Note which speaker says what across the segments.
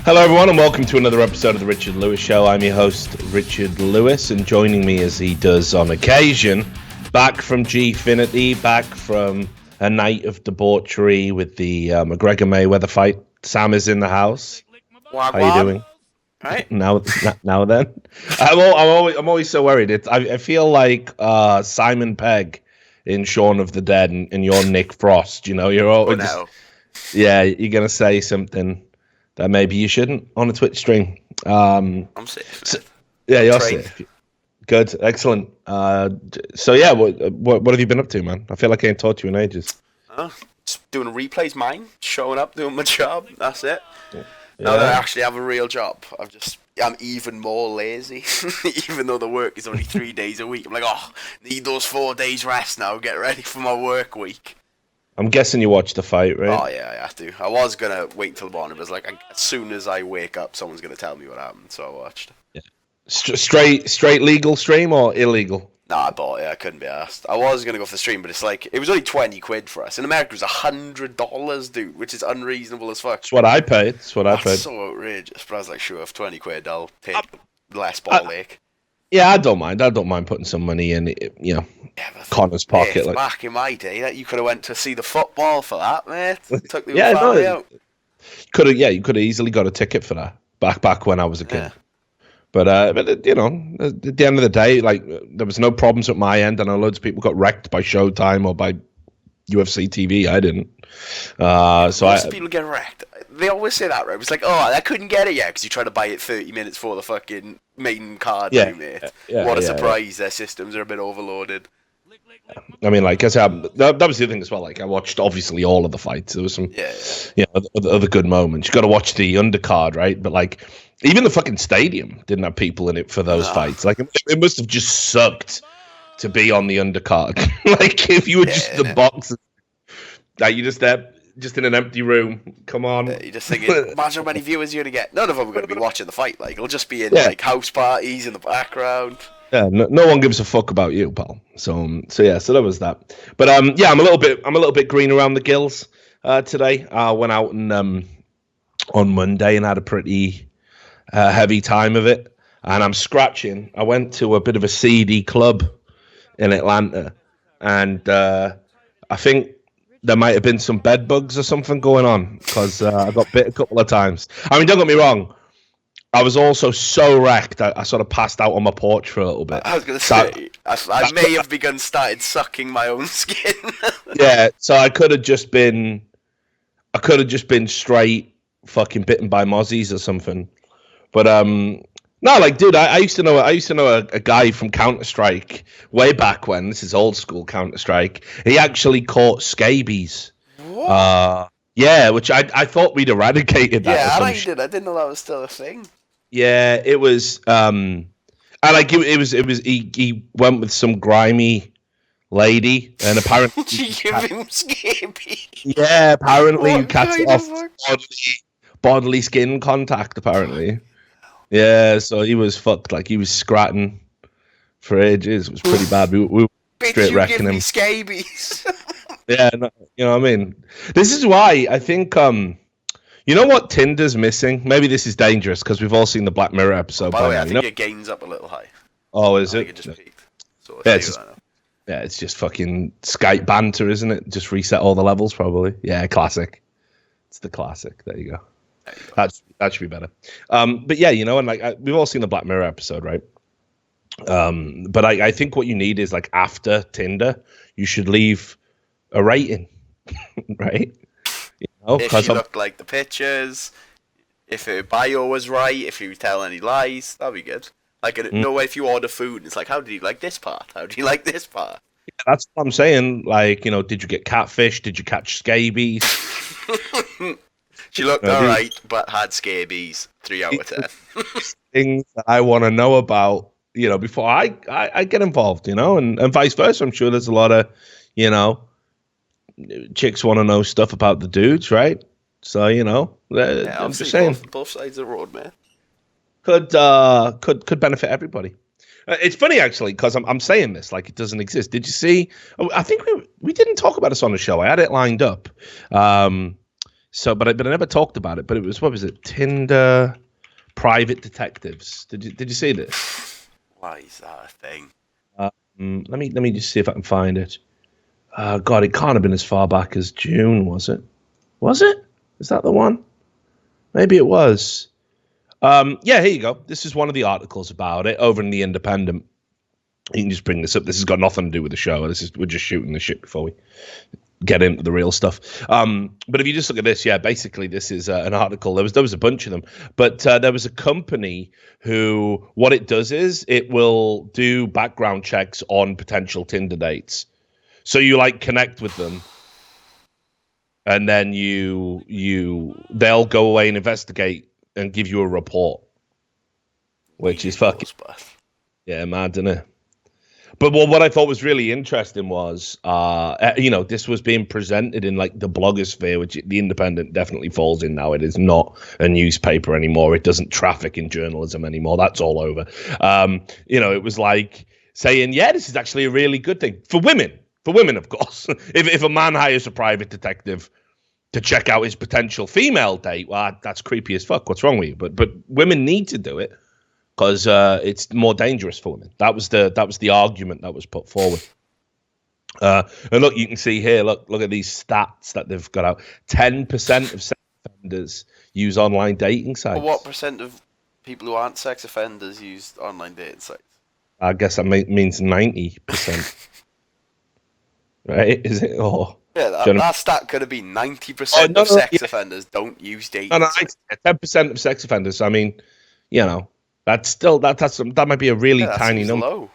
Speaker 1: Hello, everyone, and welcome to another episode of the Richard Lewis Show. I'm your host, Richard Lewis, and joining me as he does on occasion, back from Gfinity, back from a night of debauchery with the McGregor-Mayweather fight. Sam is in the house. How are you doing?
Speaker 2: Right.
Speaker 1: Now then, I'm always so worried. I feel like Simon Pegg in Shaun of the Dead, and you're Nick Frost. You know, you're always you're gonna say something that maybe you shouldn't on a Twitch stream.
Speaker 2: I'm safe.
Speaker 1: You're safe. Good, excellent. So yeah, what have you been up to, man? I feel like I ain't talked to you in ages.
Speaker 2: Just doing replays, mine, showing up, doing my job. That's it.
Speaker 1: Yeah.
Speaker 2: Now that I actually have a real job, I'm even more lazy. Even though the work is only 3 days a week, I'm like, need those 4 days rest now. Get ready for my work week.
Speaker 1: I'm guessing you watched the fight, right?
Speaker 2: Oh yeah, I have to. I was gonna wait till the morning, but as soon as I wake up, someone's gonna tell me what happened, so I watched.
Speaker 1: Yeah. Straight legal stream or illegal?
Speaker 2: Nah, I bought it. I couldn't be asked. I was gonna go for the stream, but it was only £20 for us. In America, it was $100, dude, which is unreasonable as fuck.
Speaker 1: That's what I paid.
Speaker 2: That's so outrageous. But I was like, sure, for £20, I'll take less ball ache.
Speaker 1: Yeah, I don't mind. I don't mind putting some money in, Connor's pocket.
Speaker 2: Like back in my day, you could have went to see the football for that, mate. Took the family out.
Speaker 1: You could have easily got a ticket for that back when I was a kid. Yeah. But at the end of the day, like, there was no problems at my end. I know loads of people got wrecked by Showtime or by UFC TV. I didn't. Most
Speaker 2: people get wrecked. They always say that, right? It's like, I couldn't get it yet because you tried to buy it 30 minutes for the fucking main card, mate. What a surprise! Their systems are a bit overloaded.
Speaker 1: I mean, like I said, that was the thing as well. Like, I watched obviously all of the fights. There was some, other good moments. You got to watch the undercard, right? But like, even the fucking stadium didn't have people in it for those fights. Like, it must have just sucked to be on the undercard. Like, if you were just the box, like you just there. Just in an empty room. Come on.
Speaker 2: You're just thinking, imagine how many viewers you're going to get. None of them are going to be watching the fight. Like, it'll just be in like house parties in the background.
Speaker 1: Yeah, no one gives a fuck about you, pal. So that was that. But I'm a little bit green around the gills today. I went out and on Monday and had a pretty heavy time of it. And I'm scratching. I went to a bit of a seedy club in Atlanta, and I think there might have been some bed bugs or something going on because I got bit a couple of times. I mean, don't get me wrong. I was also so wrecked I sort of passed out on my porch for a little bit.
Speaker 2: I was going to say, I may have started sucking my own skin.
Speaker 1: Yeah, so I could have just been straight fucking bitten by mozzies or something. But no, like, dude, I used to know a guy from Counter-Strike way back when. This is old school Counter-Strike. He actually caught scabies.
Speaker 2: What?
Speaker 1: Which I thought we'd eradicated that.
Speaker 2: Yeah, I did. I didn't know that was still a thing.
Speaker 1: Yeah, it was. And like it was. He went with some grimy lady, and apparently
Speaker 2: she gave him scabies.
Speaker 1: Yeah, apparently you catch it off bodily skin contact. Apparently. Yeah, so he was fucked. Like, he was scratting for ages. It was pretty bad. We were straight wrecking him.
Speaker 2: Scabies.
Speaker 1: Yeah, no, you know what I mean? This is why I think, you know what Tinder's missing? Maybe this is dangerous because we've all seen the Black Mirror episode.
Speaker 2: By the way, I think your gain's up a little high.
Speaker 1: Oh, is it?
Speaker 2: I think it just peaked. So
Speaker 1: it's just fucking Skype banter, isn't it? Just reset all the levels, probably. Yeah, classic. It's the classic. There you go. That should be better. But yeah, and like we've all seen the Black Mirror episode, right? But I think what you need is, like, after Tinder, you should leave a rating, right?
Speaker 2: If you look like the pictures, if your bio was right, if you tell any lies, that'd be good. Like, no way if you order food, it's like, how did you like this part? How do you like this part?
Speaker 1: Yeah, that's what I'm saying. Like, did you get catfish? Did you catch scabies?
Speaker 2: She looked alright, but had scabies. 3 out of 10.
Speaker 1: Things that I want to know about, before I get involved, and vice versa. I'm sure there's a lot of, chicks want to know stuff about the dudes, right? So, I'm just saying.
Speaker 2: Both sides of the road, man.
Speaker 1: Could benefit everybody. It's funny, actually, because I'm saying this like it doesn't exist. Did you see? I think we didn't talk about this on the show. I had it lined up. So, but I never talked about it. But it was, what was it? Tinder private detectives. Did you see this?
Speaker 2: Why is that a thing?
Speaker 1: Let me just see if I can find it. God, it can't have been as far back as June, was it? Was it? Is that the one? Maybe it was. Yeah, here you go. This is one of the articles about it over in the Independent. You can just bring this up. This has got nothing to do with the show. We're just shooting the shit before we get into the real stuff. But if you just look at this, yeah, basically this is an article. There was a bunch of them, but there was a company who, what it does is it will do background checks on potential Tinder dates. So you like connect with them, and then they'll go away and investigate and give you a report, which is fucking mad, isn't it? But what I thought was really interesting was, this was being presented in like the blogosphere, which the Independent definitely falls in now. It is not a newspaper anymore. It doesn't traffic in journalism anymore. That's all over. It was like saying, yeah, this is actually a really good thing for women. For women, of course. If a man hires a private detective to check out his potential female date, well, that's creepy as fuck. What's wrong with you? But women need to do it, because it's more dangerous for women. That was the argument that was put forward. And look, you can see here. Look at these stats that they've got out. 10% of sex offenders use online dating sites.
Speaker 2: But what percent of people who aren't sex offenders use online dating sites?
Speaker 1: I guess that means 90%. Right? Is it? Oh,
Speaker 2: yeah, that stat could have been 90% of sex offenders don't use dating sites.
Speaker 1: 10% of sex offenders. I mean, that's still that might be a really tiny number.
Speaker 2: Low.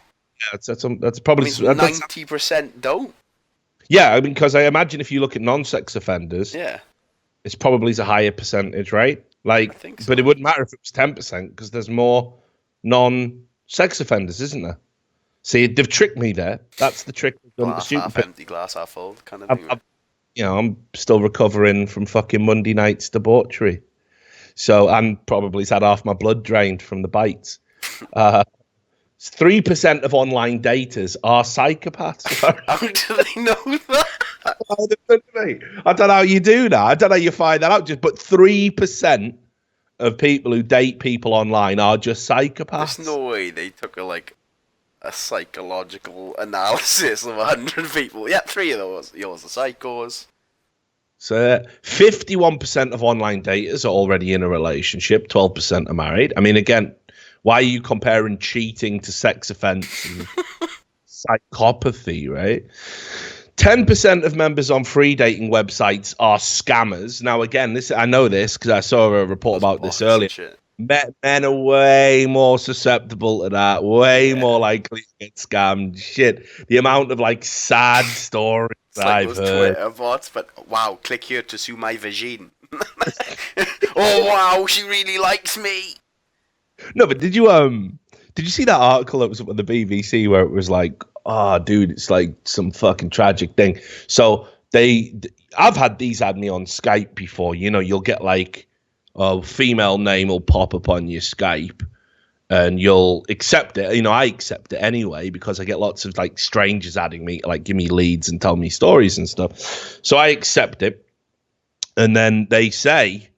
Speaker 1: Yeah, that's probably
Speaker 2: 90% don't.
Speaker 1: Yeah, I mean, because I imagine if you look at non-sex offenders,
Speaker 2: yeah,
Speaker 1: it's probably a higher percentage, right? Like, I think so. But it wouldn't matter if it was 10% because there's more non-sex offenders, isn't there? See, they've tricked me there. That's the trick.
Speaker 2: Glass half empty, glass half full, kind of thing.
Speaker 1: I'm still recovering from fucking Monday night's debauchery. So I'm probably had half my blood drained from the bites. 3% of online daters are psychopaths.
Speaker 2: How do they know that?
Speaker 1: I don't know how you do that. I don't know how you find that out. But 3% of people who date people online are just psychopaths.
Speaker 2: There's no way they took a psychological analysis of 100 people. Yeah, 3 of those. Yours are psychos.
Speaker 1: So 51% of online daters are already in a relationship. 12% are married. I mean, again, why are you comparing cheating to sex offense and psychopathy, right? 10% of members on free dating websites are scammers. Now, again, I know this because I saw a report about this earlier. Men are way more susceptible to that, way more likely to get scammed. Shit, the amount of sad stories I've heard.
Speaker 2: Twitter bots, but wow, click here to sue my vagine. Oh wow, she really likes me.
Speaker 1: No, but did you see that article that was up on the BBC where it was like, oh, dude, it's like some fucking tragic thing. So I've had these add me on Skype before. You'll get like a female name will pop up on your Skype and you'll accept it. I accept it anyway because I get lots of strangers adding me, give me leads and tell me stories and stuff. So I accept it. And then they say,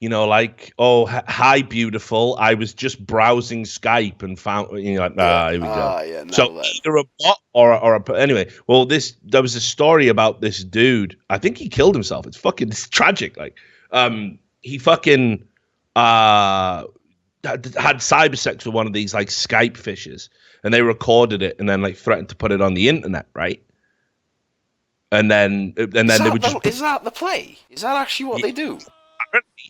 Speaker 1: oh, hi, beautiful. I was just browsing Skype and found, here we go.
Speaker 2: Yeah,
Speaker 1: so either a bot or a, anyway, well, there was a story about this dude. I think he killed himself. It's tragic. He fucking had cyber sex with one of these Skype fishers, and they recorded it and then threatened to put it on the internet, right? And then they would just.
Speaker 2: Is that the play? Is that actually what they do?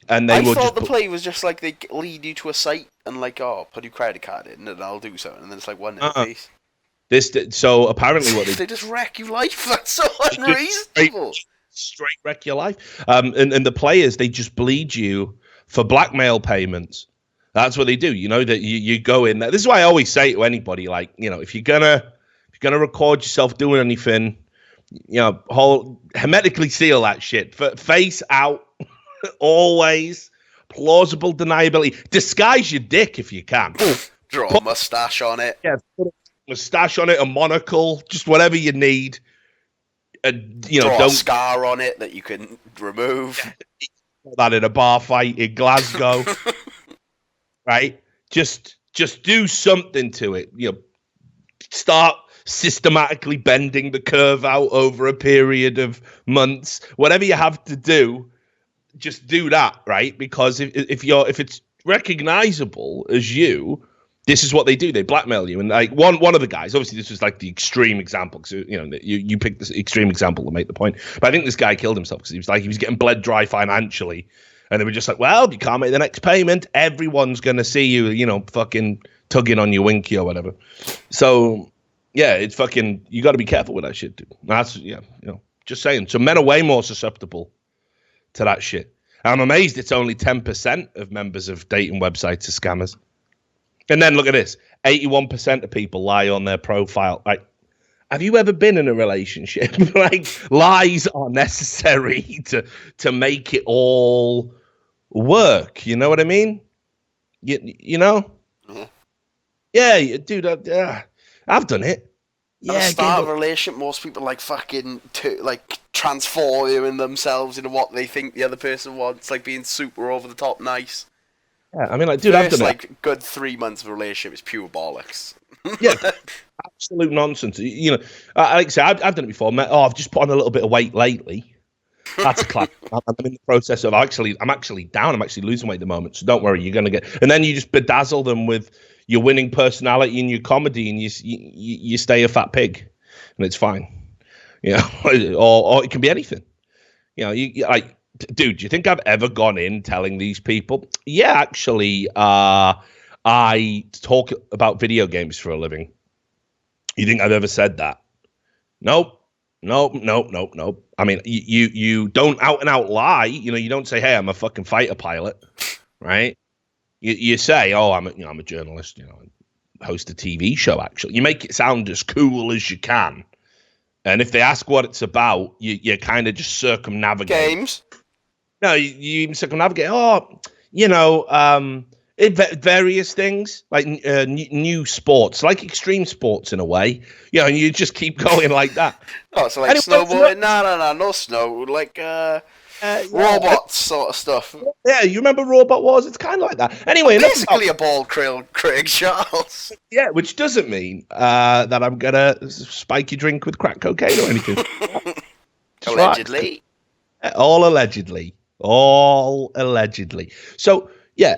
Speaker 1: And they
Speaker 2: I thought the play was just they lead you to a site and put your credit card in and I'll do something, and then it's one interface.
Speaker 1: So apparently what
Speaker 2: they just wreck your life. That's so unreasonable.
Speaker 1: Straight wreck your life. And the players, they just bleed you for blackmail payments. That's what they do. That you go in there. This is why I always say to anybody, if you're gonna record yourself doing anything, hermetically seal that shit. Face out, always. Plausible deniability. Disguise your dick if you can.
Speaker 2: Draw a mustache on it.
Speaker 1: Yeah, put a mustache on it, a monocle, just whatever you need.
Speaker 2: Draw a scar on it that you can remove.
Speaker 1: that in a bar fight in Glasgow, right? Just do something to it. Start systematically bending the curve out over a period of months. Whatever you have to do, just do that, right? Because if it's recognizable as you, this is what they do. They blackmail you. And like one of the guys, obviously this was like the extreme example, because you picked this extreme example to make the point. But I think this guy killed himself because he was getting bled dry financially, and they were just like, well, you can't make the next payment, everyone's gonna see you, fucking tugging on your winky or whatever. So yeah, it's fucking, you got to be careful with that shit, dude. That's just saying. So men are way more susceptible to that shit. I'm amazed it's only 10% of members of dating websites are scammers. And then look at this. 81% of people lie on their profile. Like, have you ever been in a relationship? Like, lies are necessary to make it all work. You know what I mean? You know? Mm-hmm. Yeah, dude, I've done it.
Speaker 2: At the start of a relationship, most people like fucking transforming themselves into what they think the other person wants, like being super over the top nice.
Speaker 1: Yeah, I mean, like, dude, I've done
Speaker 2: like good 3 months of a relationship is pure bollocks.
Speaker 1: Yeah, absolute nonsense. Like I say, I've done it before. I've just put on a little bit of weight lately. That's a clap. I'm in the process of I'm actually down. I'm actually losing weight at the moment. So don't worry, you're gonna get. And then you just bedazzle them with your winning personality and your comedy, and you stay a fat pig, and it's fine. Or it can be anything. You like. Dude, do you think I've ever gone in telling these people? Yeah, actually, I talk about video games for a living. You think I've ever said that? Nope. I mean, you don't out and out lie. You don't say, "Hey, I'm a fucking fighter pilot," right? You say, "Oh, I'm a journalist. Host a TV show." Actually, you make it sound as cool as you can. And if they ask what it's about, you kind of just circumnavigate.
Speaker 2: Games.
Speaker 1: No, you even circumnavigate. Various things like new sports, like extreme sports in a way. And you just keep going like that.
Speaker 2: Oh, so like snowboarding? No snow. Like robots sort of stuff.
Speaker 1: Yeah, you remember Robot Wars? It's kind of like that. Anyway,
Speaker 2: basically a bald Craig Charles.
Speaker 1: Yeah, which doesn't mean that I'm gonna spike your drink with crack cocaine or anything.
Speaker 2: Allegedly.
Speaker 1: All allegedly. So yeah,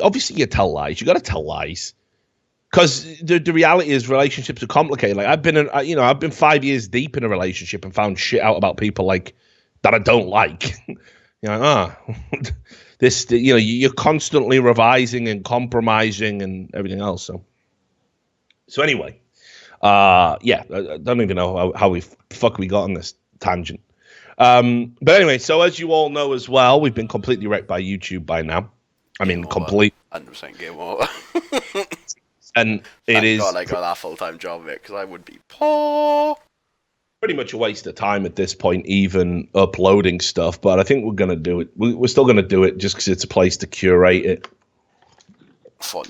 Speaker 1: obviously you tell lies. You got to tell lies, because the reality is relationships are complicated. Like I've been 5 years deep in a relationship and found shit out about people like that I don't like. You're constantly revising and compromising and everything else. So anyway, I don't even know how we got on this tangent. But anyway, so as you all know as well, we've been completely wrecked by YouTube by now. I mean, complete
Speaker 2: 100% game over.
Speaker 1: And it is.
Speaker 2: God, I got that full-time job of it, because I would be poor.
Speaker 1: Pretty much a waste of time at this point, even uploading stuff. But I think we're gonna do it. We're still gonna do it just because it's a place to curate it.
Speaker 2: For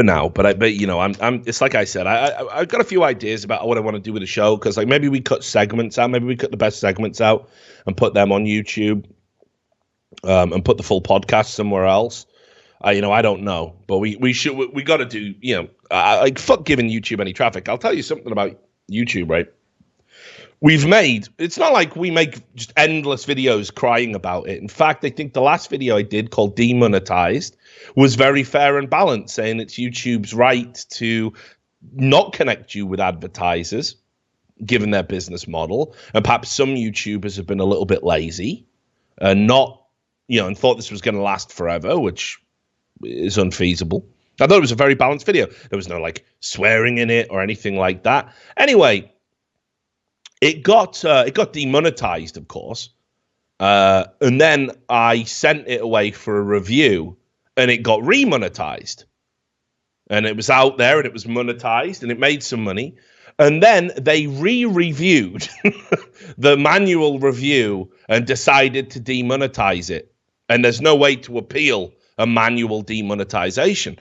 Speaker 2: now, but I'm. It's like I said, I've got a few ideas about what I want to do with the show, because like maybe we cut segments out, maybe we cut the best segments out and put them on YouTube, and put the full podcast somewhere else. I don't know, but we got to do. Like fuck giving YouTube any traffic. I'll tell you something about YouTube, right? It's not like we make just endless videos crying about it. In fact, I think the last video I did called Demonetized was very fair and balanced, saying it's YouTube's right to not connect you with advertisers, given their business model. And perhaps some YouTubers have been a little bit lazy and and thought this was going to last forever, which is unfeasible. I thought it was a very balanced video. There was no like swearing in it or anything like that. Anyway, it got demonetized, of course, and then I sent it away for a review, and it got remonetized, and it was out there, and it was monetized, and it made some money, and then they re-reviewed the manual review and decided to demonetize it, and there's no way to appeal a manual demonetization.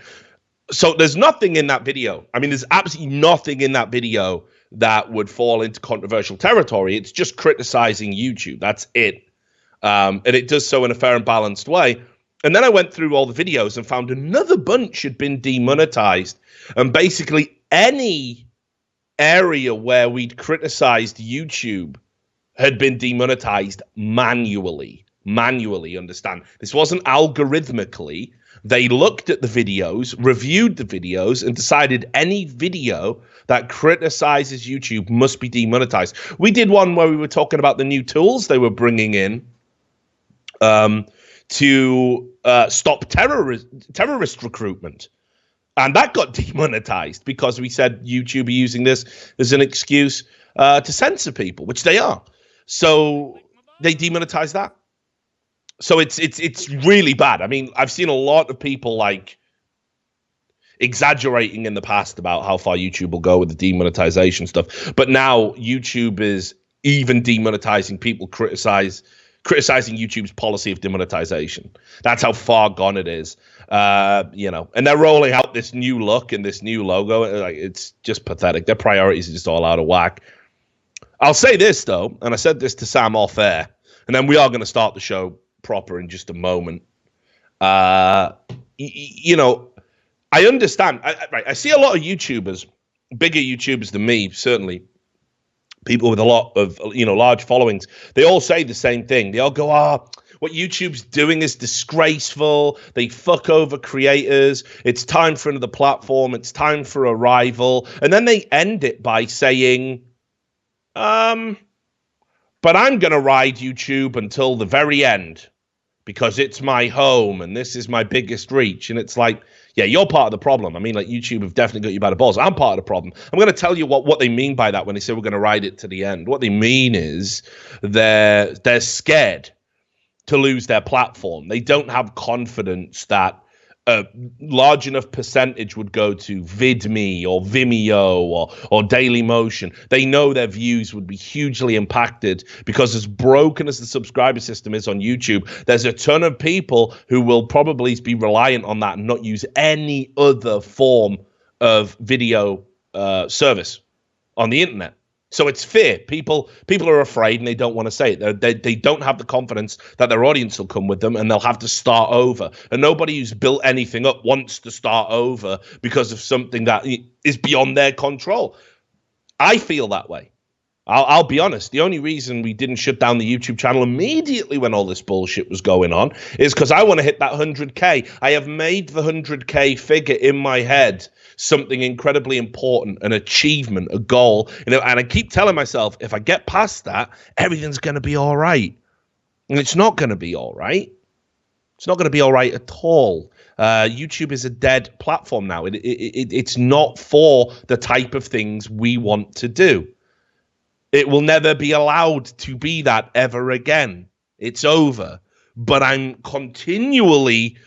Speaker 2: So there's nothing in that video. I mean, there's absolutely nothing in that video that would fall into controversial territory. It's just criticizing YouTube. That's it. And it does so in a fair and balanced way. And then I went through all the videos and found another bunch had been demonetized. And basically any area where we'd criticized YouTube had been demonetized manually, understand? This wasn't algorithmically. They looked at the videos, reviewed the videos, and decided any video that criticizes YouTube must be demonetized. We did one where we were talking about the new tools they were bringing in to stop terrorist recruitment. And that got demonetized because we said YouTube are using this as an excuse to censor people, which they are. So they demonetized that. So it's really bad. I mean, I've seen a lot of people like exaggerating in the past about how far YouTube will go with the demonetization stuff. But now YouTube is even demonetizing people criticizing YouTube's policy of demonetization. That's how far gone it is. And they're rolling out this new look and this new logo. Like, it's just pathetic. Their priorities are just all out of whack. I'll say this, though, and I said this to Sam off air, and then we are going to start the show proper in just a moment. I understand. I see a lot of YouTubers, bigger YouTubers than me, certainly, people with a lot of, large followings. They all say the same thing. They all go, what YouTube's doing is disgraceful. They fuck over creators. It's time for another platform. It's time for a rival. And then they end it by saying, but I'm going to ride YouTube until the very end because it's my home and this is my biggest reach. And it's like, yeah, you're part of the problem. I mean, like, YouTube have definitely got you by the balls. I'm part of the problem. I'm going to tell you what they mean by that when they say we're going to ride it to the end. What they mean is they're scared to lose their platform. They don't have confidence that a large enough percentage would go to VidMe or Vimeo or Dailymotion. They know their views would be hugely impacted because, as broken as the subscriber system is on YouTube, there's a ton of people who will probably be reliant on that and not use any other form of video service on the internet. So it's fear. People are afraid and they don't want to say it. They don't have the confidence that their audience will come with them and they'll have to start over. And nobody who's built anything up wants to start over because of something that is beyond their control. I feel that way. I'll be honest. The only reason we didn't shut down the YouTube channel immediately when all this bullshit was going on is because I want to hit that 100K. I have made the 100K figure in my head something incredibly important, an achievement, a goal. And I keep telling myself, if I get past that, everything's going to be all right. And it's not going to be all right. It's not going to be all right at all. YouTube is a dead platform now. It's not for the type of things we want to do. It will never be allowed to be that ever again. It's over. But I'm continually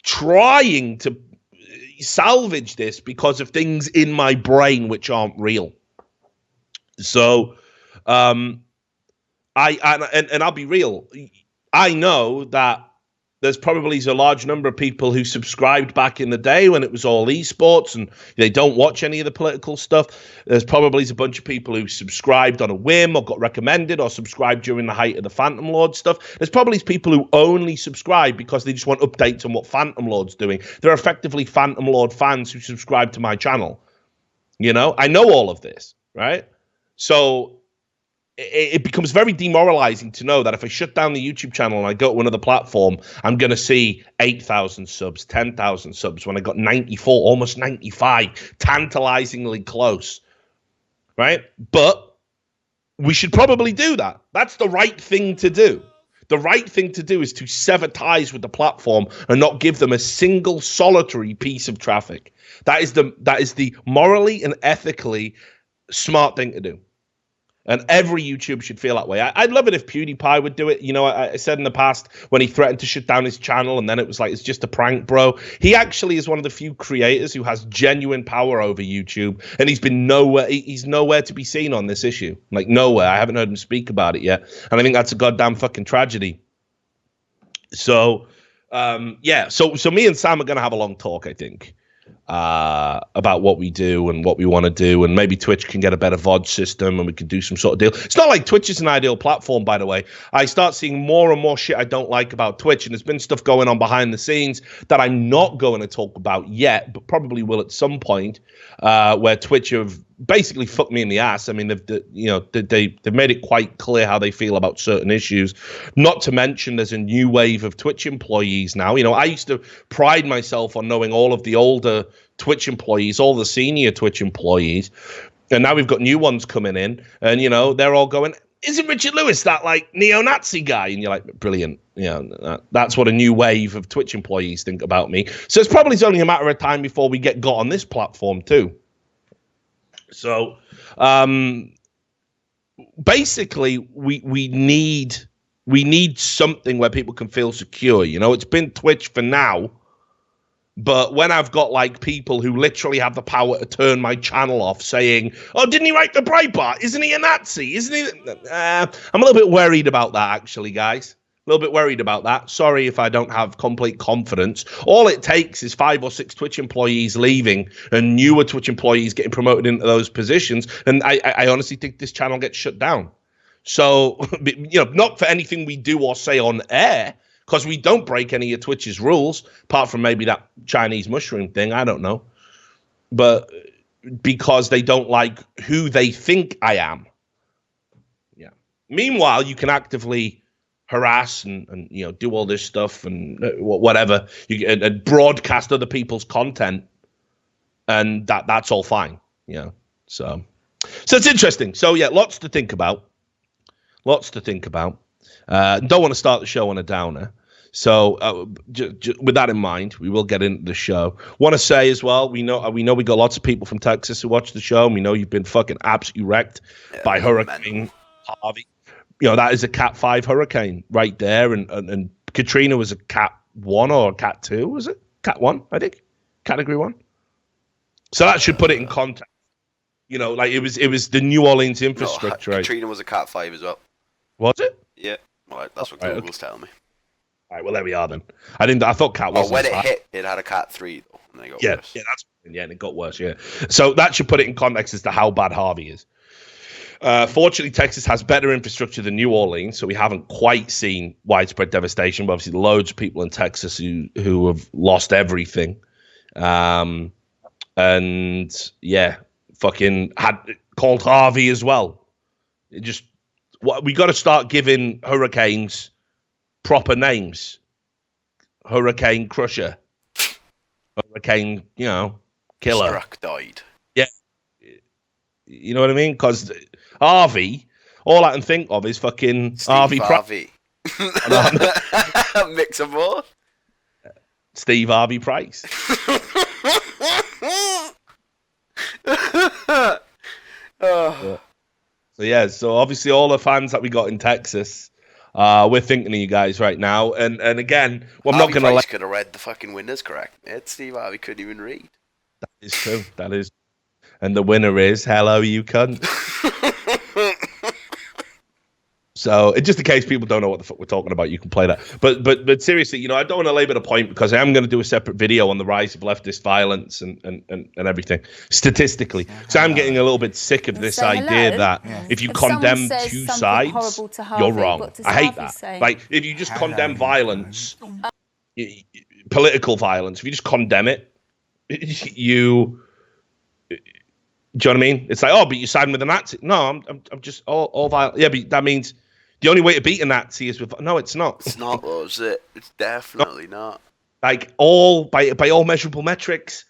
Speaker 2: trying to salvage this because of things in my brain which aren't real. So I'll be real. I know that there's probably a large number of people who subscribed back in the day when it was all esports and they don't watch any of the political stuff. There's probably a bunch of people who subscribed on a whim or got recommended or subscribed during the height of the Phantom Lord stuff. There's probably people who only subscribe because they just want updates on what Phantom Lord's doing. They're effectively Phantom Lord fans who subscribe to my channel. I know all of this, right? So it becomes very demoralizing to know that if I shut down the YouTube channel and I go to another platform, I'm going to see 8,000 subs, 10,000 subs when I got 94, almost 95, tantalizingly close, right? But we should probably do that. That's the right thing to do. The right thing to do is to sever ties with the platform and not give them a single solitary piece of traffic. That is the morally and ethically smart thing to do. And every YouTube should feel that way. I'd love it if PewDiePie would do it. I said in the past when he threatened to shut down his channel and then it was like, it's just a prank, bro. He actually is one of the few creators who has genuine power over YouTube. And he's nowhere to be seen on this issue. Like, nowhere. I haven't heard him speak about it yet. And I think that's a goddamn fucking tragedy. So, So me and Sam are going to have a long talk, I think. about what we do and what we want to do, and maybe Twitch can get a better VOD system and we can do some sort of deal. It's not like Twitch is an ideal platform, by the way. I start seeing more and more shit I don't like about Twitch, and there's been stuff going on behind the scenes that I'm not going to talk about yet, but probably will at some point, where Twitch have basically fucked me in the ass. I mean, they've made it quite clear how they feel about certain issues. Not to mention, there's a new wave of Twitch employees now. I used to pride myself on knowing all of the older Twitch employees, all the senior Twitch employees, and now we've got new ones coming in, and they're all going, "Isn't Richard Lewis that like neo-Nazi guy?" And you're like, brilliant. That's what a new wave of Twitch employees think about me. So it's probably only a matter of time before we get got on this platform too. So basically we need something where people can feel secure. It's been Twitch for now, but when I've got like people who literally have the power to turn my channel off saying, "Oh, didn't he write the Breitbart? Isn't he a Nazi? Isn't he?" I'm a little bit worried about that, actually, guys. A little bit worried about that. Sorry if I don't have complete confidence. All it takes is 5 or 6 Twitch employees leaving and newer Twitch employees getting promoted into those positions. And I honestly think this channel gets shut down. So, not for anything we do or say on air, because we don't break any of Twitch's rules, apart from maybe that Chinese mushroom thing. I don't know. But because they don't like who they think I am. Yeah. Meanwhile, you can actively harass and do all this stuff and whatever, and broadcast other people's content, and that's all fine. So it's interesting. So yeah, lots to think about. Don't want to start the show on a downer. So with that in mind, we will get into the show. Want to say as well, we know we got lots of people from Texas who watch the show, and we know you've been fucking absolutely wrecked by Hurricane Harvey. That is a Cat 5 hurricane right there, and Katrina was a Cat 1 or a Cat 2, was it? Cat 1, I think. Category 1. So that should put it in context. Like it was the New Orleans infrastructure.
Speaker 3: No, Katrina was a Cat 5 as well.
Speaker 2: Was it?
Speaker 3: Yeah. Well, that's what Google's telling me.
Speaker 2: All right, well, there we are then. I thought Cat was.
Speaker 3: When it hit, it had a Cat 3, though. And then it got worse.
Speaker 2: And it got worse, yeah. So that should put it in context as to how bad Harvey is. Fortunately, Texas has better infrastructure than New Orleans, so we haven't quite seen widespread devastation. But obviously, loads of people in Texas who have lost everything, and yeah, fucking had called Harvey as well. We got to start giving hurricanes proper names. Hurricane Crusher, Hurricane, Killer.
Speaker 3: Struck died.
Speaker 2: Yeah, you know what I mean? Because Harvey, all I can think of is fucking
Speaker 3: Steve
Speaker 2: Harvey.
Speaker 3: Mix them both.
Speaker 2: Steve Harvey Price. So obviously all the fans that we got in Texas, we're thinking of you guys right now. And again, I'm not going to
Speaker 3: could have read the fucking winners correct. Steve Harvey couldn't even read.
Speaker 2: That is true. That is. And the winner is hello, you cunt. So, just in case people don't know what the fuck we're talking about, you can play that. But seriously, I don't want to labor the point, because I am going to do a separate video on the rise of leftist violence and everything statistically. So I'm getting a little bit sick of this idea that if you condemn two sides, you're wrong. I hate that. Like, if you just condemn violence, political violence, if you just condemn it, you... Do you know what I mean? It's like, oh, but you're siding with the Nazi. No, I'm just all violent. Yeah, but that means the only way to beat a Nazi is with. No, it's not.
Speaker 3: It's not, though, is it? It's definitely not.
Speaker 2: Like by all measurable metrics,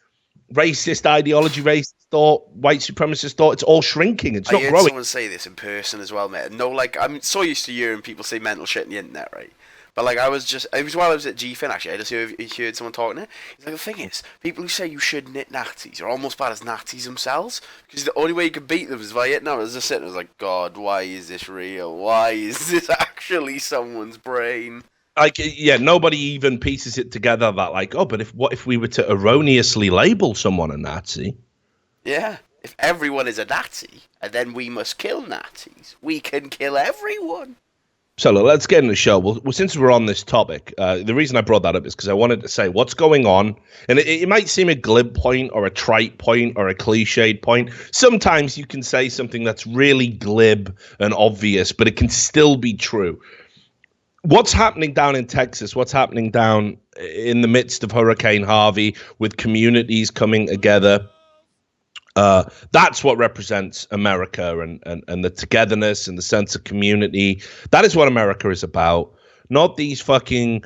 Speaker 2: racist ideology, racist thought, white supremacist thought, it's all shrinking. It's not growing. I heard
Speaker 3: someone say this in person as well, mate. No, like, I'm so used to hearing people say mental shit on the internet, right? But like, it was while I was at GFIN, actually, I just heard someone talking it. He's like, the thing is, people who say you shouldn't hit Nazis are almost bad as Nazis themselves, because the only way you can beat them is by hitting them. I was just sitting there, I was like, God, why is this real? Why is this actually someone's brain?
Speaker 2: Like, yeah, nobody even pieces it together that, like, oh, but what if we were to erroneously label someone a Nazi?
Speaker 3: Yeah, if everyone is a Nazi, and then we must kill Nazis, we can kill everyone.
Speaker 2: So let's get into the show. Well, since we're on this topic, the reason I brought that up is because I wanted to say what's going on. And it might seem a glib point or a trite point or a cliched point. Sometimes you can say something that's really glib and obvious, but it can still be true. What's happening down in Texas? What's happening down in the midst of Hurricane Harvey with communities coming together? That's what represents America and the togetherness and the sense of community. That is what America is about. Not these fucking,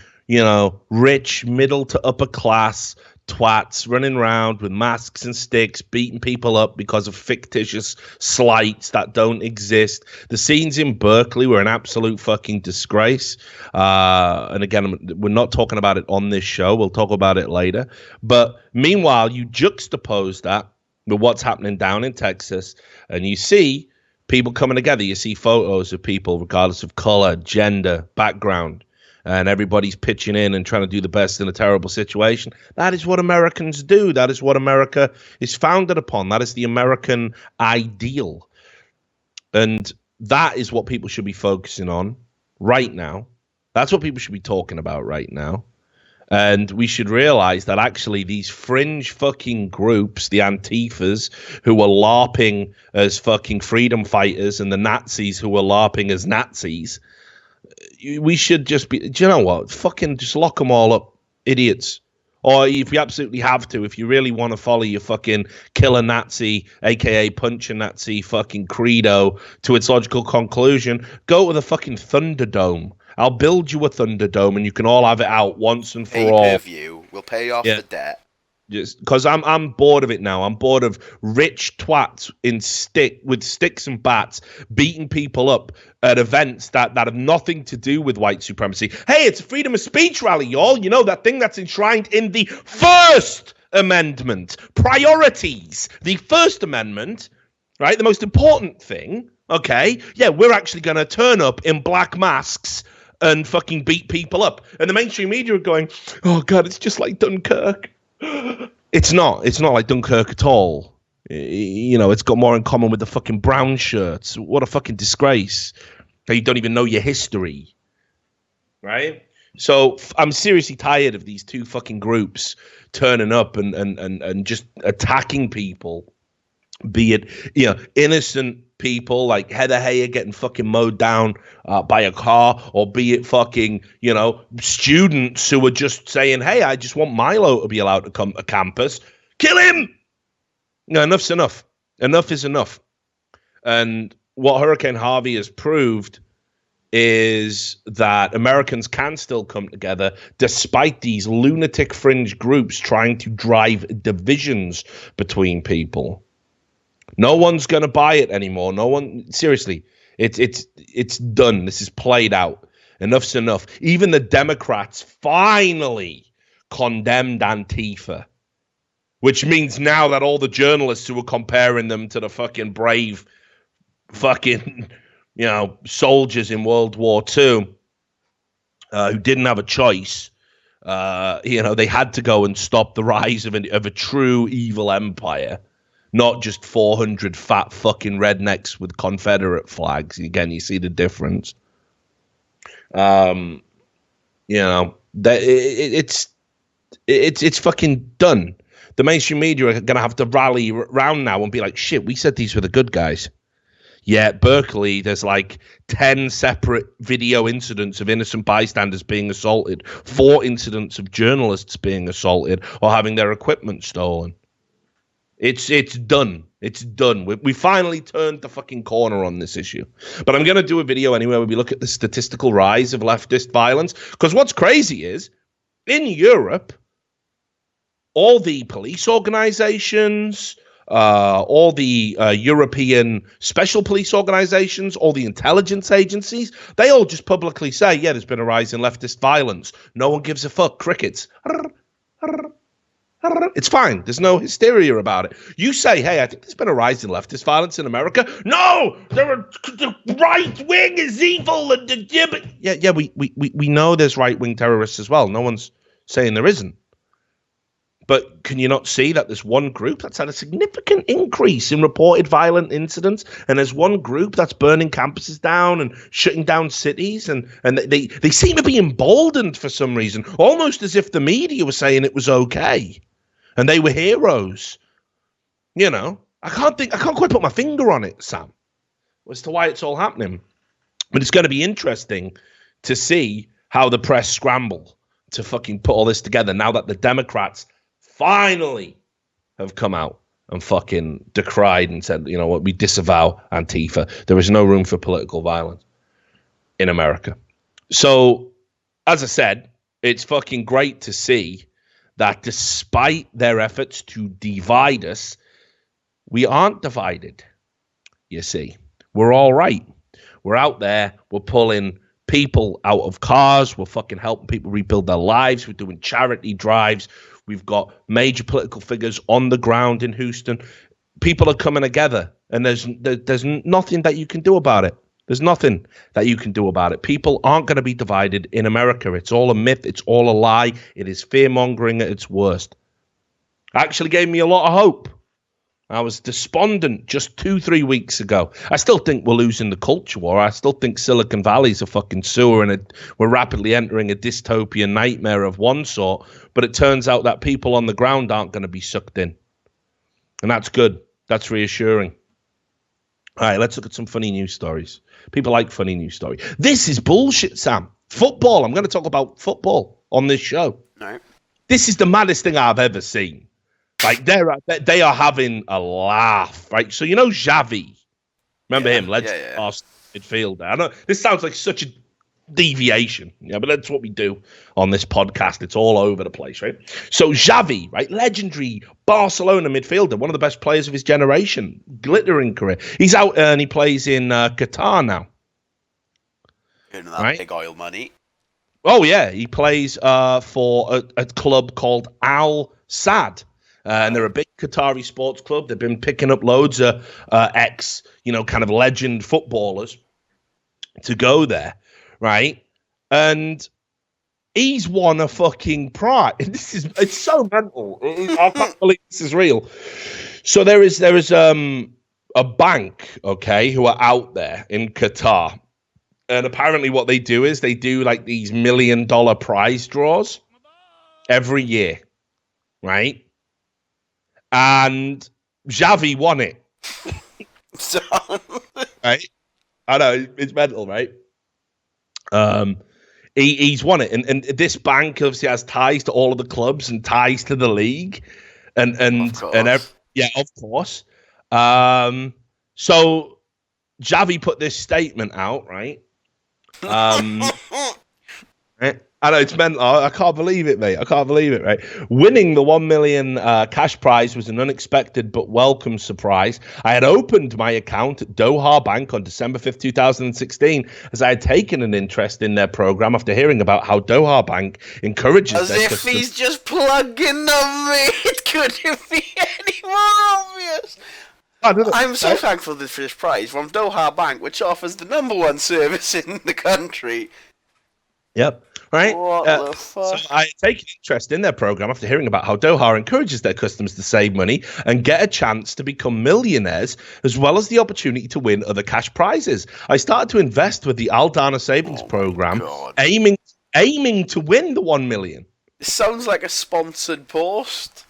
Speaker 2: rich, middle to upper class twats running around with masks and sticks, beating people up because of fictitious slights that don't exist. The scenes in Berkeley were an absolute fucking disgrace. And again, we're not talking about it on this show. We'll talk about it later. But meanwhile, you juxtapose that with what's happening down in Texas, and you see people coming together. You see photos of people, regardless of color, gender, background, and everybody's pitching in and trying to do the best in a terrible situation. That is what Americans do. That is what America is founded upon. That is the American ideal. And that is what people should be focusing on right now. That's what people should be talking about right now. And we should realize that actually these fringe fucking groups, the Antifas, who were LARPing as fucking freedom fighters, and the Nazis who were LARPing as Nazis, we should just be, do you know what? Fucking just lock them all up, idiots. Or if you absolutely have to, if you really want to follow your fucking killer Nazi, aka punch a Nazi fucking credo to its logical conclusion, go to the fucking Thunderdome. I'll build you a Thunderdome, and you can all have it out once and for all.
Speaker 3: Pay-per-view. We'll pay off the debt.
Speaker 2: Just because I'm bored of it now. I'm bored of rich twats with sticks and bats beating people up at events that have nothing to do with white supremacy. Hey, it's a freedom of speech rally, y'all. You know, that thing that's enshrined in the First Amendment. Priorities. The First Amendment, right? The most important thing. Okay. Yeah, we're actually going to turn up in black masks and fucking beat people up. And the mainstream media are going, oh, God, it's just like Dunkirk. It's not like Dunkirk at all. It's got more in common with the fucking brown shirts. What a fucking disgrace. You don't even know your history. Right? So I'm seriously tired of these two fucking groups turning up and just attacking people. Be it, innocent people like Heather Heyer getting fucking mowed down by a car, or be it fucking, students who are just saying, hey, I just want Milo to be allowed to come to campus. Kill him! Enough's enough. Enough is enough. And what Hurricane Harvey has proved is that Americans can still come together despite these lunatic fringe groups trying to drive divisions between people. No one's going to buy it anymore. No one, seriously, it's done. This is played out. Enough's enough. Even the Democrats finally condemned Antifa, which means now that all the journalists who were comparing them to the fucking brave fucking, soldiers in World War II, who didn't have a choice, they had to go and stop the rise of a true evil empire. Not just 400 fat fucking rednecks with Confederate flags. Again, you see the difference. It's fucking done. The mainstream media are going to have to rally around now and be like, shit, we said these were the good guys. Yeah, at Berkeley, there's like 10 separate video incidents of innocent bystanders being assaulted, 4 incidents of journalists being assaulted or having their equipment stolen. It's done. It's done. We finally turned the fucking corner on this issue. But I'm going to do a video anyway where we look at the statistical rise of leftist violence. Because what's crazy is, in Europe, all the police organizations, all the European special police organizations, all the intelligence agencies, they all just publicly say, yeah, there's been a rise in leftist violence. No one gives a fuck. Crickets. It's fine. There's no hysteria about it. You say, hey, I think there's been a rise in leftist violence in America. No, the right wing is evil. We know there's right wing terrorists as well. No one's saying there isn't. But can you not see that there's one group that's had a significant increase in reported violent incidents, and there's one group that's burning campuses down and shutting down cities, and they seem to be emboldened for some reason, almost as if the media was saying it was okay and they were heroes. You know, I can't quite put my finger on it, Sam, as to why it's all happening. But it's going to be interesting to see how the press scramble to fucking put all this together now that the Democrats finally have come out and fucking decried and said, you know what, we disavow Antifa. There is no room for political violence in America. So, as I said, it's fucking great to see that despite their efforts to divide us, we aren't divided, you see. We're all right. We're out there. We're pulling people out of cars. We're fucking helping people rebuild their lives. We're doing charity drives. We've got major political figures on the ground in Houston. People are coming together, and there's nothing that you can do about it. There's nothing that you can do about it. People aren't going to be divided in America. It's all a myth. It's all a lie. It is fear-mongering at its worst. Actually gave me a lot of hope. I was despondent just 2-3 weeks ago. I still think we're losing the culture war. I still think Silicon Valley's a fucking sewer, and we're rapidly entering a dystopian nightmare of one sort. But it turns out that people on the ground aren't going to be sucked in. And that's good. That's reassuring. All right, let's look at some funny news stories. People like funny news stories. This is bullshit, Sam. Football. I'm going to talk about football on this show.
Speaker 3: No.
Speaker 2: This is the maddest thing I've ever seen. Like, they are having a laugh, right? So, you know Xavi? Remember him? Arsenal midfielder. I know this sounds like such a deviation, but that's what we do on this podcast. It's all over the place, right? So Xavi, right? Legendary Barcelona midfielder, one of the best players of his generation, glittering career. He's out and he plays in Qatar now.
Speaker 3: Earning that big oil money.
Speaker 2: Oh, yeah. He plays for a club called Al Sadd. And they're a big Qatari sports club. They've been picking up loads of ex, kind of legend footballers to go there, right? And he's won a fucking prize. It's so mental. I can't believe this is real. So there is a bank, okay, who are out there in Qatar. And apparently what they do is they do like these $1 million prize draws every year, right? And Xavi won it. Right? I know, it's mental, right? He's won it. And this bank obviously has ties to all of the clubs and ties to the league. Of course. So Xavi put this statement out, right? Right? I know, it's mental. I can't believe it, mate. I can't believe it, right? Winning the 1 million cash prize was an unexpected but welcome surprise. I had opened my account at Doha Bank on December 5th, 2016, as I had taken an interest in their program after hearing about how Doha Bank encourages
Speaker 3: as if customers. He's just plugging them, mate. It couldn't be any more obvious. I'm so thankful for this prize from Doha Bank, which offers the #1 service in the country.
Speaker 2: Yep. Right?
Speaker 3: What the fuck?
Speaker 2: So I take an interest in their program after hearing about how Doha encourages their customers to save money and get a chance to become millionaires, as well as the opportunity to win other cash prizes. I started to invest with the Aldana Savings Program, aiming to win the 1 million.
Speaker 3: It sounds like a sponsored post.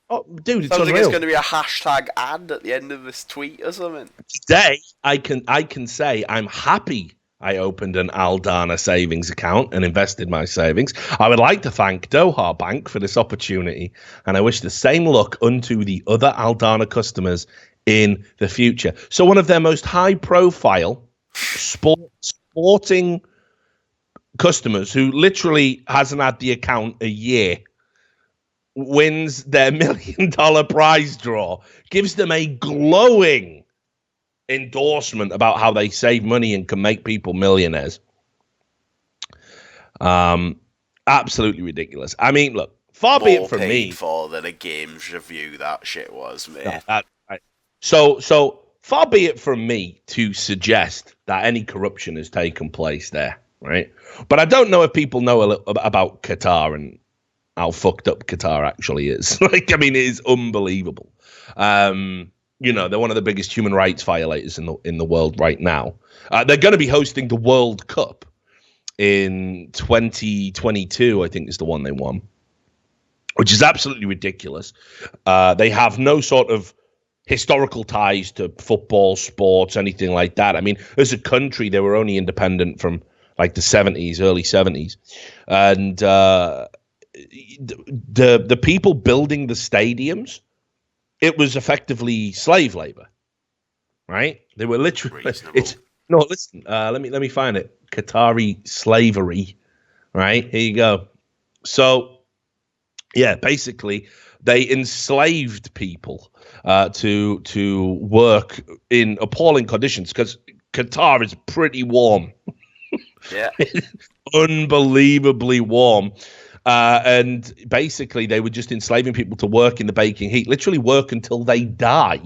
Speaker 2: Oh, dude, it's
Speaker 3: sounds
Speaker 2: unreal.
Speaker 3: Like it's going to be a hashtag ad at the end of this tweet or something.
Speaker 2: Today, I can say I'm happy I opened an Aldana savings account and invested my savings. I would like to thank Doha Bank for this opportunity, and I wish the same luck unto the other Aldana customers in the future. So one of their most high-profile sporting customers who literally hasn't had the account a year wins their $1 million prize draw, gives them a glowing endorsement about how they save money and can make people millionaires. Absolutely ridiculous. I mean, look, far be it from me
Speaker 3: for than a games review that shit was, mate.
Speaker 2: So far be it from me to suggest that any corruption has taken place there, right? But I don't know if people know a little about Qatar and how fucked up Qatar actually is. Like, I mean, it is unbelievable. You know, they're one of the biggest human rights violators in the world right now. They're going to be hosting the World Cup in 2022, I think is the one they won, which is absolutely ridiculous. They have no sort of historical ties to football, sports, anything like that. I mean, as a country, they were only independent from like the 70s, early 70s. And the people building the stadiums, it was effectively slave labor, right? They were literally. Listen. Let me find it. Qatari slavery, right? Here you go. So, yeah, basically, they enslaved people to work in appalling conditions because Qatar is pretty warm.
Speaker 3: Yeah,
Speaker 2: unbelievably warm. And basically, they were just enslaving people to work in the baking heat, literally work until they die.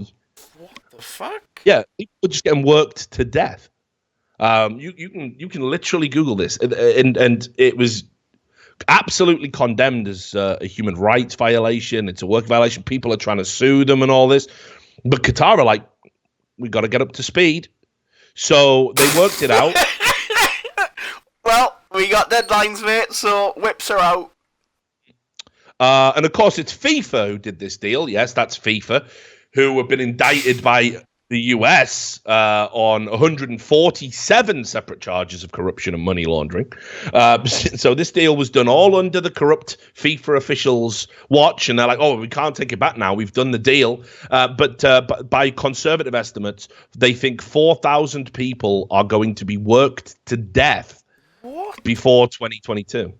Speaker 3: What the fuck?
Speaker 2: Yeah, people were just getting worked to death. You can literally Google this, and it was absolutely condemned as a human rights violation. It's a work violation. People are trying to sue them and all this, but Qatar are like, we got to get up to speed. So they worked it out.
Speaker 3: Well, we got deadlines, mate, so whips are out.
Speaker 2: And of course, it's FIFA who did this deal. Yes, that's FIFA, who have been indicted by the US on 147 separate charges of corruption and money laundering. So this deal was done all under the corrupt FIFA officials' watch, and they're like, "Oh, we can't take it back now. We've done the deal." But by conservative estimates, they think 4,000 people are going to be worked to death before 2022.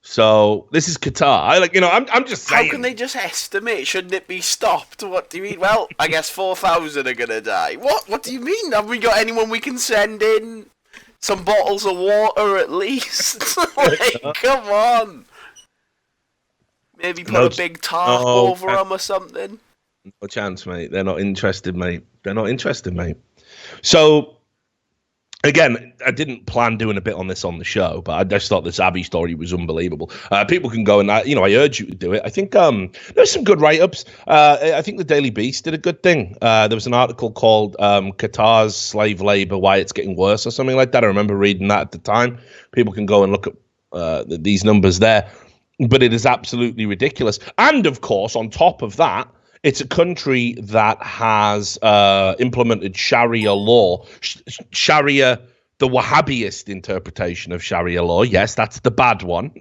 Speaker 2: So this is Qatar. I'm just saying.
Speaker 3: How can they just estimate? Shouldn't it be stopped? What do you mean? Well, I guess 4,000 are gonna die. What do you mean? Have we got anyone we can send in? Some bottles of water at least? Like, come on. Maybe put a big tarp over them or something.
Speaker 2: No chance, mate. They're not interested, mate. So, again, I didn't plan doing a bit on this on the show, but I just thought this Abbey story was unbelievable. People can go and, I urge you to do it. I think there's some good write-ups. I think the Daily Beast did a good thing. There was an article called Qatar's Slave Labor, Why It's Getting Worse or something like that. I remember reading that at the time. People can go and look at these numbers there. But it is absolutely ridiculous. And, of course, on top of that, it's a country that has implemented Sharia law. Sharia, the Wahhabist interpretation of Sharia law. Yes, that's the bad one,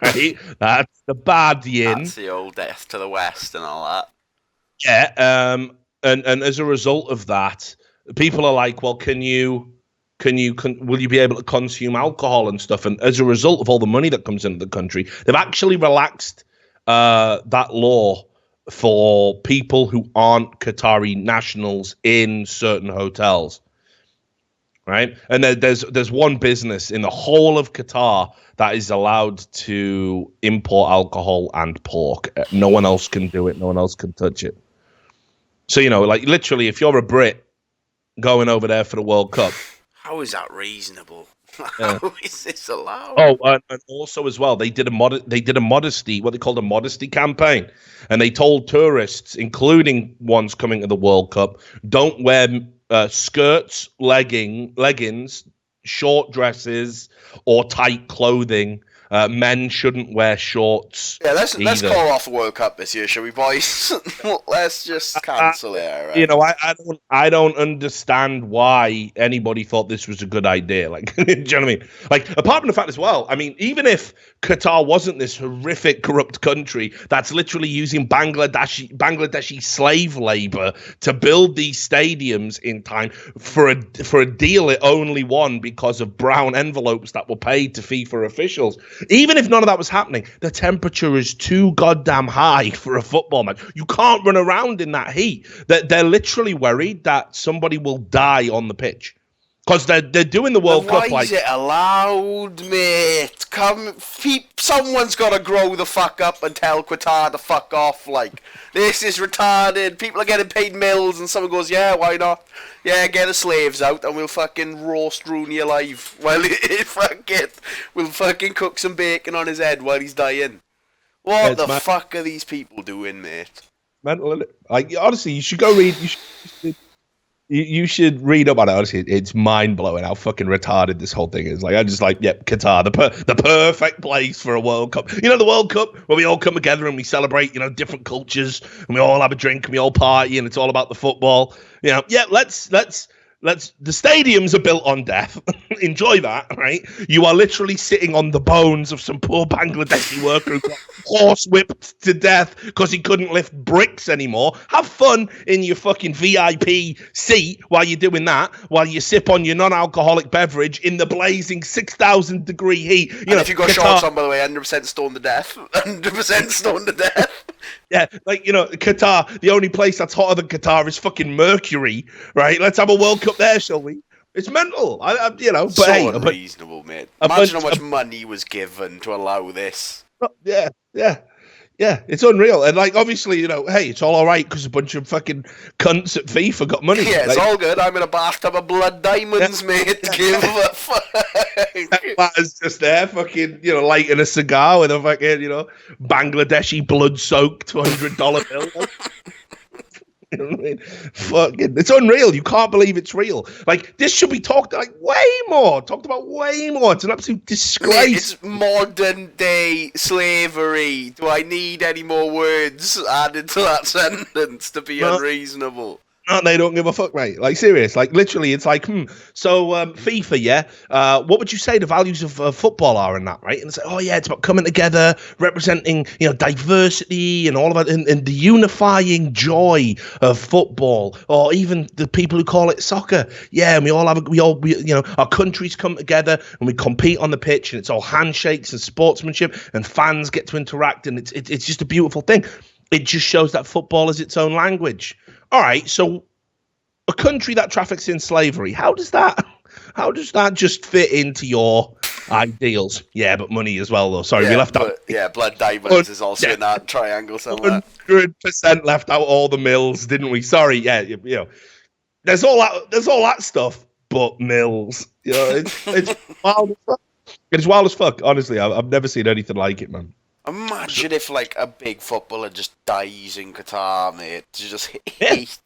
Speaker 2: right? That's the bad yin.
Speaker 3: That's the old death to the West and all that.
Speaker 2: Yeah, and as a result of that, people are like, well, will you be able to consume alcohol and stuff? And as a result of all the money that comes into the country, they've actually relaxed that law for people who aren't Qatari nationals in certain hotels, right? And there's one business in the whole of Qatar that is allowed to import alcohol and pork. No one else can do it. No one else can touch it. So, like literally, if you're a Brit going over there for the World Cup.
Speaker 3: How is that reasonable? How is this allowed?
Speaker 2: Oh, and also as well, they did a modesty, what they called a modesty campaign, and they told tourists, including ones coming to the World Cup, don't wear skirts, leggings, short dresses, or tight clothing. Men shouldn't wear shorts.
Speaker 3: Yeah, let's call off the World Cup this year, shall we, boys? Let's just cancel it. Right?
Speaker 2: I don't understand why anybody thought this was a good idea. Like, do you know what I mean? Like, apart from the fact as well, I mean, even if Qatar wasn't this horrific, corrupt country that's literally using Bangladeshi slave labor to build these stadiums in time for a deal it only won because of brown envelopes that were paid to FIFA officials. Even if none of that was happening, the temperature is too goddamn high for a football match. You can't run around in that heat. They're literally worried that somebody will die on the pitch. Because they're doing the World Cup
Speaker 3: Why is it allowed, mate? Someone's got to grow the fuck up and tell Qatar to fuck off. Like, this is retarded. People are getting paid mils, and someone goes, yeah, why not? Yeah, get the slaves out, and we'll fucking roast Rooney alive. While we'll fucking cook some bacon on his head while he's dying. What the fuck are these people doing, mate?
Speaker 2: Mental. Like, honestly, you should go read. You should read up on it. Honestly, it's mind blowing how fucking retarded this whole thing is. Like, I'm just like, yep, Qatar, the perfect place for a World Cup. You know, the World Cup where we all come together and we celebrate, you know, different cultures, and we all have a drink and we all party, and it's all about the football. You know, yeah, let's. The stadiums are built on death. Enjoy that, right? You are literally sitting on the bones of some poor Bangladeshi worker who got horse whipped to death because he couldn't lift bricks anymore. Have fun in your fucking VIP seat while you're doing that, while you sip on your non-alcoholic beverage in the blazing 6,000 degree heat. You know,
Speaker 3: if you got shorts on, by the way, 100% stoned to death. 100% stoned to death.
Speaker 2: Yeah, like, you know, Qatar, the only place that's hotter than Qatar is fucking Mercury, right? Let's have a World Cup there, shall we? It's mental, you know. But
Speaker 3: so
Speaker 2: hey,
Speaker 3: unreasonable, mate. Imagine how much money was given to allow this. Yeah, it's unreal. And, like, obviously, you know, hey, it's all right because a bunch of fucking cunts at FIFA got money. Yeah, it's all good. I'm in a bathtub of blood diamonds, mate. Give a fuck.
Speaker 2: That is just there, fucking, you know, lighting a cigar with a fucking, you know, Bangladeshi blood-soaked $200 bill. You know what I mean? Fucking, it's unreal. You can't believe it's real. Like, this should be talked about way more. It's an absolute disgrace.
Speaker 3: It's modern day slavery. Do I need any more words added to that sentence to be unreasonable?
Speaker 2: No, they don't give a fuck, mate. Like, serious. Like, literally, it's like, so FIFA, yeah? What would you say the values of football are in that, right? And it's like, oh, yeah, it's about coming together, representing, you know, diversity and all of it, and the unifying joy of football, or even the people who call it soccer. Yeah, and we you know, our countries come together and we compete on the pitch, and it's all handshakes and sportsmanship, and fans get to interact, and it's just a beautiful thing. It just shows that football is its own language. All right, so a country that traffics in slavery, how does that just fit into your ideals? Yeah, but money as well, though. Sorry, we left out.
Speaker 3: Yeah, blood diamonds is also in that triangle somewhere.
Speaker 2: 100% left out all the mills, didn't we? Sorry, yeah, you know, there's all that stuff, but mills. You know, it's wild as fuck. It's wild as fuck. Honestly, I've never seen anything like it, man.
Speaker 3: Imagine if, like, a big footballer just dies in Qatar, mate. You just hate.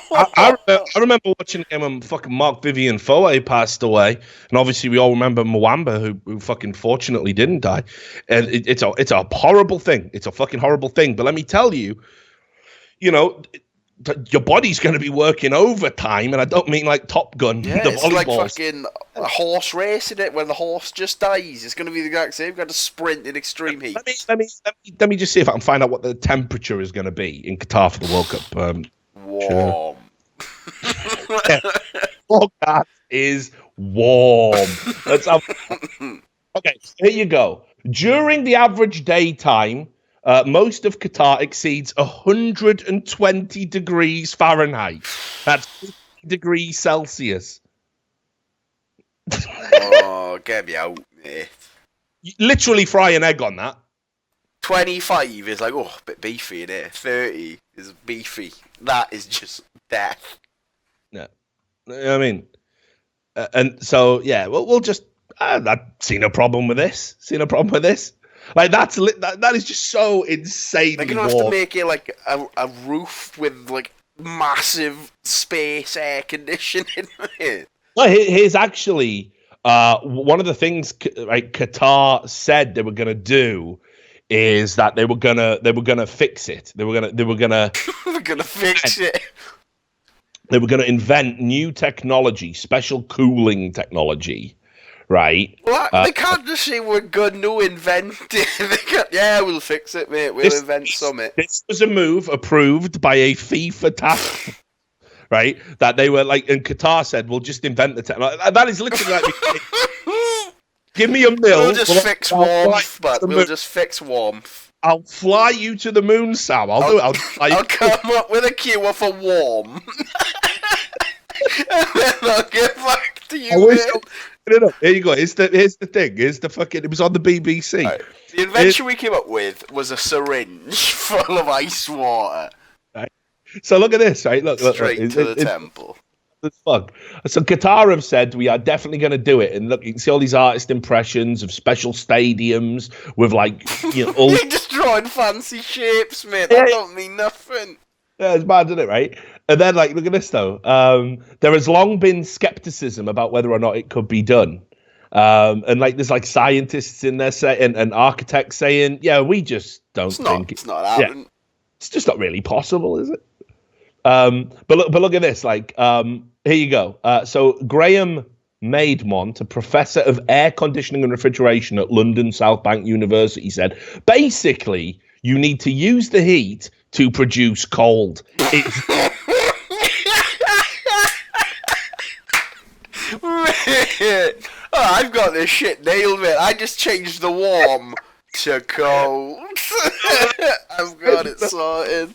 Speaker 2: I remember watching a game when fucking Mark Vivian Foe passed away, and obviously we all remember Mwamba, who fucking fortunately didn't die. And it's a horrible thing. It's a fucking horrible thing. But let me tell you, you know, your body's going to be working overtime, and I don't mean like Top Gun.
Speaker 3: Yeah, it's like fucking a horse race, isn't it? When the horse just dies, it's going to be the exact same. You've got to sprint in extreme heat.
Speaker 2: Let me just see if I can find out what the temperature is going to be in Qatar for the World Cup.
Speaker 3: Warm.
Speaker 2: Forecast is warm. Let's have. Okay, here you go. During the average daytime, most of Qatar exceeds 120 degrees Fahrenheit. That's 50 degrees Celsius.
Speaker 3: Oh, get me out, mate.
Speaker 2: You literally fry an egg on that.
Speaker 3: 25 is like, oh, a bit beefy in it. 30 is beefy. That is just death.
Speaker 2: Yeah. I mean, and so, yeah, we'll just, I've seen no problem with this. Like, that is just so insanely
Speaker 3: They're going to have to make it like a roof with, like, massive space air conditioning.
Speaker 2: Well, here's actually one of the things like Qatar said they were going to do is that they were gonna fix it. They were gonna
Speaker 3: We're gonna fix it.
Speaker 2: They were gonna invent new technology, special cooling technology, right?
Speaker 3: Well, they can't just say we're going to invent it. Yeah, we'll fix it, mate. We'll invent something.
Speaker 2: This was a move approved by a FIFA task, right? That they were like, and Qatar said, "We'll just invent the technology." That is literally like. Give me a mill.
Speaker 3: We'll just fix warmth, but we'll just fix warmth.
Speaker 2: I'll fly you to the moon, Sam. I'll do it.
Speaker 3: I'll come up with a cure for warm. And then I'll get back to you,
Speaker 1: I wish.
Speaker 3: mate.
Speaker 1: No. Here you go. Here's the thing. Here's the fucking. It was on the BBC.
Speaker 3: Right. The invention we came up with was a syringe full of ice water.
Speaker 1: Right. So look at this. Right. Look.
Speaker 3: Straight to the temple.
Speaker 1: It's fuck. So Qatar have said we are definitely going to do it, and look, you can see all these artist impressions of special stadiums with like, all.
Speaker 3: You're just drawing fancy shapes, mate. That don't mean nothing.
Speaker 1: Yeah, it's bad, isn't it? Right. And then, like, look at this though. There has long been skepticism about whether or not it could be done. And like, there's like scientists in there saying, and architects saying, yeah, we just don't think
Speaker 3: it's not happening.
Speaker 1: Yeah, it's just not really possible, is it? But look at this. Like, here you go. So Graham Maidmont, a professor of air conditioning and refrigeration at London South Bank University, said, basically, you need to use the heat to produce cold.
Speaker 3: I've got this shit nailed, mate. I just changed the warm to cold. I've got it sorted.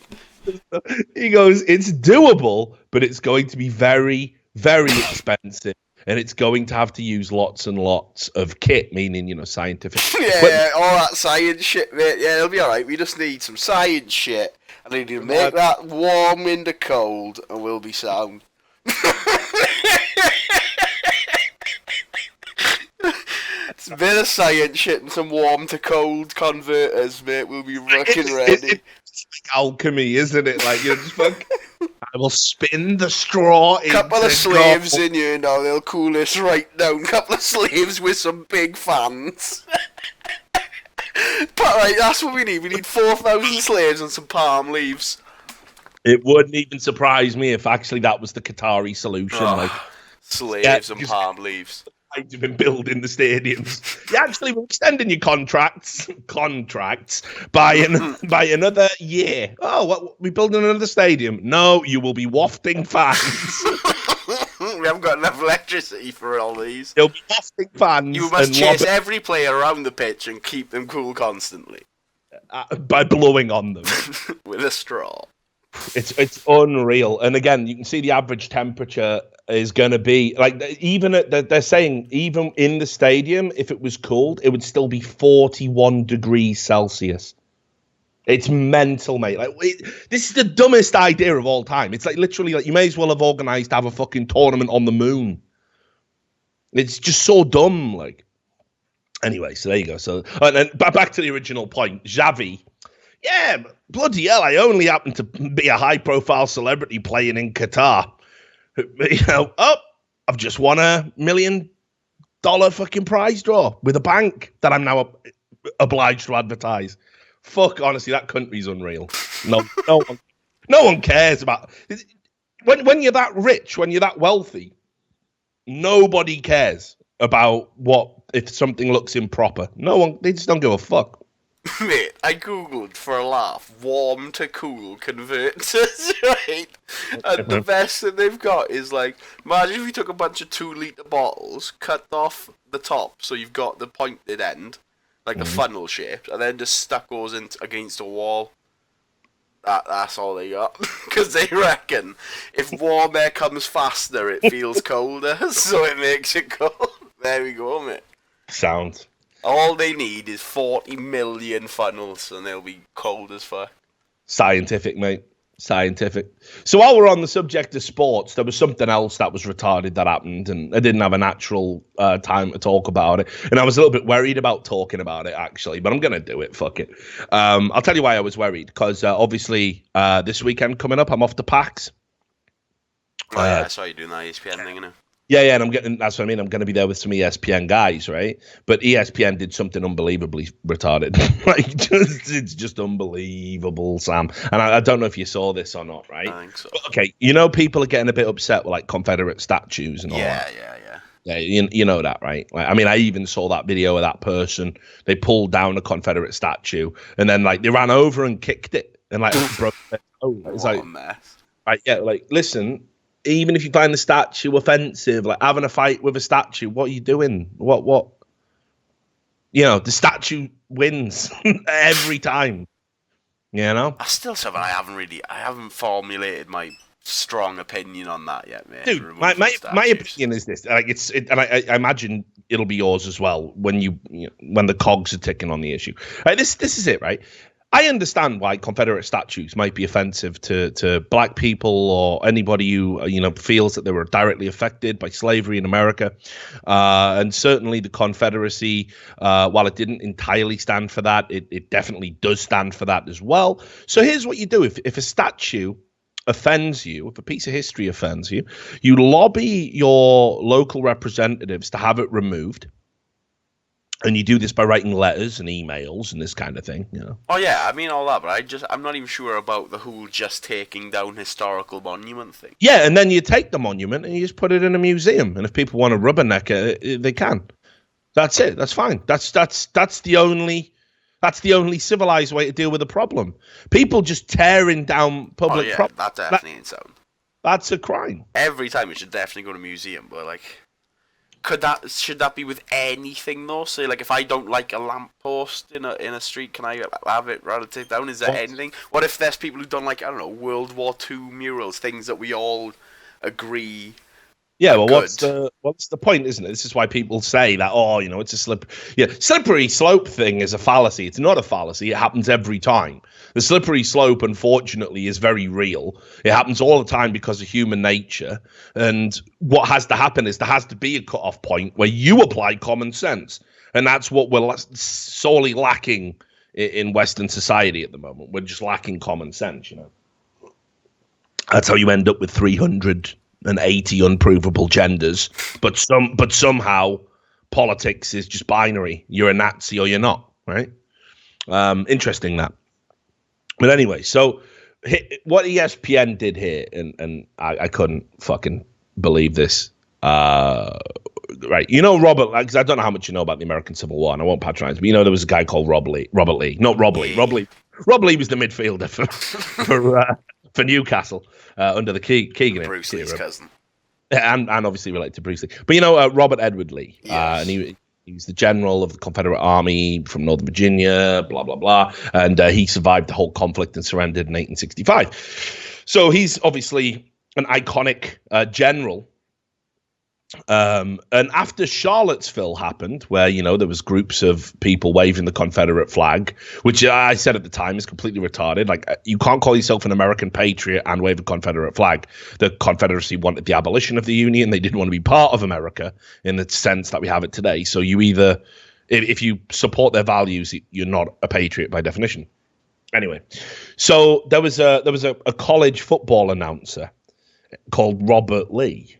Speaker 1: He goes, it's doable, but it's going to be very, very expensive. And it's going to have to use lots and lots of kit, meaning, scientific.
Speaker 3: Yeah, all that science shit, mate. Yeah, it'll be all right. We just need some science shit. And need to make that warm into cold, and we'll be sound. It's a bit of science shit and some warm to cold converters, mate. We'll be fucking ready.
Speaker 1: It's like alchemy, isn't it? Like, just fuck. I will spin the straw.
Speaker 3: Couple of slaves in here now, they'll cool us right down. Couple of slaves with some big fans. But right, that's what we need. We need 4,000 slaves and some palm leaves.
Speaker 1: It wouldn't even surprise me if actually that was the Qatari solution.
Speaker 3: Slaves and palm leaves.
Speaker 1: You've been building the stadiums. Yeah, actually, we're extending your contracts by another year. Oh, what? We building another stadium? No, you will be wafting fans.
Speaker 3: We haven't got enough electricity for all these.
Speaker 1: You'll be wafting fans.
Speaker 3: You must chase every player around the pitch and keep them cool constantly.
Speaker 1: By blowing on them
Speaker 3: with a straw.
Speaker 1: It's unreal. And again, you can see the average temperature is going to be like, they're saying even in the stadium, if it was cold, it would still be 41 degrees Celsius. It's mental, mate. Like, this is the dumbest idea of all time. It's like literally like you may as well have organized to have a fucking tournament on the moon. It's just so dumb. Like, anyway, so there you go. So, and then back to the original point, Xavi. Yeah, bloody hell, I only happen to be a high-profile celebrity playing in Qatar. I've just won $1 million fucking prize draw with a bank that I'm now obliged to advertise. Fuck, honestly, that country's unreal. No one cares about... When you're that rich, when you're that wealthy, nobody cares about if something looks improper. They just don't give a fuck.
Speaker 3: Mate, I googled for a laugh, warm to cool converters, right? And the best thing they've got is like, imagine if you took a bunch of 2-litre bottles, cut off the top so you've got the pointed end, like the funnel shape, and then just stuck those against a wall. That's all they got. Because they reckon if warm air comes faster, it feels colder, so it makes it cold. There we go, mate.
Speaker 1: Sound.
Speaker 3: All they need is 40 million funnels and they'll be cold as fuck.
Speaker 1: Scientific, mate. Scientific. So while we're on the subject of sports, there was something else that was retarded that happened, and I didn't have a natural time to talk about it. And I was a little bit worried about talking about it, actually, but I'm going to do it. Fuck it. I'll tell you why I was worried, because obviously this weekend coming up, I'm off to PAX.
Speaker 3: Oh, yeah, I saw you doing that ESPN thing, you know.
Speaker 1: Yeah, and that's what I mean. I'm going to be there with some ESPN guys, right? But ESPN did something unbelievably retarded. It's just unbelievable, Sam. And I don't know if you saw this or not, right?
Speaker 3: I think so.
Speaker 1: But, okay, people are getting a bit upset with like Confederate statues and all that. Yeah, you know that, right? Like, I mean, I even saw that video of that person. They pulled down a Confederate statue and then like they ran over and kicked it and like broke it. Oh, it's like a mess. Right? Yeah, like listen. Even if you find the statue offensive, like having a fight with a statue, what are you doing? What? The statue wins every time.
Speaker 3: That's still something I haven't formulated my strong opinion on that yet, mate.
Speaker 2: Dude, my opinion is this. Like and I imagine it'll be yours as well when when the cogs are ticking on the issue. Right, this is it, right? I understand why Confederate statues might be offensive to black people or anybody who feels that they were directly affected by slavery in America, and certainly the Confederacy, while it didn't entirely stand for that, it definitely does stand for that as well. So here's what you do: if a statue offends you, if a piece of history offends you, you lobby your local representatives to have it removed. And you do this by writing letters and emails and this kind of thing,
Speaker 3: Oh yeah, I mean all that, but I'm not even sure about the whole just taking down historical monument thing.
Speaker 2: Yeah, and then you take the monument and you just put it in a museum, and if people want to rubberneck it, they can. That's it. That's fine. That's the only civilized way to deal with the problem. People just tearing down public property.
Speaker 3: That definitely ain't sound.
Speaker 2: That's a crime.
Speaker 3: Every time it should definitely go to a museum, but like. Should that be with anything though? So like if I don't like a lamppost in a street, can I have it rather take down? Is there anything? What if there's people who don't like, I don't know, World War II murals, things that we all agree?
Speaker 2: Yeah, well, what's the point, isn't it? This is why people say that, it's a slippery slope thing is a fallacy. It's not a fallacy. It happens every time. The slippery slope, unfortunately, is very real. It happens all the time because of human nature. And what has to happen is there has to be a cutoff point where you apply common sense. And that's what we're sorely lacking in Western society at the moment. We're just lacking common sense, That's how you end up with 380 unprovable genders, but somehow politics is just binary. You're a Nazi or you're not, right? Interesting that. But anyway, so what ESPN did here, and I couldn't fucking believe this. Right, Robert, because I don't know how much you know about the American Civil War, and I won't patronize, but there was a guy called Rob Lee. Rob Lee was the midfielder for Newcastle under the Keegan.
Speaker 3: Bruce Lee's cousin.
Speaker 2: And obviously related to Bruce Lee. But Robert Edward Lee, and he was the general of the Confederate Army from Northern Virginia, blah, blah, blah. And he survived the whole conflict and surrendered in 1865. So he's obviously an iconic general. And after Charlottesville happened, where there was groups of people waving the Confederate flag, which I said at the time is completely retarded. Like, you can't call yourself an American patriot and wave a Confederate flag. The Confederacy wanted the abolition of the Union. They didn't want to be part of America in the sense that we have it today. So you either, if you support their values, you're not a patriot by definition. Anyway, so there was a college football announcer called Robert Lee.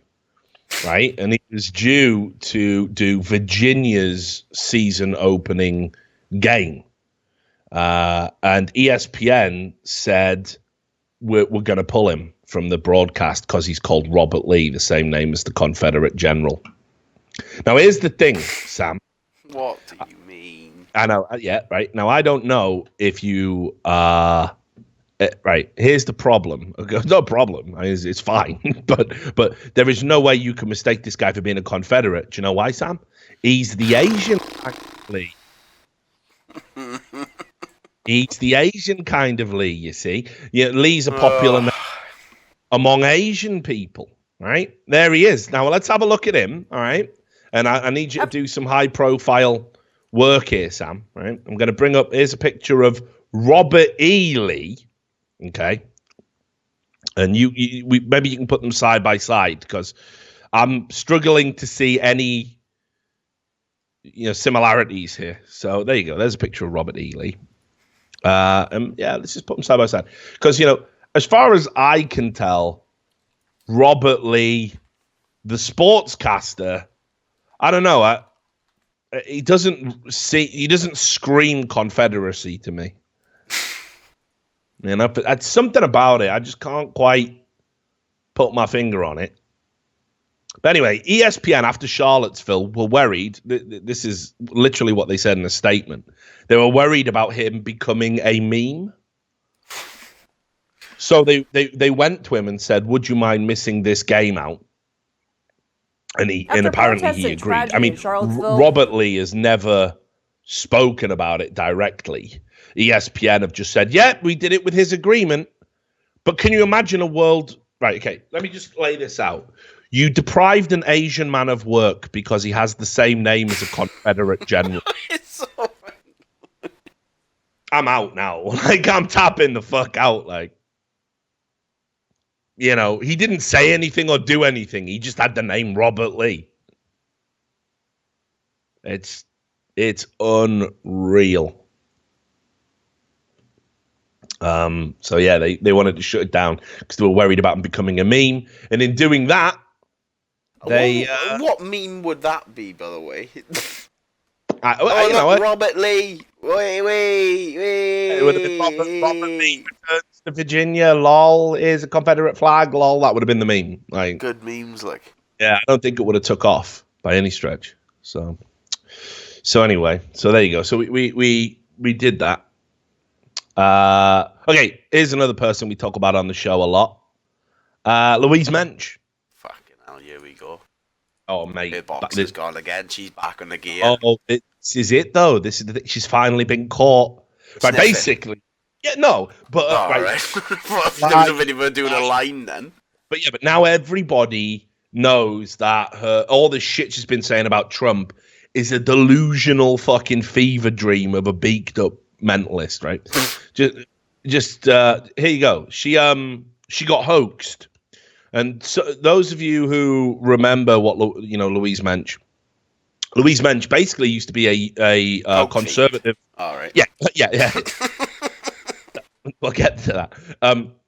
Speaker 2: Right, and he was due to do Virginia's season opening game, and ESPN said we're going to pull him from the broadcast because he's called Robert Lee, the same name as the Confederate general. Now, here's the thing, Sam.
Speaker 3: What do you mean?
Speaker 2: I know, yeah, right. Now, I don't know if you right, here's the problem. No problem. It's fine, but there is no way you can mistake this guy for being a Confederate. Do you know why, Sam? He's the Asian kind of Lee. He's the Asian kind of Lee. You see, Lee's a popular name among Asian people. Right, there he is. Now let's have a look at him. All right, and I need you to do some high-profile work here, Sam. Right, I'm going to bring up. Here's a picture of Robert E. Lee. Okay, and maybe you can put them side by side because I'm struggling to see any similarities here. So there you go. There's a picture of Robert E. Lee. And yeah, let's just put them side by side because as far as I can tell, Robert Lee, the sportscaster, I don't know. He doesn't scream Confederacy to me. But that's something about it. I just can't quite put my finger on it. But anyway, ESPN after Charlottesville were worried. This is literally what they said in a statement. They were worried about him becoming a meme. So they went to him and said, "Would you mind missing this game out?" And apparently he agreed. I mean, Robert Lee has never spoken about it directly. ESPN have just said, yeah, we did it with his agreement. But can you imagine a world, Right, okay. Let me just lay this out. You deprived an Asian man of work because he has the same name as a Confederate general.
Speaker 3: It's so
Speaker 2: I'm out now. Like, I'm tapping the fuck out. Like, you know, he didn't say anything or do anything. He just had the name Robert Lee. It's unreal. So yeah, they wanted to shut it down because they were worried about him becoming a meme. And in doing that, they
Speaker 3: what meme would that be, by the way?
Speaker 2: Look,
Speaker 3: Robert Lee. Wait.
Speaker 2: It would have been Robert Lee returns to Virginia. Lol, is a Confederate flag. Lol, that would have been the meme. Like,
Speaker 3: good memes, like.
Speaker 2: Yeah, I don't think it would have took off by any stretch. So anyway, so there you go. So we did that. Okay, here's another person we talk about on the show a lot. Louise Mensch.
Speaker 3: Fucking hell, here we go.
Speaker 2: Oh, mate.
Speaker 3: Her box is gone again. She's back on the gear.
Speaker 2: Oh, this is it, though. This is she's finally been caught. Right, basically. Yeah, no, but...
Speaker 3: right. There was a video of her doing a line, then. But
Speaker 2: now everybody knows that all the shit she's been saying about Trump is a delusional fucking fever dream of a beaked up mentalist, right? just here you go. She got hoaxed. And so those of you who remember what Louise Mensch basically used to be a conservative.
Speaker 3: All right.
Speaker 2: Yeah. We'll get to that.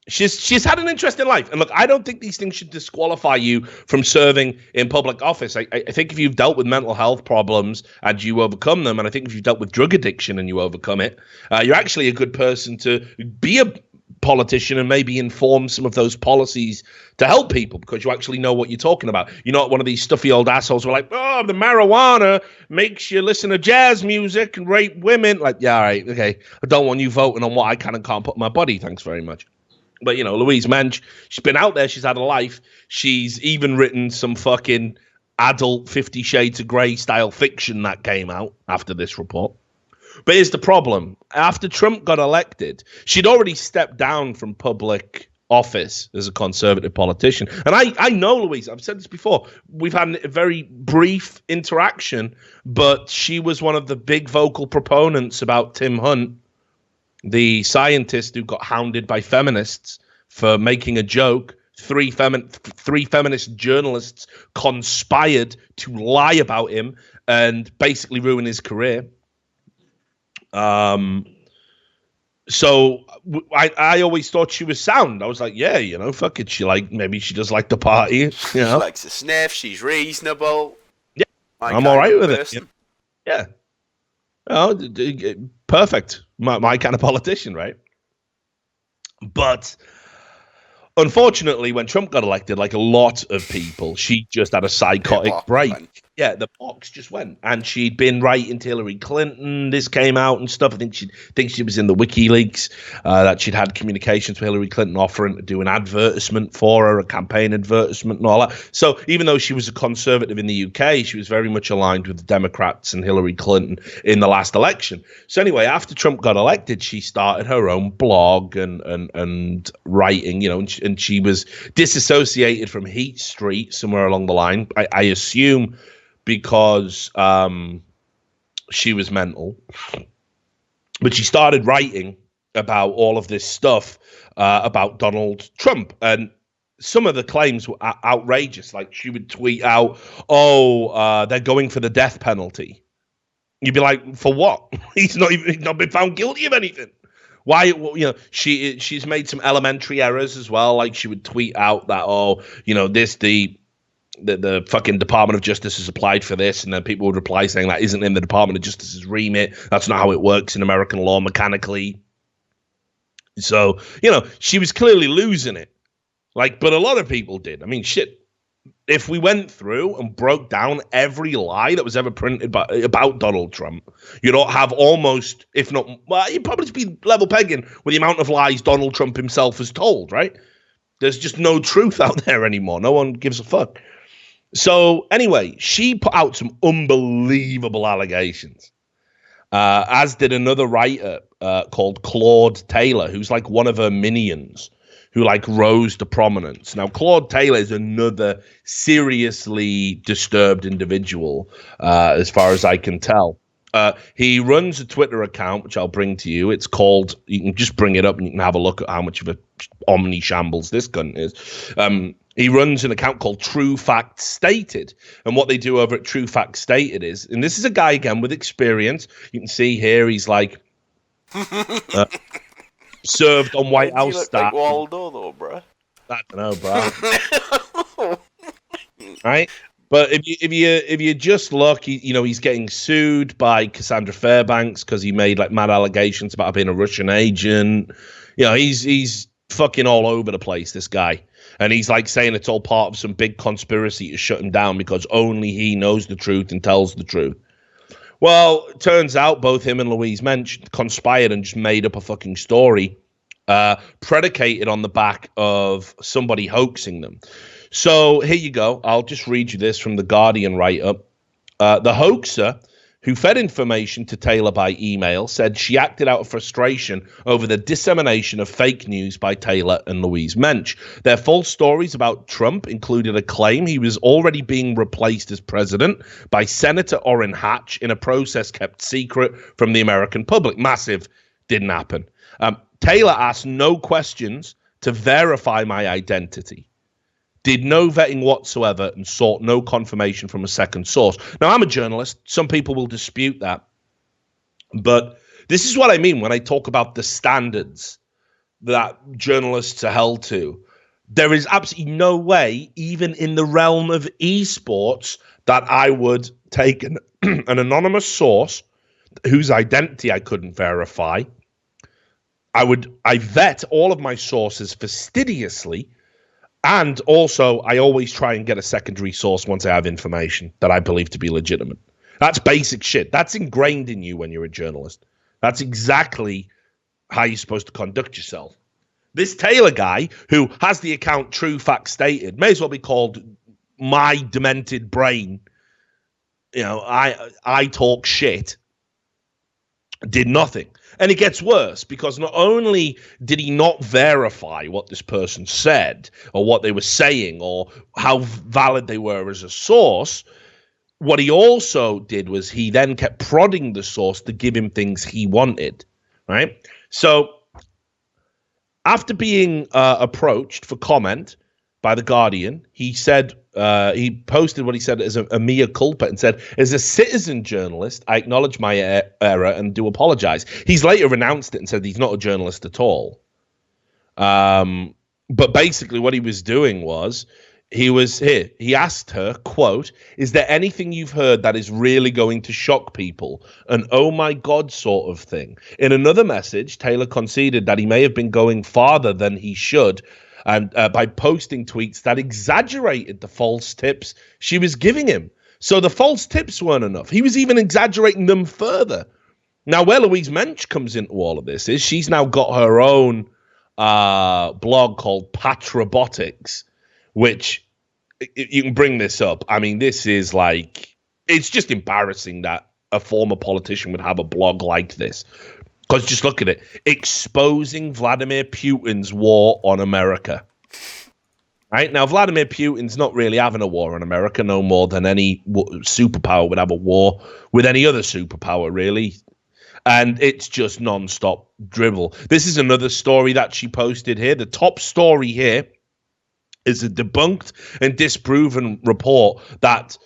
Speaker 2: She's had an interesting life, and look, I don't think these things should disqualify you from serving in public office. I think if you've dealt with mental health problems and you overcome them, and I think if you've dealt with drug addiction and you overcome it, you're actually a good person to be a politician and maybe inform some of those policies to help people because you actually know what you're talking about. You're not one of these stuffy old assholes who are like, oh, the marijuana makes you listen to jazz music and rape women. Like, yeah, all right, okay. I don't want you voting on what I can and can't put in my body. Thanks very much. But, Louise Mensch, she's been out there. She's had a life. She's even written some fucking adult 50 Shades of Grey style fiction that came out after this report. But here's the problem. After Trump got elected, she'd already stepped down from public office as a conservative politician. And I know Louise. I've said this before. We've had a very brief interaction, but she was one of the big vocal proponents about Tim Hunt, the scientist who got hounded by feminists for making a joke. Three feminist journalists conspired to lie about him and basically ruin his career. So I always thought she was sound. I was like, yeah, fuck it. Maybe she does like the party. She
Speaker 3: likes to sniff. She's reasonable.
Speaker 2: Yeah, I'm all right with it. Yeah. Oh, perfect. My kind of politician, right? But unfortunately, when Trump got elected, like a lot of people, she just had a psychotic break. Yeah, the box just went. And she'd been writing to Hillary Clinton. This came out and stuff. I think she was in the WikiLeaks, that she'd had communications with Hillary Clinton offering to do an advertisement for her, a campaign advertisement and all that. So even though she was a conservative in the UK, she was very much aligned with the Democrats and Hillary Clinton in the last election. So anyway, after Trump got elected, she started her own blog and writing, and she was disassociated from Heat Street somewhere along the line. I assume because she was mental. But she started writing about all of this stuff about Donald Trump. And some of the claims were outrageous. Like she would tweet out, they're going for the death penalty. You'd be like, for what? He's not been found guilty of anything. Why, she's made some elementary errors as well. Like she would tweet out that, the fucking Department of Justice has applied for this, and then people would reply saying that isn't in the Department of Justice's remit. That's not how it works in American law mechanically. So, she was clearly losing it. But a lot of people did. I mean, shit. If we went through and broke down every lie that was ever printed about Donald Trump, you don't have almost, if not, well, you'd probably be level pegging with the amount of lies Donald Trump himself has told, right? There's just no truth out there anymore. No one gives a fuck. So anyway, she put out some unbelievable allegations, as did another writer called Claude Taylor, who's like one of her minions, who like rose to prominence. Now, Claude Taylor is another seriously disturbed individual, as far as I can tell. He runs a Twitter account, which I'll bring to you. It's called, you can just bring it up and you can have a look at how much of a omni shambles this cunt is. He runs an account called True Fact Stated. And what they do over at True Fact Stated is, and this is a guy, again, with experience. You can see here, he's like, served on White House staff.
Speaker 3: Like Waldo, though, bro.
Speaker 2: I don't know, bro. Right? But if you just look, he's getting sued by Cassandra Fairbanks because he made like mad allegations about being a Russian agent. He's fucking all over the place, this guy. And he's like saying it's all part of some big conspiracy to shut him down because only he knows the truth and tells the truth. Well, it turns out both him and Louise Mensch conspired and just made up a fucking story predicated on the back of somebody hoaxing them. So here you go. I'll just read you this from the Guardian write-up. The hoaxer, who fed information to Taylor by email, said she acted out of frustration over the dissemination of fake news by Taylor and Louise Mensch. Their false stories about Trump included a claim he was already being replaced as president by Senator Orrin Hatch in a process kept secret from the American public. Massive. Didn't happen. Taylor asked no questions to verify my identity, did no vetting whatsoever, and sought no confirmation from a second source. Now, I'm a journalist. Some people will dispute that. But this is what I mean when I talk about the standards that journalists are held to. There is absolutely no way, even in the realm of esports, that I would take an anonymous source whose identity I couldn't verify. I vet all of my sources fastidiously. And also, I always try and get a secondary source once I have information that I believe to be legitimate. That's basic shit. That's ingrained in you when you're a journalist. That's exactly how you're supposed to conduct yourself. This Taylor guy, who has the account True Fact Stated, may as well be called My Demented Brain. I talk shit. Did nothing. And it gets worse because not only did he not verify what this person said or what they were saying or how valid they were as a source, what he also did was he then kept prodding the source to give him things he wanted, right? So after being approached for comment by The Guardian, he said, he posted what he said as a mea culpa and said, as a citizen journalist, I acknowledge my error and do apologize. He's later renounced it and said he's not a journalist at all. But basically what he was doing was, he asked her, quote, is there anything you've heard that is really going to shock people? An oh my God sort of thing. In another message, Taylor conceded that he may have been going farther than he should, and by posting tweets that exaggerated the false tips she was giving him. So the false tips weren't enough. He was even exaggerating them further. Now, where Louise Mensch comes into all of this is she's now got her own blog called Patrobotics, which you can bring this up. I mean, this is like, it's just embarrassing that a former politician would have a blog like this. Because just look at it. Exposing Vladimir Putin's war on America. Right? Now, Vladimir Putin's not really having a war on America no more than any superpower would have a war with any other superpower, really. And it's just non-stop dribble. This is another story that she posted here. The top story here is a debunked and disproven report that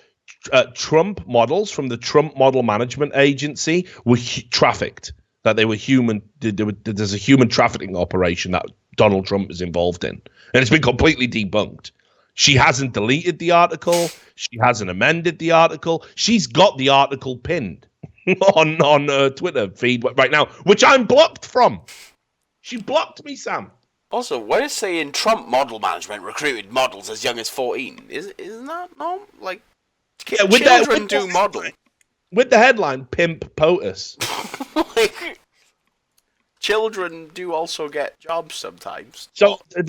Speaker 2: Trump models from the Trump Model Management Agency were trafficked. That they were human. There's a human trafficking operation that Donald Trump is involved in. And it's been completely debunked. She hasn't deleted the article. She hasn't amended the article. She's got the article pinned on her Twitter feed right now, which I'm blocked from. She blocked me, Sam.
Speaker 3: Also, when it's saying Trump Model Management recruited models as young as 14, isn't that no? Like,
Speaker 2: yeah,
Speaker 3: children do model.
Speaker 2: With the headline, Pimp POTUS.
Speaker 3: Like, children do also get jobs sometimes.
Speaker 2: So
Speaker 3: the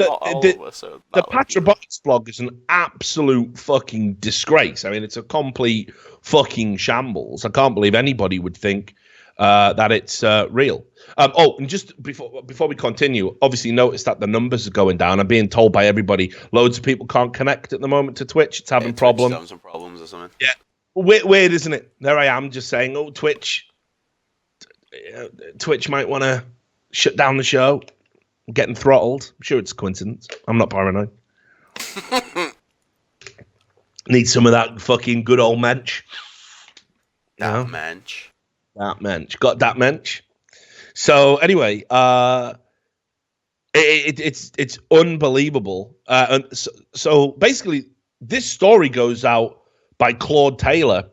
Speaker 2: Patrobotics blog is an absolute fucking disgrace. I mean, it's a complete fucking shambles. I can't believe anybody would think that it's real. And just before we continue, obviously notice that the numbers are going down. I'm being told by everybody, loads of people can't connect at the moment to Twitch. It's having problems.
Speaker 3: Having some problems or something.
Speaker 2: Yeah, weird, isn't it? There I am, just saying, oh, Twitch might want to shut down the show. I'm getting throttled. I'm sure it's a coincidence. I'm not paranoid. Need some of that fucking good old mensch.
Speaker 3: That mensch.
Speaker 2: That mensch. Got that mensch. So anyway, it's unbelievable. And so basically, this story goes out by Claude Taylor,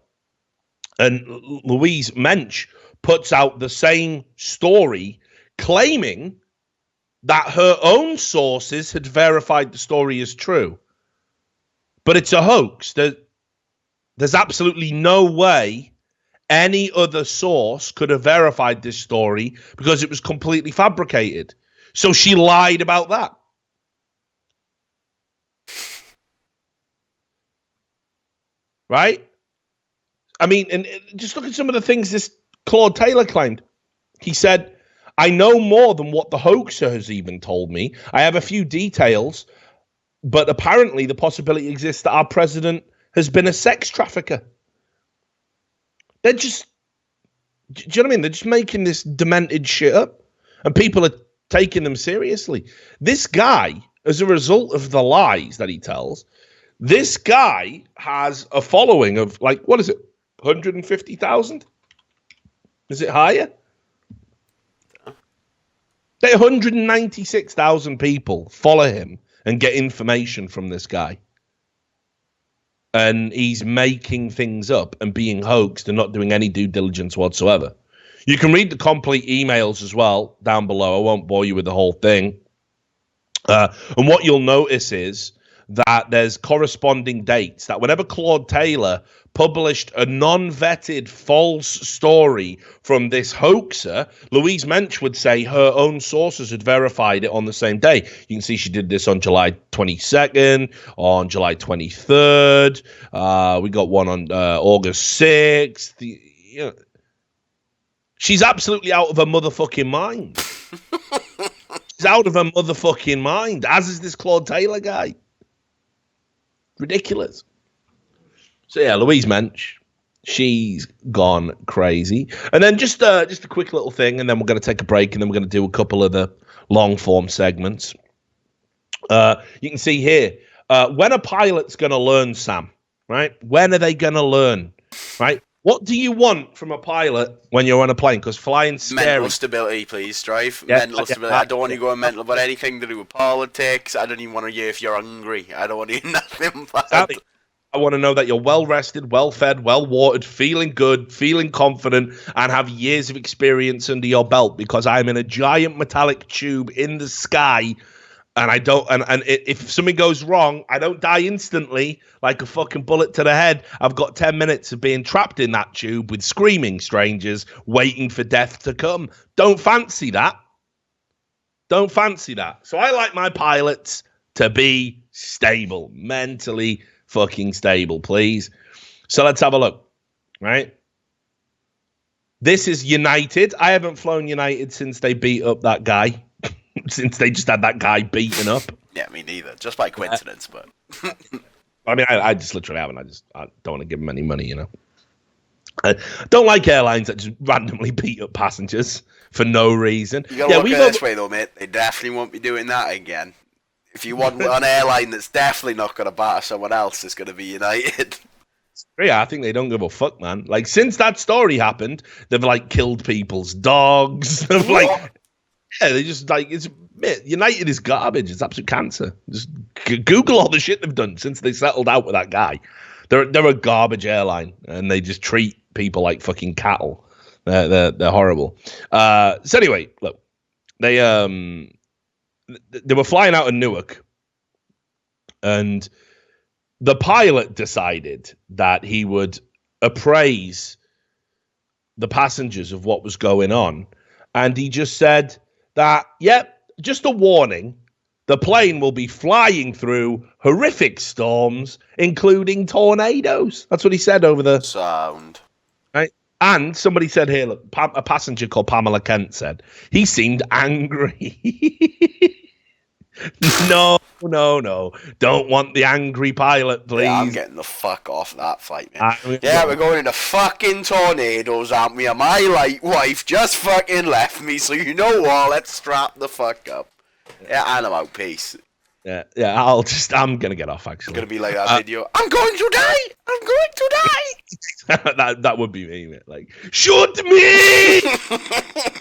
Speaker 2: and Louise Mensch puts out the same story, claiming that her own sources had verified the story as true. But it's a hoax. There's absolutely no way any other source could have verified this story because it was completely fabricated. So she lied about that. Right? I mean, and just look at some of the things this Claude Taylor claimed. He said, I know more than what the hoaxer has even told me. I have a few details, but apparently the possibility exists that our president has been a sex trafficker. They're just, do you know what I mean? They're just making this demented shit up, and people are taking them seriously. This guy, as a result of the lies that he tells, this guy has a following of, like, what is it, 150,000? Is it higher? 196,000 people follow him and get information from this guy. And he's making things up and being hoaxed and not doing any due diligence whatsoever. You can read the complete emails as well down below. I won't bore you with the whole thing. And what you'll notice is that there's corresponding dates, that whenever Claude Taylor published a non-vetted false story from this hoaxer, Louise Mensch would say her own sources had verified it on the same day. You can see she did this on July 22nd, on July 23rd. We got one on August 6th. She's absolutely out of her motherfucking mind. She's out of her motherfucking mind, as is this Claude Taylor guy. Ridiculous. So yeah, Louise Mensch, she's gone crazy. And then just a quick little thing, and then we're going to take a break, and then we're going to do a couple of the long form segments. You can see here when a pilot's going to learn, Sam. Right? When are they going to learn? Right? What do you want from a pilot when you're on a plane? Because flying's scary.
Speaker 3: Mental stability, please, Drive. Yeah, mental stability. I don't want you going mental about anything to do with politics. I don't even want to hear if you're hungry. I don't want to hear nothing about
Speaker 2: exactly. I want to know that you're well-rested, well-fed, well-watered, feeling good, feeling confident, and have years of experience under your belt, because I'm in a giant metallic tube in the sky, and I don't, and if something goes wrong, I don't die instantly like a fucking bullet to the head. I've got 10 minutes of being trapped in that tube with screaming strangers waiting for death to come. Don't fancy that. Don't fancy that. So I like my pilots to be stable, mentally fucking stable, please. So let's have a look, right? This is United. I haven't flown United since they beat up that guy. Since they just had that guy beaten up.
Speaker 3: Yeah, me neither. Just by coincidence, but.
Speaker 2: I mean, I just literally haven't. I don't want to give them any money, you know. I don't like airlines that just randomly beat up passengers for no reason.
Speaker 3: You gotta look at it this way, though, mate. They definitely won't be doing that again. If you want an airline that's definitely not going to batter someone else, it's going to be United.
Speaker 2: Yeah, I think they don't give a fuck, man. Like, since that story happened, they've, like, killed people's dogs. They've, like... Yeah, they just like United is garbage. It's absolute cancer. Just Google all the shit they've done since they settled out with that guy. They're a garbage airline, and they just treat people like fucking cattle. They're horrible. So anyway, look, they were flying out of Newark, and the pilot decided that he would appraise the passengers of what was going on, and he just said that, yep, just a warning, the plane will be flying through horrific storms, including tornadoes. That's what he said over the
Speaker 3: sound.
Speaker 2: Right? And somebody said here, look, a passenger called Pamela Kent said he seemed angry. No. Don't want the angry pilot, please.
Speaker 3: Yeah, I'm getting the fuck off that flight, man. We're going into fucking tornadoes, aren't we? And my late wife just fucking left me, so you know what? Let's strap the fuck up. Yeah, and I'm out. Peace.
Speaker 2: Yeah. I'm gonna get off. Actually,
Speaker 3: it's gonna be like that video. I'm going to die. I'm going to die.
Speaker 2: that would be me, mate. Like, shoot me, shoot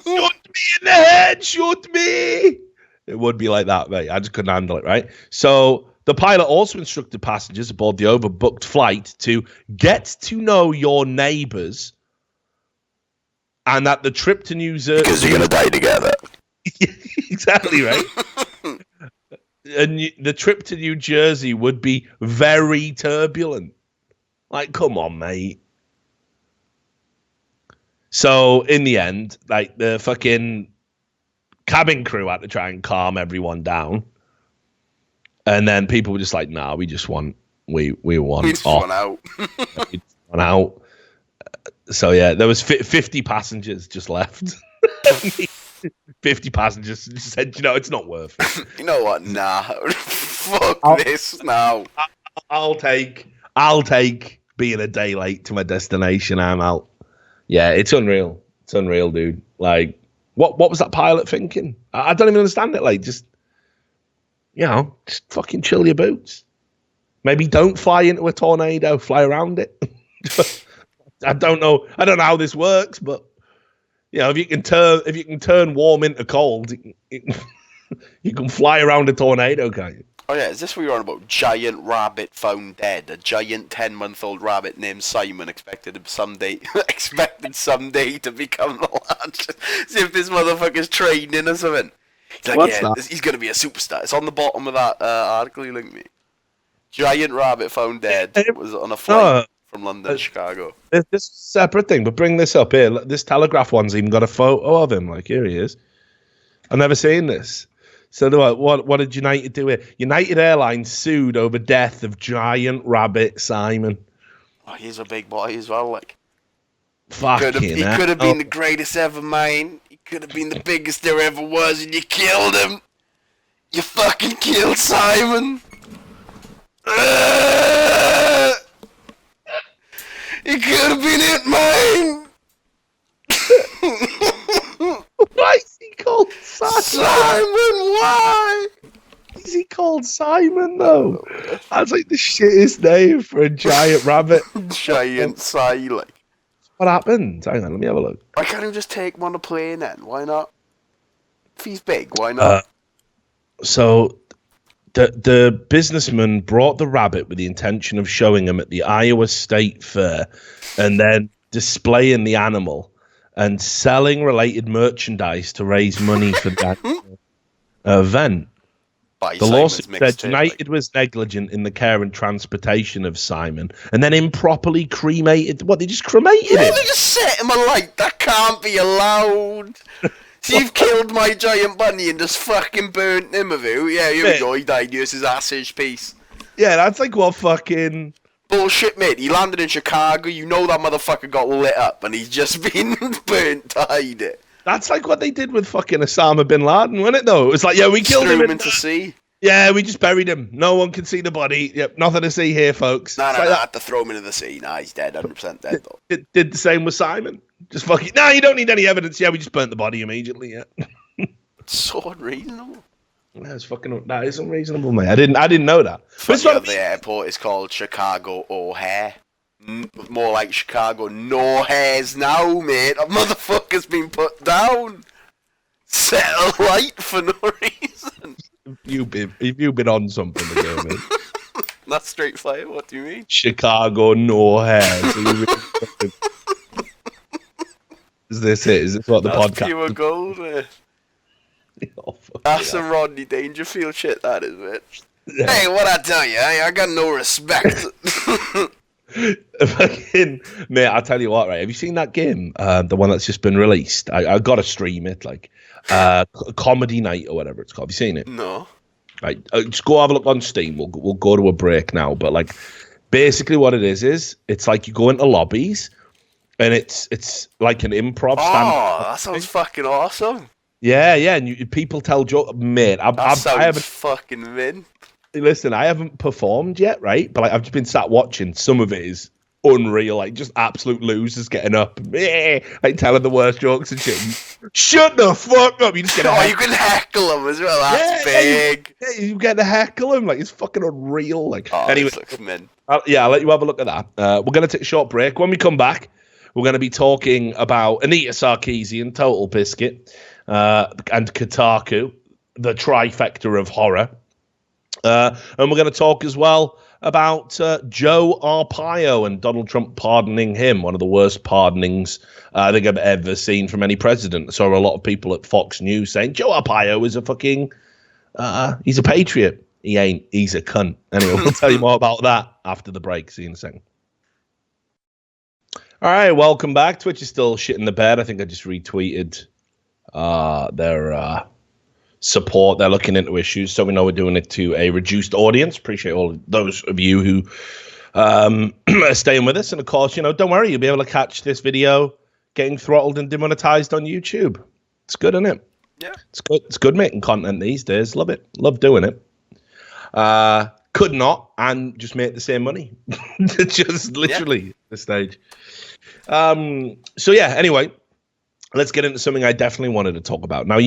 Speaker 2: me in the head, shoot me. It would be like that, mate. I just couldn't handle it, right? So the pilot also instructed passengers aboard the overbooked flight to get to know your neighbours, and that the trip to New Jersey,
Speaker 3: because you're gonna die together.
Speaker 2: Exactly right. And the trip to New Jersey would be very turbulent. Like, come on, mate. So in the end, like, the fucking cabin crew had to try and calm everyone down, and then people were just like, "Nah, we just want we want
Speaker 3: out."
Speaker 2: We want out. So yeah, there was 50 passengers just left. 50 passengers just said, it's not worth it.
Speaker 3: You know what? Nah, fuck this now.
Speaker 2: I'll take being a day late to my destination. I'm out. Yeah, it's unreal. It's unreal, dude. Like, what was that pilot thinking? I don't even understand it. Like, just fucking chill your boots. Maybe don't fly into a tornado. Fly around it. I don't know how this works, but if you can turn warm into cold, you can fly around a tornado, can't you?
Speaker 3: Oh yeah, is this what you're on about? Giant rabbit found dead. A giant 10-month-old rabbit named Simon expected someday to become the largest. See if this motherfucker's training or something. He's like, he's gonna be a superstar. It's on the bottom of that article you linked me. Giant rabbit found dead. Was on a flight from London to Chicago.
Speaker 2: This separate thing, but bring this up here. This Telegraph one's even got a photo of him. Like, here he is. I've never seen this. So what did United do here? United Airlines sued over death of giant rabbit Simon.
Speaker 3: Oh, he's a big boy as well. Like,
Speaker 2: he
Speaker 3: could have been the greatest ever, man. He could have been the biggest there ever was, and you killed him. You fucking killed Simon. It could have been it, man.
Speaker 2: Why is he called Simon?
Speaker 3: Simon, why?
Speaker 2: Is he called Simon, though? That's like the shittest name for a giant rabbit.
Speaker 3: Giant Siley.
Speaker 2: What happened? Hang on, let me have a look.
Speaker 3: Why can't he just take him on a plane then? Why not? If he's big, why not?
Speaker 2: So the businessman brought the rabbit with the intention of showing him at the Iowa State Fair and then displaying the animal and selling related merchandise to raise money for that event. The lawsuit said United was negligent in the care and transportation of Simon and then improperly cremated. What, they just cremated him?
Speaker 3: They just set him alight. That can't be allowed. So you've killed my giant bunny and just fucking burnt him, have you? Yeah, here we go. He died. Here's his assage piece.
Speaker 2: Yeah, that's like what fucking...
Speaker 3: Bullshit, mate. He landed in Chicago. You know that motherfucker got lit up and he's just been burnt to hide it.
Speaker 2: That's like what they did with fucking Osama bin Laden, wasn't it, though? It was like, yeah, we killed him
Speaker 3: into sea.
Speaker 2: Yeah, we just buried him. No one can see the body. Yep, nothing to see here, folks.
Speaker 3: No, I had to throw him into the sea. Nah, he's dead. 100% dead, though.
Speaker 2: Did the same with Simon. Just fucking... No, you don't need any evidence. Yeah, we just burnt the body immediately, yeah.
Speaker 3: So unreasonable.
Speaker 2: That is unreasonable, mate. I didn't know that.
Speaker 3: The airport is called Chicago O'Hare. More like Chicago No Hairs now, mate. That motherfucker's been put down. Set a light for no reason.
Speaker 2: If you've been on something again, mate.
Speaker 3: That's straight fire. What do you mean?
Speaker 2: Chicago No Hairs. Is this it? Is this what the podcast?
Speaker 3: Pure gold, mate. That's some Rodney Dangerfield shit, that is, mate. Yeah. Hey, what I tell you, I got no respect.
Speaker 2: Fucking mate, I'll tell you what, right? Have you seen that game? The one that's just been released. I gotta stream it, like Comedy Night or whatever it's called. Have you seen it?
Speaker 3: No.
Speaker 2: Right, just go have a look on Steam. We'll go to a break now, but like basically what it is it's like you go into lobbies and it's like an improv stand.
Speaker 3: Oh, that sounds fucking awesome.
Speaker 2: Yeah, and people tell jokes, mate.
Speaker 3: That sounds fucking mint.
Speaker 2: Listen, I haven't performed yet, right? But like, I've just been sat watching. Some of it is unreal, like just absolute losers getting up, like telling the worst jokes and shit. Shut the fuck up! You just get.
Speaker 3: You can heckle them as well. That's big.
Speaker 2: You get to heckle them, like it's fucking unreal. Like anyway, I'll let you have a look at that. We're gonna take a short break. When we come back, we're gonna be talking about Anita Sarkeesian, Total Biscuit, and Kotaku, the trifecta of horror. And we're going to talk as well about Joe Arpaio and Donald Trump pardoning him, one of the worst pardonings I think I've ever seen from any president. I saw a lot of people at Fox News saying Joe Arpaio is a fucking, he's a patriot. He ain't. He's a cunt. Anyway, we'll tell you more about that after the break. See you in a second. All right, welcome back. Twitch is still shit in the bed. I think I just retweeted their support. They're looking into issues, so we know we're doing it to a reduced audience. Appreciate all of those of you who are staying with us, and of course, don't worry, you'll be able to catch this video getting throttled and demonetized on YouTube. It's good, isn't it?
Speaker 3: Yeah,
Speaker 2: it's good making content these days. Love it, love doing it. Could not and just make the same money. Just literally the stage. So yeah, anyway, let's get into something I definitely wanted to talk about. Now,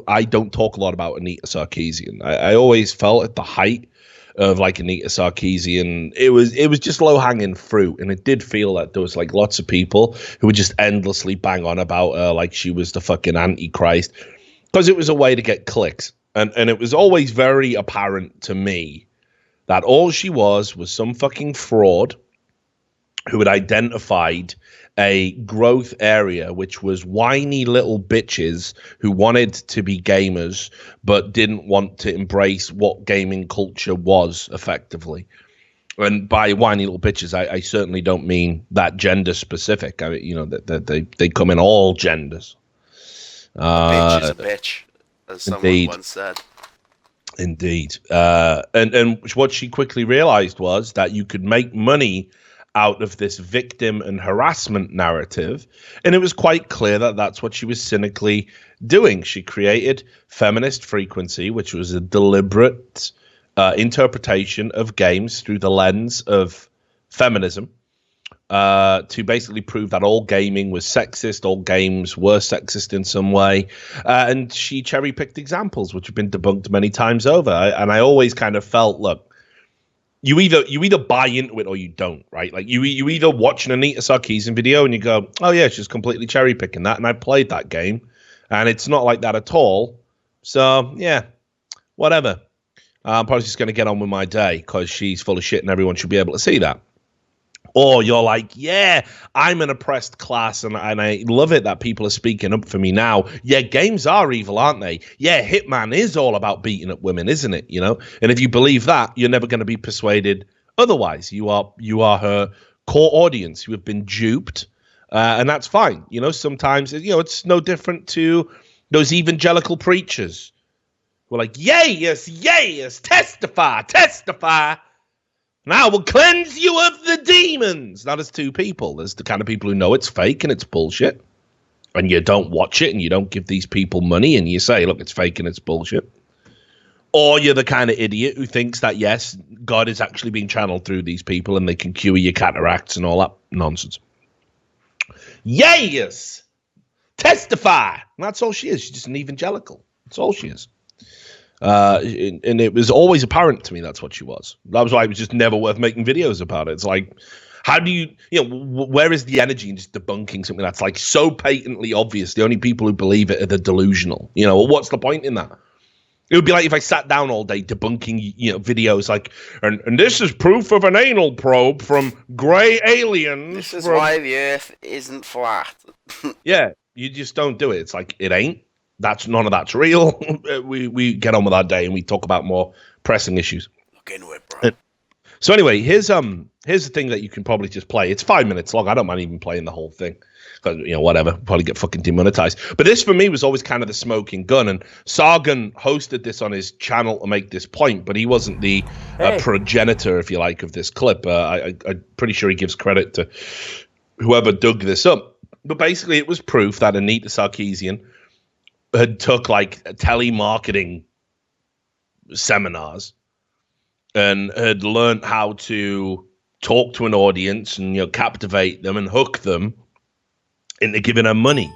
Speaker 2: I don't talk a lot about Anita Sarkeesian. I always felt at the height of like Anita Sarkeesian, it was just low hanging fruit, and it did feel that there was like lots of people who would just endlessly bang on about her like she was the fucking Antichrist, because it was a way to get clicks, and it was always very apparent to me that all she was some fucking fraud who had identified a growth area, which was whiny little bitches who wanted to be gamers but didn't want to embrace what gaming culture was effectively. And by whiny little bitches, I certainly don't mean that gender specific. I mean, that they come in all genders.
Speaker 3: A bitch is a bitch, as someone once said.
Speaker 2: Indeed. And what she quickly realized was that you could make money out of this victim and harassment narrative, and it was quite clear that that's what she was cynically doing. She created Feminist Frequency, which was a deliberate interpretation of games through the lens of feminism, to basically prove that all gaming was sexist, all games were sexist in some way, and she cherry-picked examples which have been debunked many times over. And I always kind of felt, look, you either buy into it or you don't, right? Like you either watch an Anita Sarkeesian video and you go, oh yeah, she's completely cherry picking that, and I played that game, and it's not like that at all. So yeah, whatever. I'm probably just going to get on with my day because she's full of shit and everyone should be able to see that. Or you're like, yeah, I'm an oppressed class, and I love it that people are speaking up for me now. Yeah, games are evil, aren't they? Yeah, Hitman is all about beating up women, isn't it? And if you believe that, you're never going to be persuaded otherwise. You are her core audience. You have been duped, and that's fine. Sometimes it's no different to those evangelical preachers who are like, yes, testify. Now we'll cleanse you of the demons. Now there's two people. There's the kind of people who know it's fake and it's bullshit, and you don't watch it and you don't give these people money and you say, look, it's fake and it's bullshit. Or you're the kind of idiot who thinks that, yes, God is actually being channeled through these people and they can cure your cataracts and all that nonsense. Yes! Testify! And that's all she is. She's just an evangelical. That's all she is. And it was always apparent to me that's what she was. That was why it was just never worth making videos about it. It's like, how do you where is the energy in just debunking something that's like so patently obvious? The only people who believe it are the delusional. What's the point in that? It would be like if I sat down all day debunking, videos like, and this is proof of an anal probe from gray aliens.
Speaker 3: This is why the Earth isn't flat.
Speaker 2: Yeah, you just don't do it. It's like, it ain't. None of that's real. We get on with our day and we talk about more pressing issues.
Speaker 3: Look into it, bro.
Speaker 2: So anyway, here's the thing that you can probably just play. It's 5 minutes long. I don't mind even playing the whole thing. Because, whatever, probably get fucking demonetized. But this for me was always kind of the smoking gun. And Sargon hosted this on his channel to make this point, but he wasn't the progenitor, if you like, of this clip. I'm pretty sure he gives credit to whoever dug this up. But basically, it was proof that Anita Sarkeesian had took like telemarketing seminars and had learned how to talk to an audience and, you know, captivate them and hook them into giving her money.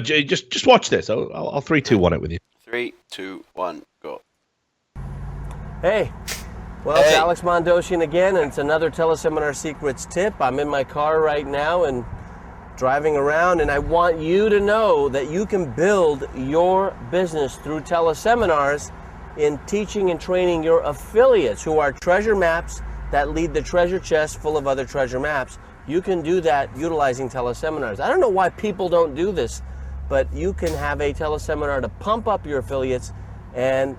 Speaker 2: Just watch this. I'll 3, 2, 1 it with you.
Speaker 3: 3, 2, 1, go.
Speaker 4: Hey, well, it's Alex Mondosian again, and it's another Teleseminar Secrets tip. I'm in my car right now and driving around, and I want you to know that you can build your business through teleseminars in teaching and training your affiliates who are treasure maps that lead the treasure chest full of other treasure maps. You can do that utilizing teleseminars. I don't know why people don't do this, but you can have a teleseminar to pump up your affiliates and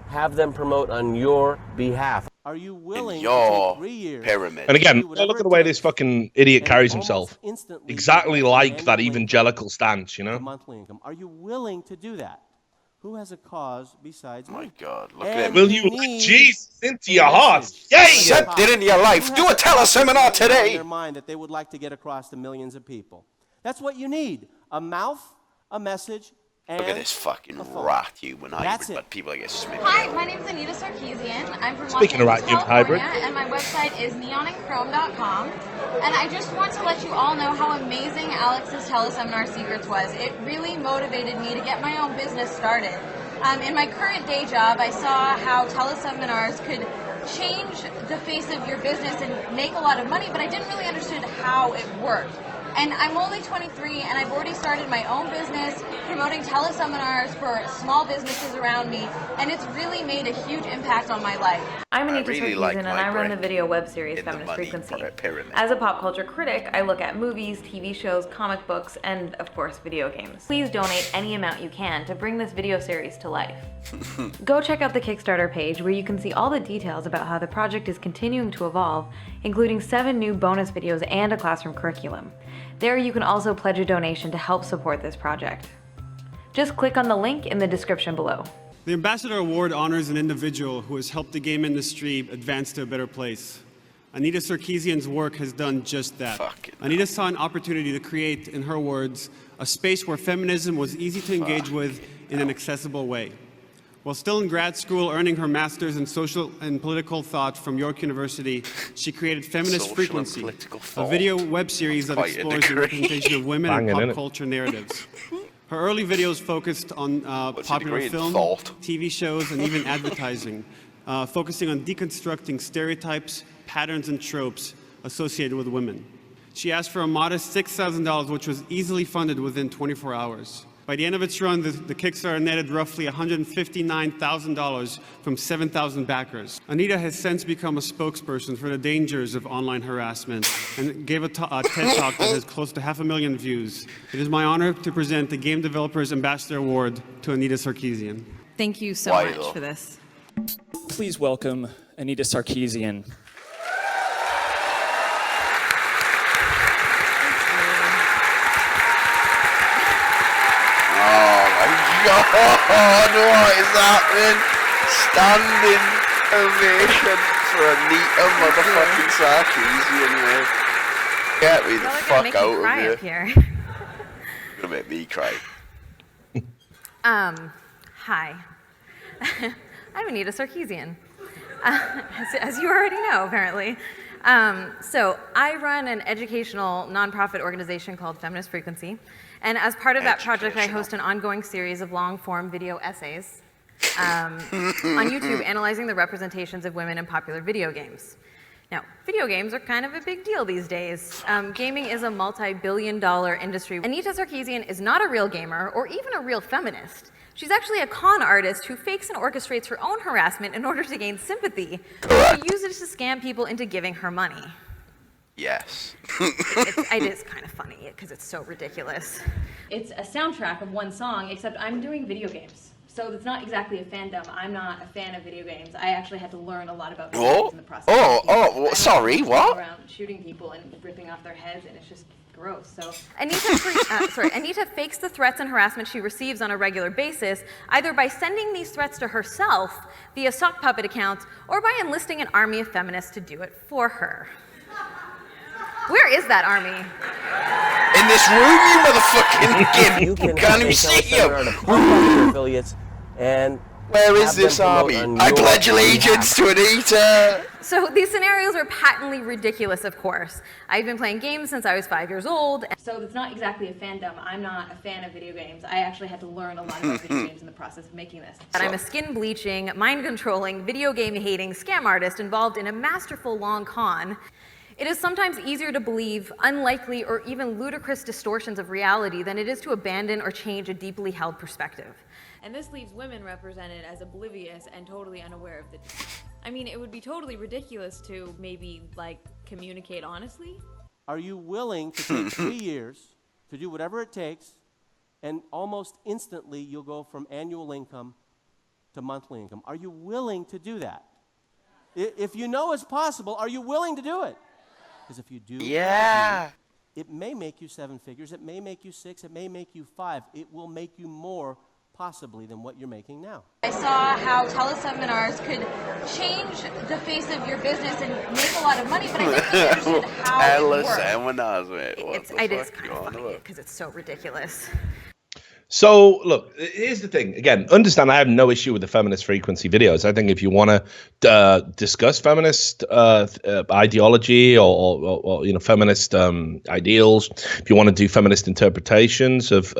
Speaker 4: have them promote on your behalf. Are you willing to take 3 years?
Speaker 3: Pyramid.
Speaker 2: And again, look at the way this fucking idiot carries himself. Exactly like that evangelical stance, you know?
Speaker 4: Monthly income. Are you willing to do that? Who has a cause besides me?
Speaker 3: My God, look at him.
Speaker 2: Will you let Jesus into your heart? Yay!
Speaker 3: Accept it into your life. Do a teleseminar today.
Speaker 4: In their mind that they would like to get across to millions of people. That's what you need. A mouth, a message, and
Speaker 3: look at this fucking rat human hybrid, but people get smitten.
Speaker 5: Hi, my name is Anita Sarkeesian. I'm from
Speaker 2: Speaking of rat human hybrid,
Speaker 5: and my website is neonandchrome.com. And I just want to let you all know how amazing Alex's Teleseminar Secrets was. It really motivated me to get my own business started. In my current day job, I saw how teleseminars could change the face of your business and make a lot of money, but I didn't really understand how it worked. And I'm only 23, and I've already started my own business promoting teleseminars for small businesses around me, and it's really made a huge impact on my life.
Speaker 6: I'm Anita Sarkeesian, and I run the video web series Feminist Frequency. As a pop culture critic, I look at movies, TV shows, comic books, and of course, video games. Please donate any amount you can to bring this video series to life. Go check out the Kickstarter page where you can see all the details about how the project is continuing to evolve, including 7 new bonus videos and a classroom curriculum. There you can also pledge a donation to help support this project. Just click on the link in the description below.
Speaker 7: The Ambassador Award honors an individual who has helped the game industry advance to a better place. Anita Sarkeesian's work has done just that. Anita saw an opportunity to create, in her words, a space where feminism was easy to engage with in an accessible way. While still in grad school, earning her master's in social and political thought from York University, she created Feminist Frequency, a video web series that explores the representation of women in pop culture narratives. Her early videos focused on popular film, TV shows, and even advertising, focusing on deconstructing stereotypes, patterns, and tropes associated with women. She asked for a modest $6,000, which was easily funded within 24 hours. By the end of its run, the Kickstarter netted roughly $159,000 from 7,000 backers. Anita has since become a spokesperson for the dangers of online harassment and gave a TED Talk that has close to 500,000 views. It is my honor to present the Game Developers Ambassador Award to Anita Sarkeesian.
Speaker 8: Thank you so much for this.
Speaker 9: Please welcome Anita Sarkeesian.
Speaker 3: God, what is happening? Standing ovation for Anita motherfucking Sarkeesian, man. Get me the fuck out of here. You're gonna make me cry.
Speaker 8: Hi. I'm Anita Sarkeesian. As you already know, apparently. So I run an educational nonprofit organization called Feminist Frequency. And as part of that project, I host an ongoing series of long-form video essays on YouTube analyzing the representations of women in popular video games. Now, video games are kind of a big deal these days. Gaming is a multi-billion-dollar industry. Anita Sarkeesian is not a real gamer or even a real feminist. She's actually a con artist who fakes and orchestrates her own harassment in order to gain sympathy. She uses it to scam people into giving her money.
Speaker 3: Yes.
Speaker 8: It is kind of funny because it's so ridiculous.
Speaker 6: It's a soundtrack of one song, except I'm doing video games. So it's not exactly a fandom. I'm not a fan of video games. I actually had to learn a lot about video games in the process.
Speaker 3: Sorry, what?
Speaker 6: Around shooting people and ripping off their heads, and it's just gross. So
Speaker 8: Anita fakes the threats and harassment she receives on a regular basis, either by sending these threats to herself via sock puppet accounts, or by enlisting an army of feminists to do it for her. Where is that army?
Speaker 3: in this room, you motherfucking
Speaker 4: You can
Speaker 3: can't even see you.
Speaker 4: Affiliates and
Speaker 3: where is this army? I pledge allegiance to Anita.
Speaker 8: So these scenarios are patently ridiculous, of course. I've been playing games since I was 5 years old.
Speaker 6: So it's not exactly a fandom. I'm not a fan of video games. I actually had to learn a lot about video games in the process of making this.
Speaker 8: And I'm a skin-bleaching, mind-controlling, video game-hating scam artist involved in a masterful long con. It is sometimes easier to believe unlikely or even ludicrous distortions of reality than it is to abandon or change a deeply held perspective.
Speaker 6: And this leaves women represented as oblivious and totally unaware of the truth. I mean, it would be totally ridiculous to maybe, like, communicate honestly.
Speaker 4: Are you willing to take 3 years to do whatever it takes, and almost instantly you'll go from annual income to monthly income? Are you willing to do that? If you know it's possible, are you willing to do it? Because if you do, it may make you 7 figures, it may make you 6, it may make you 5. It will make you more possibly than what you're making now.
Speaker 5: I saw how teleseminars could change the face of your business and make a lot of money, but I didn't really understand how it worked.
Speaker 8: I just kind of funny because it's so ridiculous.
Speaker 2: So, look, here's the thing. Again, understand I have no issue with the feminist frequency videos. I think if you want to discuss feminist ideology or feminist ideals, if you want to do feminist interpretations of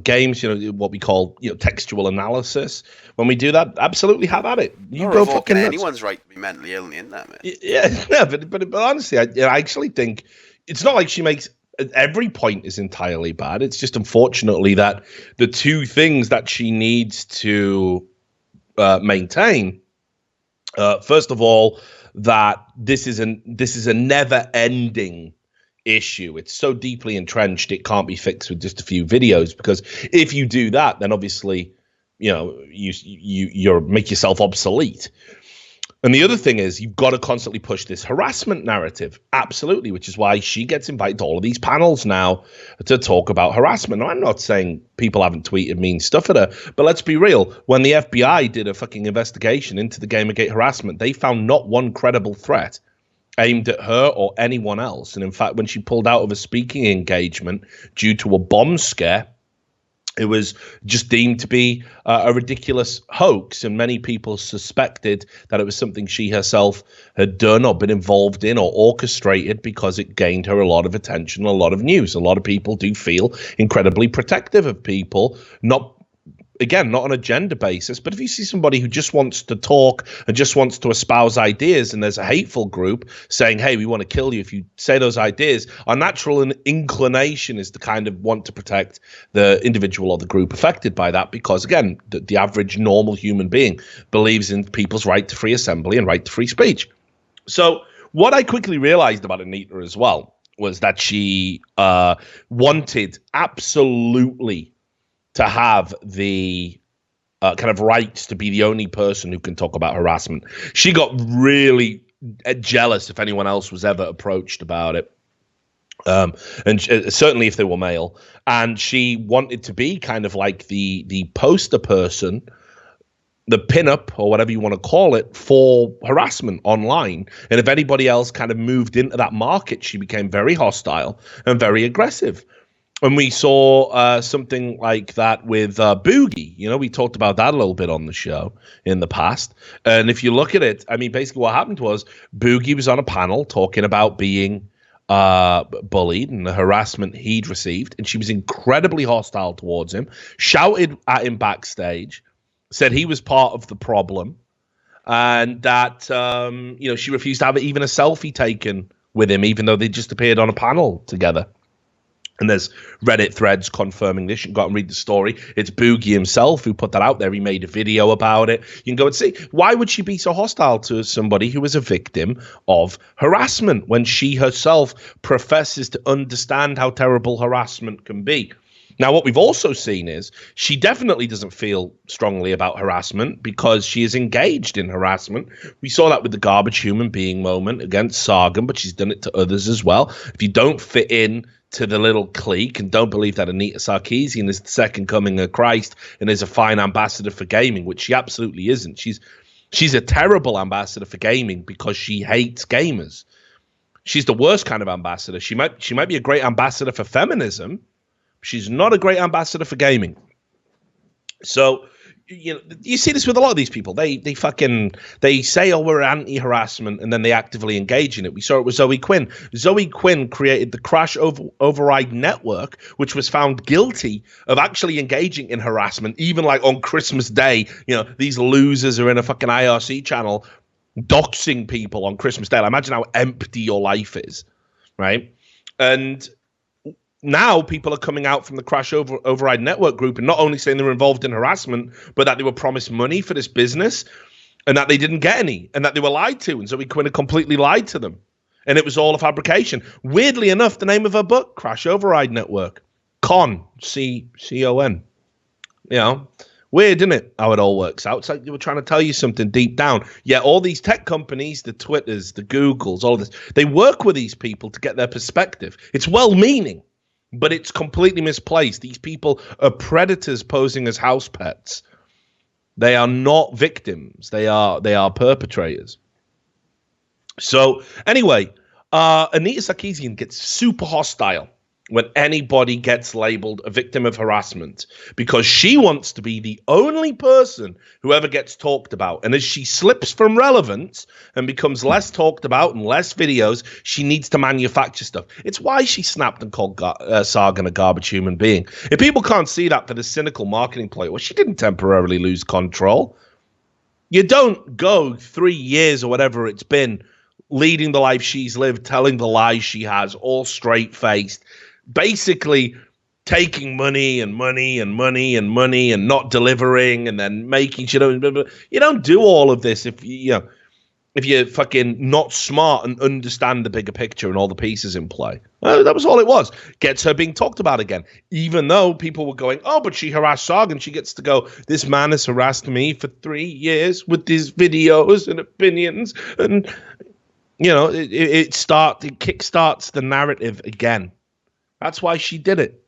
Speaker 2: games, what we call textual analysis, when we do that, absolutely have at it. You go fucking nuts.
Speaker 3: Anyone's right to be mentally ill in that, man.
Speaker 2: Yeah, but honestly, I actually think it's not like she makes every point is entirely bad. It's just unfortunately that the two things that she needs to maintain, first of all, that this is a never-ending issue. It's so deeply entrenched it can't be fixed with just a few videos, because if you do that, then obviously you make yourself obsolete. And the other thing is you've got to constantly push this harassment narrative. Absolutely, which is why she gets invited to all of these panels now to talk about harassment. Now, I'm not saying people haven't tweeted mean stuff at her, but let's be real. When the FBI did a fucking investigation into the Gamergate harassment, they found not one credible threat aimed at her or anyone else. And in fact, when she pulled out of a speaking engagement due to a bomb scare, it was just deemed to be a ridiculous hoax, and many people suspected that it was something she herself had done or been involved in or orchestrated because it gained her a lot of attention, a lot of news. A lot of people do feel incredibly protective of people, not on a gender basis, but if you see somebody who just wants to talk and just wants to espouse ideas, and there's a hateful group saying, hey, we want to kill you if you say those ideas, our natural inclination is to kind of want to protect the individual or the group affected by that, because, again, the average normal human being believes in people's right to free assembly and right to free speech. So what I quickly realized about Anita as well was that she wanted absolutely to have the kind of rights to be the only person who can talk about harassment. She got really jealous if anyone else was ever approached about it. And certainly if they were male. And she wanted to be kind of like the poster person, the pinup or whatever you want to call it, for harassment online. And if anybody else kind of moved into that market, she became very hostile and very aggressive. And we saw something like that with Boogie. We talked about that a little bit on the show in the past. And if you look at it, I mean, basically what happened was Boogie was on a panel talking about being bullied and the harassment he'd received. And she was incredibly hostile towards him, shouted at him backstage, said he was part of the problem, and that, she refused to have even a selfie taken with him, even though they just appeared on a panel together. And there's Reddit threads confirming this. You can go and read the story. It's Boogie himself who put that out there. He made a video about it. You can go and see. Why would she be so hostile to somebody who was a victim of harassment when she herself professes to understand how terrible harassment can be? Now, what we've also seen is she definitely doesn't feel strongly about harassment because she is engaged in harassment. We saw that with the garbage human being moment against Sargon, but she's done it to others as well. If you don't fit in to the little clique and don't believe that Anita Sarkeesian is the second coming of Christ and is a fine ambassador for gaming, which she absolutely isn't. She's a terrible ambassador for gaming because she hates gamers. She's the worst kind of ambassador. She might be a great ambassador for feminism. She's not a great ambassador for gaming. So, you see this with a lot of these people. They say, oh, we're anti-harassment, and then they actively engage in it. We saw it with Zoe Quinn. Zoe Quinn created the Crash Override Network, which was found guilty of actually engaging in harassment, even like on Christmas Day. These losers are in a fucking IRC channel doxing people on Christmas Day. Like, imagine how empty your life is, right? And now people are coming out from the Crash Override Network group and not only saying they were involved in harassment, but that they were promised money for this business and that they didn't get any and that they were lied to. And Zoe Quinn had completely lied to them. And it was all a fabrication. Weirdly enough, the name of her book, Crash Override Network, C-O-N. Weird, isn't it, how it all works out? It's like they were trying to tell you something deep down. Yeah, all these tech companies, the Twitters, the Googles, all this, they work with these people to get their perspective. It's well-meaning, but it's completely misplaced. These people are predators posing as house pets. They are not victims. They are perpetrators. So anyway, Anita Sarkeesian gets super hostile when anybody gets labeled a victim of harassment because she wants to be the only person who ever gets talked about. And as she slips from relevance and becomes less talked about and less videos, she needs to manufacture stuff. It's why she snapped and called Sargon a garbage human being. If people can't see that for the cynical marketing play, well, she didn't temporarily lose control. You don't go 3 years or whatever it's been leading the life she's lived, telling the lies she has, all straight-faced, basically taking money and not delivering and then making shit. You don't do all of this if you're fucking not smart and understand the bigger picture and all the pieces in play. That was all it was. Gets her being talked about again, even though people were going, oh, but she harassed Sargon. She gets to go, this man has harassed me for 3 years with his videos and opinions. And, it kickstarts the narrative again. That's why she did it.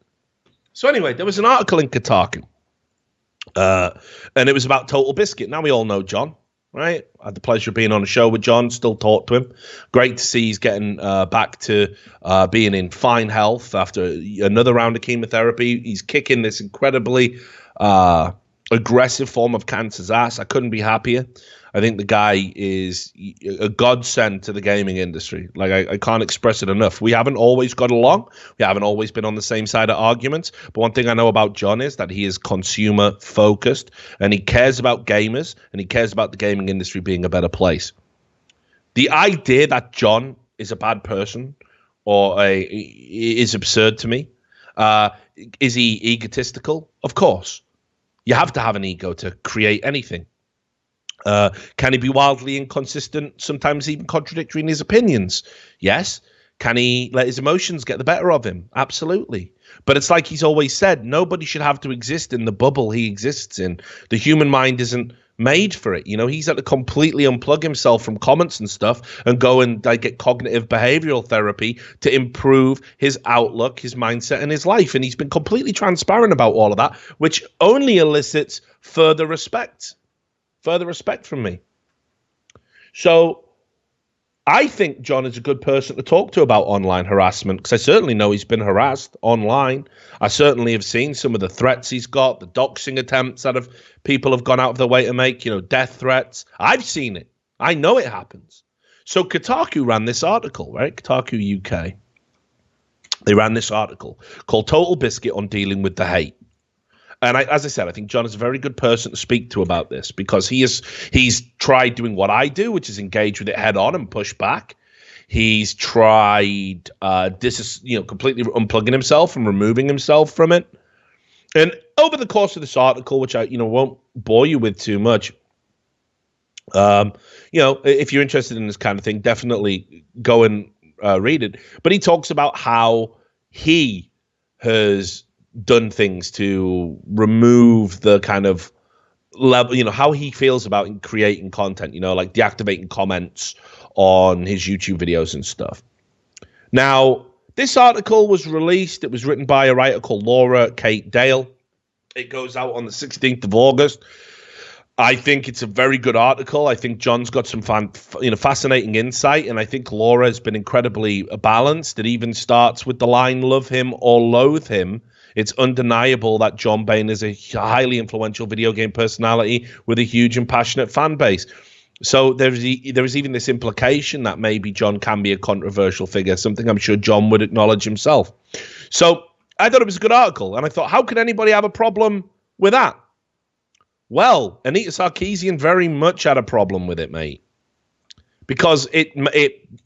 Speaker 2: So anyway, there was an article in Kotaku, and it was about Total Biscuit. Now we all know John, right? I had the pleasure of being on a show with John, still talk to him. Great to see he's getting back to being in fine health after another round of chemotherapy. He's kicking this incredibly aggressive form of cancer's ass. I couldn't be happier. I think the guy is a godsend to the gaming industry. Like, I can't express it enough. We haven't always got along. We haven't always been on the same side of arguments. But one thing I know about John is that he is consumer focused and he cares about gamers and he cares about the gaming industry being a better place. The idea that John is a bad person is absurd to me. Is he egotistical? Of course. You have to have an ego to create anything. Can he be wildly inconsistent, sometimes even contradictory in his opinions? Yes. Can he let his emotions get the better of him? Absolutely. But it's like he's always said, nobody should have to exist in the bubble he exists in. The human mind isn't made for it. He's had to completely unplug himself from comments and stuff and go and get cognitive behavioral therapy to improve his outlook, his mindset, and his life. And he's been completely transparent about all of that, which only elicits further respect from me. So I think John is a good person to talk to about online harassment because I certainly know he's been harassed online. I certainly have seen some of the threats he's got, the doxing attempts that people have gone out of their way to make, death threats. I've seen it. I know it happens. So Kotaku ran this article, right? Kotaku UK. They ran this article called Total Biscuit on Dealing with the Hate. And as I said, I think John is a very good person to speak to about this because he's tried doing what I do, which is engage with it head on and push back. He's tried completely unplugging himself and removing himself from it. And over the course of this article, which I won't bore you with too much, if you're interested in this kind of thing, definitely go and read it. But he talks about how he has done things to remove the kind of level, how he feels about creating content, like deactivating comments on his YouTube videos and stuff. Now, this article was released. It was written by a writer called Laura Kate Dale. It goes out on the 16th of August. I think it's a very good article. I think John's got some fascinating insight, and I think Laura has been incredibly balanced. It even starts with the line, love him or loathe him. It's undeniable that John Bain is a highly influential video game personality with a huge and passionate fan base. So there is even this implication that maybe John can be a controversial figure, something I'm sure John would acknowledge himself. So I thought it was a good article, and I thought, how could anybody have a problem with that? Well, Anita Sarkeesian very much had a problem with it, mate, because it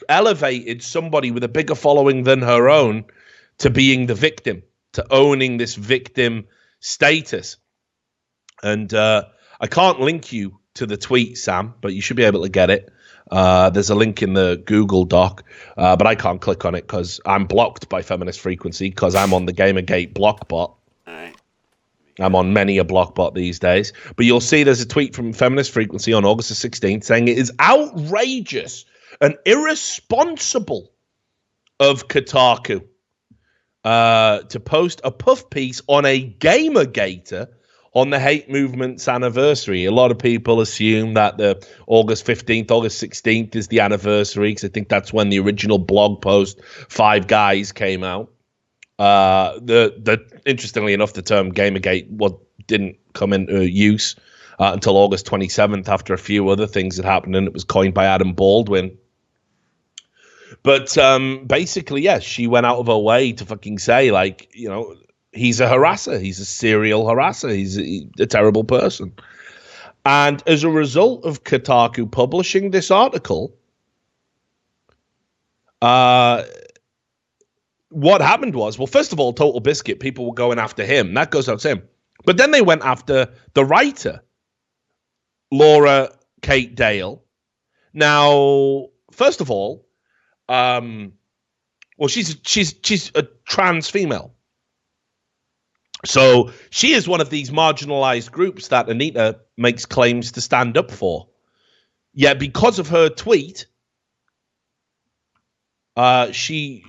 Speaker 2: elevated somebody with a bigger following than her own to being the victim, to owning this victim status. And I can't link you to the tweet, Sam, but you should be able to get it. There's a link in the Google Doc, but I can't click on it because I'm blocked by Feminist Frequency because I'm on the Gamergate block bot. I'm on many a block bot these days. But you'll see there's a tweet from Feminist Frequency on August the 16th saying it is outrageous and irresponsible of Kotaku to post a puff piece on a Gamergator on the hate movement's anniversary. A lot of people assume that the August 15th, August 16th is the anniversary, because I think that's when the original blog post, Five Guys, came out. Interestingly enough, the term Gamergate didn't come into use until August 27th after a few other things had happened, and it was coined by Adam Baldwin. But basically, yes, she went out of her way to fucking say, like, you know, he's a harasser. He's a serial harasser. He's a terrible person. And as a result of Kotaku publishing this article, what happened was, well, first of all, Total Biscuit, people were going after him. That goes out to him. But then they went after the writer, Laura Kate Dale. Now, first of all, she's a trans female. So she is one of these marginalized groups that Anita makes claims to stand up for. Yet because of her tweet, she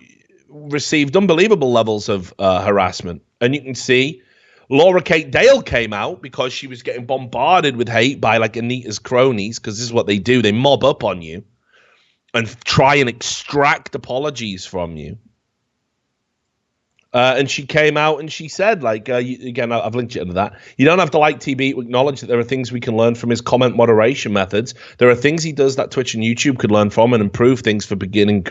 Speaker 2: received unbelievable levels of harassment. And you can see Laura Kate Dale came out because she was getting bombarded with hate by like Anita's cronies, because this is what they do. They mob up on you and try and extract apologies from you. And she came out and she said, like, again, I've linked you to that. You don't have to like TB to acknowledge that there are things we can learn from his comment moderation methods. There are things he does that Twitch and YouTube could learn from and improve things for beginner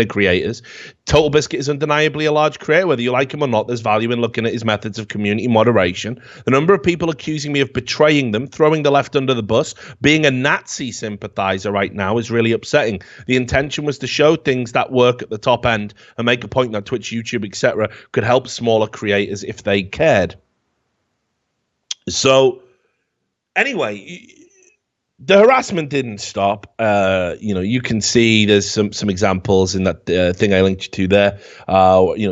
Speaker 2: creators. Total Biscuit is undeniably a large creator. Whether you like him or not, there's value in looking at his methods of community moderation. The number of people accusing me of betraying them, throwing the left under the bus, being a Nazi sympathizer right now is really upsetting. The intention was to show things that work at the top end and make a point that Twitch, YouTube, etc. could help smaller creators if they cared. So anyway, the harassment didn't stop. You can see there's some examples in that thing I linked you to there.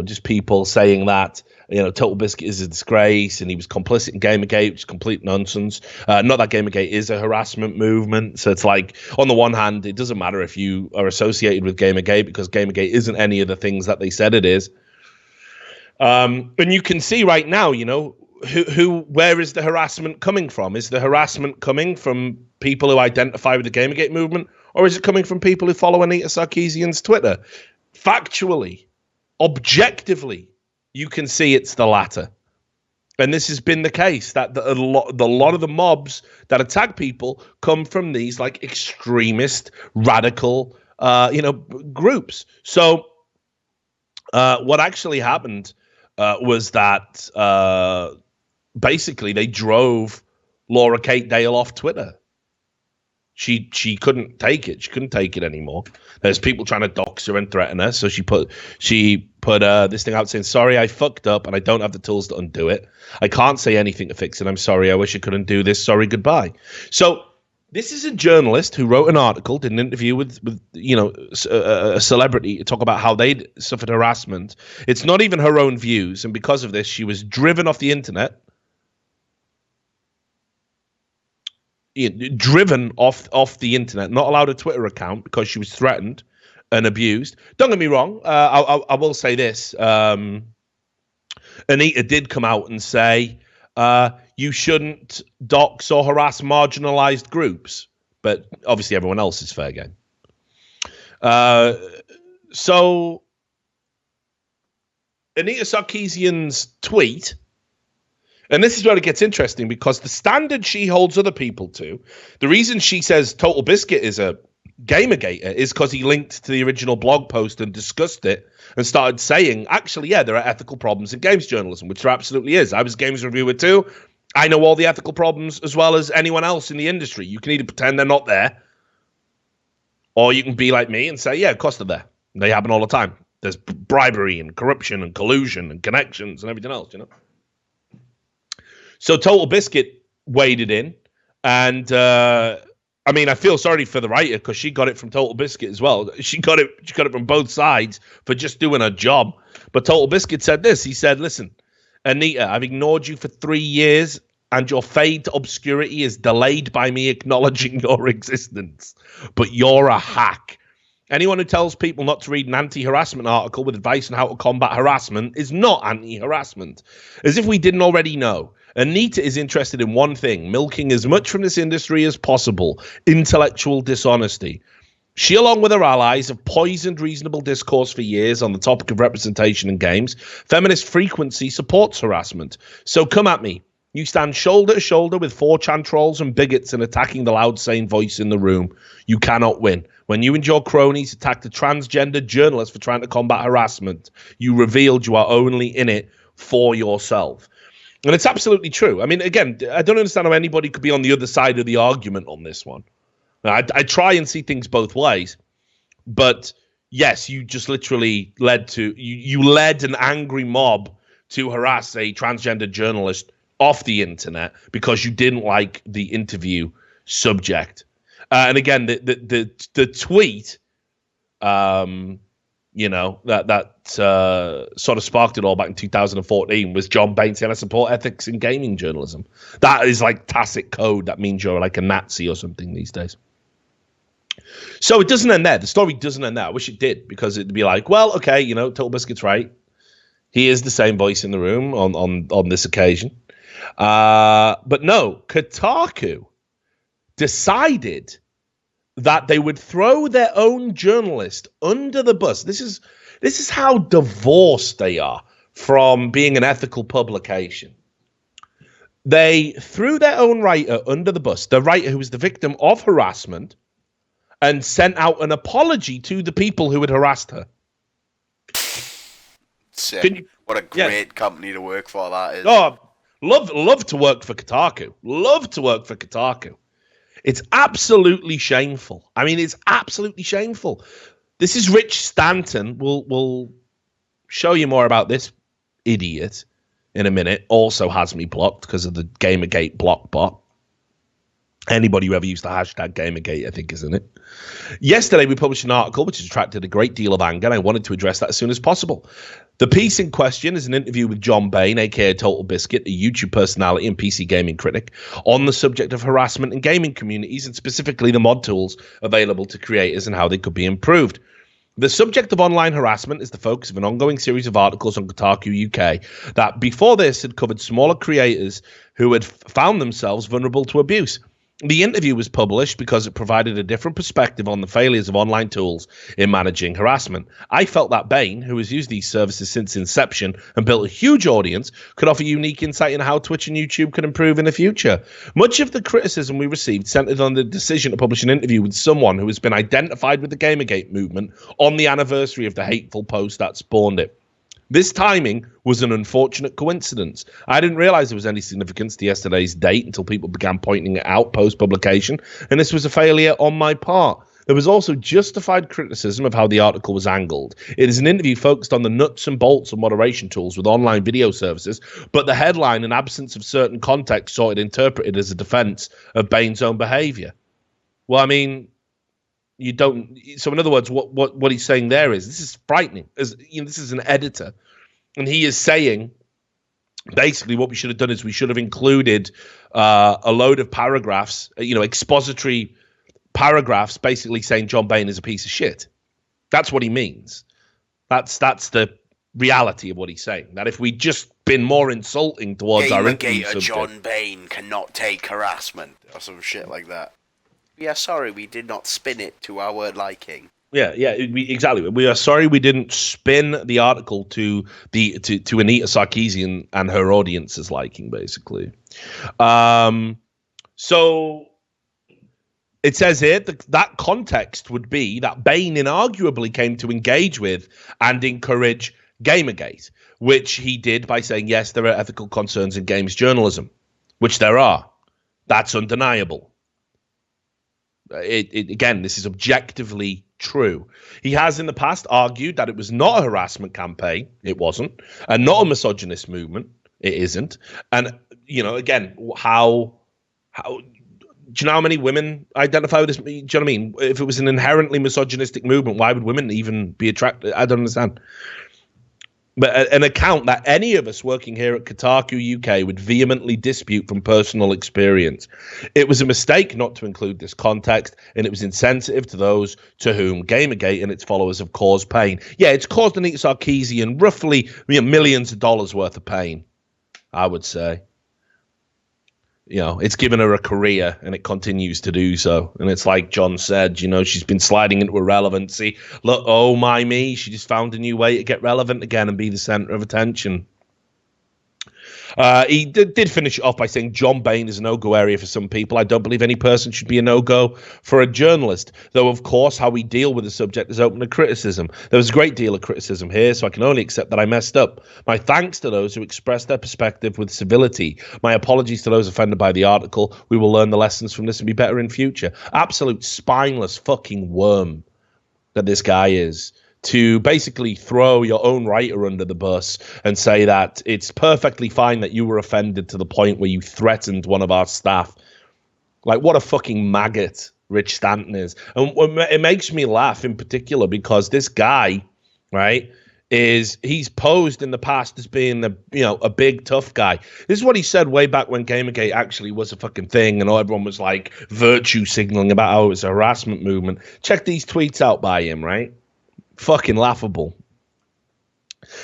Speaker 2: Just people saying that, Total Biscuit is a disgrace and he was complicit in Gamergate, which is complete nonsense. Not that Gamergate is a harassment movement. So it's like, on the one hand, it doesn't matter if you are associated with Gamergate, because Gamergate isn't any of the things that they said it is. And you can see right now, where is the harassment coming from? Is the harassment coming from people who identify with the Gamergate movement, or is it coming from people who follow Anita Sarkeesian's Twitter? Factually, objectively, you can see it's the latter. And this has been the case, that a lot of the mobs that attack people come from these like extremist, radical, groups. So what actually happened was that basically they drove Laura Kate Dale off Twitter. She couldn't take it. She couldn't take it anymore. There's people trying to dox her and threaten her. So she put this thing out saying, sorry, I fucked up and I don't have the tools to undo it. I can't say anything to fix it. I'm sorry. I wish I couldn't do this. Sorry, goodbye. So this is a journalist who wrote an article, did an interview with a celebrity to talk about how they'd suffered harassment. It's not even her own views. And because of this, she was driven off the internet. Driven off the internet, not allowed a Twitter account because she was threatened and abused. Don't get me wrong. I will say this. Anita did come out and say you shouldn't dox or harass marginalized groups, but obviously everyone else is fair game. So Anita Sarkeesian's tweet, and this is where it gets interesting, because the standard she holds other people to, the reason she says Total Biscuit is a Gamergator is because he linked to the original blog post and discussed it and started saying, actually, yeah, there are ethical problems in games journalism, which there absolutely is. I was a games reviewer too. I know all the ethical problems as well as anyone else in the industry. You can either pretend they're not there, or you can be like me and say, yeah, of course they're there. They happen all the time. There's bribery and corruption and collusion and connections and everything else, you know? So Total Biscuit waded in, and I mean, I feel sorry for the writer because she got it from Total Biscuit as well. She got it from both sides for just doing her job. But Total Biscuit said this. He said, listen, Anita, I've ignored you for 3 years, and your fade to obscurity is delayed by me acknowledging your existence. But you're a hack. Anyone who tells people not to read an anti-harassment article with advice on how to combat harassment is not anti-harassment. As if we didn't already know. Anita is interested in one thing, milking as much from this industry as possible, intellectual dishonesty. She, along with her allies, have poisoned reasonable discourse for years on the topic of representation in games. Feminist frequency supports harassment. So come at me. You stand shoulder to shoulder with 4chan trolls and bigots and attacking the loud, sane voice in the room. You cannot win. When you and your cronies attacked a transgender journalist for trying to combat harassment, you revealed you are only in it for yourself. And it's absolutely true. I mean, again, I don't understand how anybody could be on the other side of the argument on this one. I try and see things both ways. But yes, you just literally led an angry mob to harass a transgender journalist off the internet because you didn't like the interview subject. And again, the tweet, you know, that sort of sparked it all back in 2014 was John Bain saying, I support ethics in gaming journalism. That is like tacit code. That means you're like a Nazi or something these days. So it doesn't end there. The story doesn't end there. I wish it did, because it'd be like, well, okay, you know, Total Biscuit's right. He is the same voice in the room on this occasion. But no, Kotaku decided that they would throw their own journalist under the bus. This is how divorced they are from being an ethical publication. They threw their own writer under the bus, the writer who was the victim of harassment, and sent out an apology to the people who had harassed her.
Speaker 3: Sick. What a great company to work for that is.
Speaker 2: Oh, love to work for Kotaku. Love to work for Kotaku. It's absolutely shameful. I mean, it's absolutely shameful. This is Rich Stanton. We'll show you more about this idiot in a minute. Also has me blocked because of the Gamergate block bot. Anybody who ever used the hashtag Gamergate, I think, is in it. Yesterday, we published an article which has attracted a great deal of anger, and I wanted to address that as soon as possible. The piece in question is an interview with John Bain, a.k.a. Total Biscuit, a YouTube personality and PC gaming critic, on the subject of harassment in gaming communities, and specifically the mod tools available to creators and how they could be improved. The subject of online harassment is the focus of an ongoing series of articles on Kotaku UK that, before this, had covered smaller creators who had found themselves vulnerable to abuse. The interview was published because it provided a different perspective on the failures of online tools in managing harassment. I felt that Bain, who has used these services since inception and built a huge audience, could offer unique insight into how Twitch and YouTube could improve in the future. Much of the criticism we received centered on the decision to publish an interview with someone who has been identified with the Gamergate movement on the anniversary of the hateful post that spawned it. This timing was an unfortunate coincidence. I didn't realize there was any significance to yesterday's date until people began pointing it out post-publication, and this was a failure on my part. There was also justified criticism of how the article was angled. It is an interview focused on the nuts and bolts of moderation tools with online video services, but the headline, in absence of certain context, saw it interpreted as a defense of Bain's own behavior. Well, I mean, you don't. So in other words, what he's saying there is, this is frightening. As you know, this is an editor, and he is saying basically what we should have done is we should have included a load of paragraphs, expository paragraphs, basically saying John Bain is a piece of shit. That's what he means. That's the reality of what he's saying. That if we'd just been more insulting towards our interview subject,
Speaker 3: John Bain cannot take harassment or some shit like that. Yeah, sorry, we did not spin it to our liking.
Speaker 2: Yeah, exactly. We are sorry we didn't spin the article to Anita Sarkeesian and her audience's liking, basically. So it says here that context would be that Bain inarguably came to engage with and encourage Gamergate, which he did by saying, yes, there are ethical concerns in games journalism, which there are. That's undeniable. Again, this is objectively true. He has in the past argued that it was not a harassment campaign. It wasn't. And not a misogynist movement. It isn't. And, again, how do you know how many women identify with this? Do you know what I mean? If it was an inherently misogynistic movement, why would women even be attracted? I don't understand. But an account that any of us working here at Kotaku UK would vehemently dispute from personal experience. It was a mistake not to include this context, and it was insensitive to those to whom Gamergate and its followers have caused pain. Yeah, it's caused Anita Sarkeesian roughly millions of dollars worth of pain, I would say. It's given her a career, and it continues to do so. And it's like John said, she's been sliding into irrelevancy. Look, oh my me, she just found a new way to get relevant again and be the center of attention. He did finish it off by saying John Bain is a no-go area for some people. I don't believe any person should be a no-go for a journalist, though, of course, how we deal with the subject is open to criticism. There was a great deal of criticism here, so I can only accept that I messed up. My thanks to those who expressed their perspective with civility. My apologies to those offended by the article. We will learn the lessons from this and be better in future. Absolute spineless fucking worm that this guy is. To basically throw your own writer under the bus and say that it's perfectly fine that you were offended to the point where you threatened one of our staff. Like, what a fucking maggot Rich Stanton is. And it makes me laugh in particular because this guy, right, he's posed in the past as being a big tough guy. This is what he said way back when Gamergate actually was a fucking thing and everyone was like virtue signaling about how it was a harassment movement. Check these tweets out by him, right? Fucking laughable.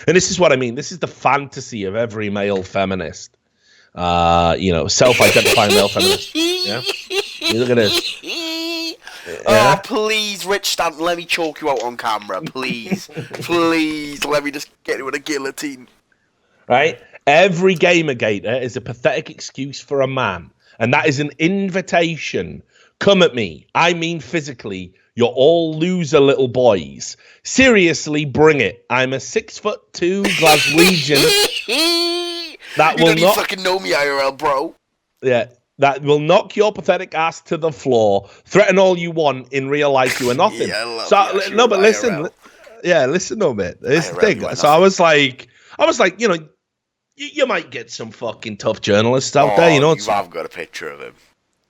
Speaker 2: And this is what I mean. This is the fantasy of every male feminist. Self-identifying male feminist. Yeah? You look at this. Yeah?
Speaker 3: Oh, please, Rich Stanton, let me choke you out on camera. Please. Please, let me just get you with a guillotine.
Speaker 2: Right? Every Gamergater is a pathetic excuse for a man. And that is an invitation. Come at me. I mean physically. You're all loser little boys. Seriously, bring it. I'm a 6'2" Glaswegian. That will not
Speaker 3: fucking know me IRL, bro.
Speaker 2: Yeah, that will knock your pathetic ass to the floor. Threaten all you want. In real life, you are nothing.
Speaker 3: Yeah,
Speaker 2: but listen. Yeah, listen to it. It's the thing. So I was like, you might get some fucking tough journalists out there.
Speaker 3: I've got a picture of him.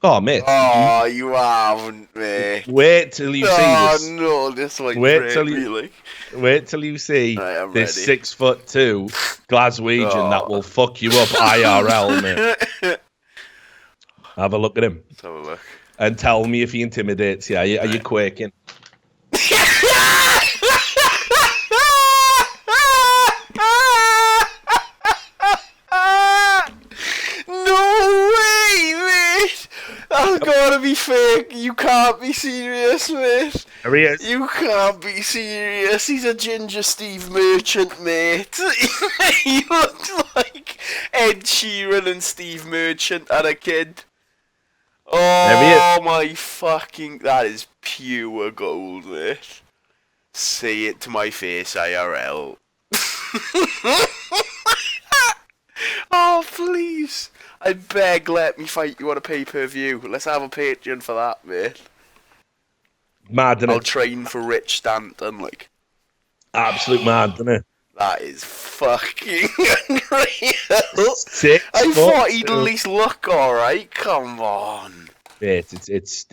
Speaker 2: Oh, mate.
Speaker 3: Oh, you haven't, mate.
Speaker 2: Wait till you see this.
Speaker 3: Oh, no, this like
Speaker 2: wait till you see this 6'2" Glaswegian that will fuck you up IRL, mate. Have a look at him.
Speaker 3: Let's have a look.
Speaker 2: And tell me if he intimidates you. Are you quaking?
Speaker 3: That's gotta be fake. You can't be serious, mate.
Speaker 2: There he is.
Speaker 3: You can't be serious. He's a ginger Steve Merchant, mate. He looks like Ed Sheeran and Steve Merchant and a kid. Oh my fucking... That is pure gold, mate. Say it to my face, IRL. Oh, please. I beg, let me fight you on a pay-per-view. Let's have a Patreon for that, mate.
Speaker 2: Mad, innit?
Speaker 3: I'll train for Rich Stanton, like.
Speaker 2: Absolute mad, innit?
Speaker 3: That is fucking unreal. I thought he'd at least look alright. Come on.
Speaker 2: Yeah, it's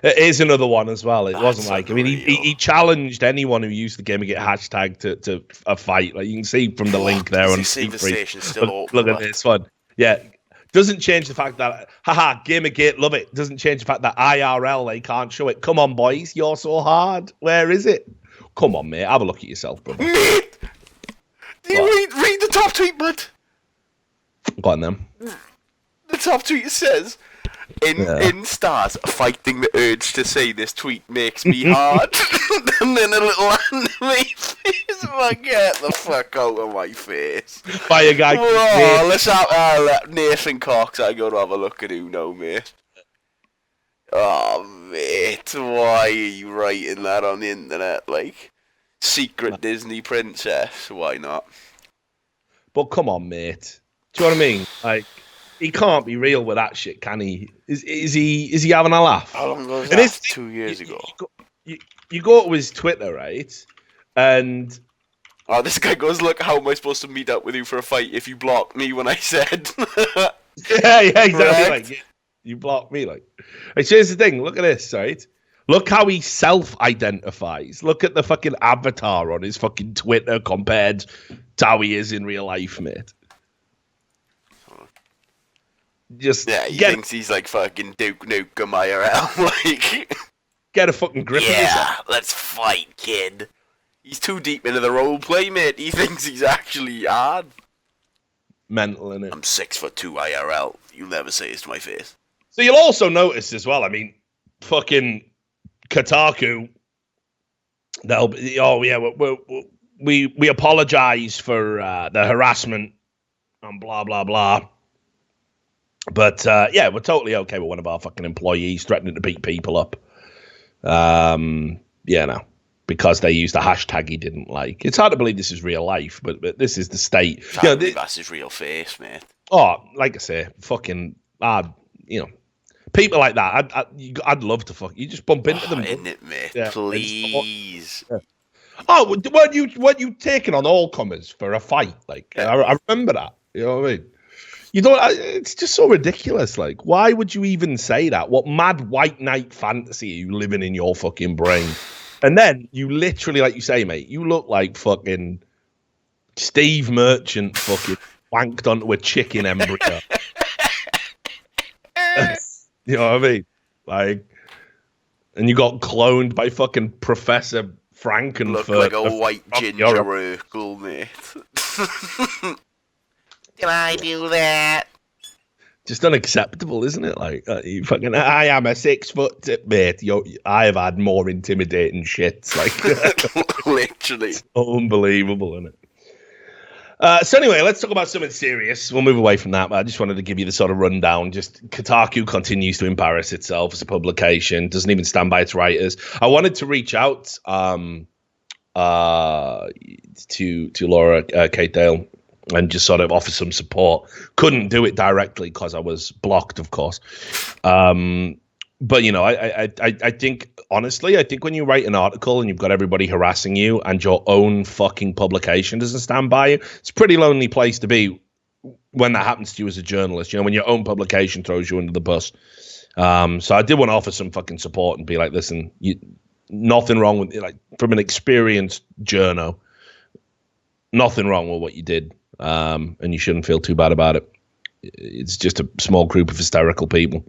Speaker 2: it is another one as well. It wasn't like,
Speaker 3: unreal.
Speaker 2: I mean, he challenged anyone who used the Gamergate hashtag to a fight. Like, you can see from the link there on
Speaker 3: Conversation still open.
Speaker 2: Look at this one. Yeah. Doesn't change the fact that, Gamergate, love it. Doesn't change the fact that IRL, they can't show it. Come on, boys, you're so hard. Where is it? Come on, mate. Have a look at yourself, brother.
Speaker 3: Mate! Do you read the top tweet, bud?
Speaker 2: Go on, then.
Speaker 3: The top tweet says, in stars, fighting the urge to say this tweet makes me hard. And then a little anime face. Get the fuck out of my face.
Speaker 2: By a guy.
Speaker 3: Oh, let's have Nathan Cox. I go to have a look at Uno, mate. Oh, mate, why are you writing that on the internet? Like, secret Disney princess? Why not?
Speaker 2: But come on, mate. Do you know what I mean? Like, he can't be real with that shit, can he? Is he having a laugh?
Speaker 3: How long ago was that? 2 years ago.
Speaker 2: You go to his Twitter, right? And
Speaker 3: this guy goes, look, how am I supposed to meet up with you for a fight if you blocked me when I said?
Speaker 2: yeah, exactly. Like, you blocked me, like. Right, so here's the thing. Look at this, right? Look how he self-identifies. Look at the fucking avatar on his fucking Twitter compared to how he is in real life, mate. Just
Speaker 3: he thinks he's like fucking Duke Nukem IRL. Like,
Speaker 2: get a fucking grip.
Speaker 3: Yeah, let's fight, kid. He's too deep into the role play, mate. He thinks he's actually hard.
Speaker 2: Mental, innit?
Speaker 3: I'm 6'2" IRL. You'll never say this to my face.
Speaker 2: So you'll also notice as well. I mean, fucking Kotaku. They'll be, we apologize for the harassment and blah blah blah. But we're totally okay with one of our fucking employees threatening to beat people up. Because they used a hashtag he didn't like. It's hard to believe this is real life, but this is the state.
Speaker 3: That's his real face, mate.
Speaker 2: Oh, like I say, fucking, people like that. I'd love to you just bump into them.
Speaker 3: Isn't it, mate? Yeah, please.
Speaker 2: Yeah. Oh, weren't you taking on all comers for a fight? Like, I remember that. You know what I mean? You don't. It's just so ridiculous. Like, why would you even say that? What mad white knight fantasy are you living in your fucking brain? And then you literally, like you say, mate, you look like fucking Steve Merchant fucking wanked onto a chicken embryo. You know what I mean? Like, and you got cloned by fucking Professor Frankenfurter.
Speaker 3: Look like a white ginger Urkel, mate. Did I do that?
Speaker 2: Just unacceptable, isn't it? Like, you fucking, I am a 6 foot mate. I have had more intimidating shits. Like,
Speaker 3: literally.
Speaker 2: It's unbelievable, isn't it? So anyway, let's talk about something serious. We'll move away from that, but I just wanted to give you the sort of rundown. Just Kotaku continues to embarrass itself as a publication, doesn't even stand by its writers. I wanted to reach out to Laura Kate Dale and just sort of offer some support. Couldn't do it directly because I was blocked, of course. But, you know, I think, honestly, I think when you write an article and you've got everybody harassing you and your own fucking publication doesn't stand by you, it's a pretty lonely place to be when that happens to you as a journalist, you know, when your own publication throws you under the bus. So I did want to offer some fucking support and be like, listen, nothing wrong with, like, from an experienced journo, nothing wrong with what you did. And you shouldn't feel too bad about it. It's just a small group of hysterical people.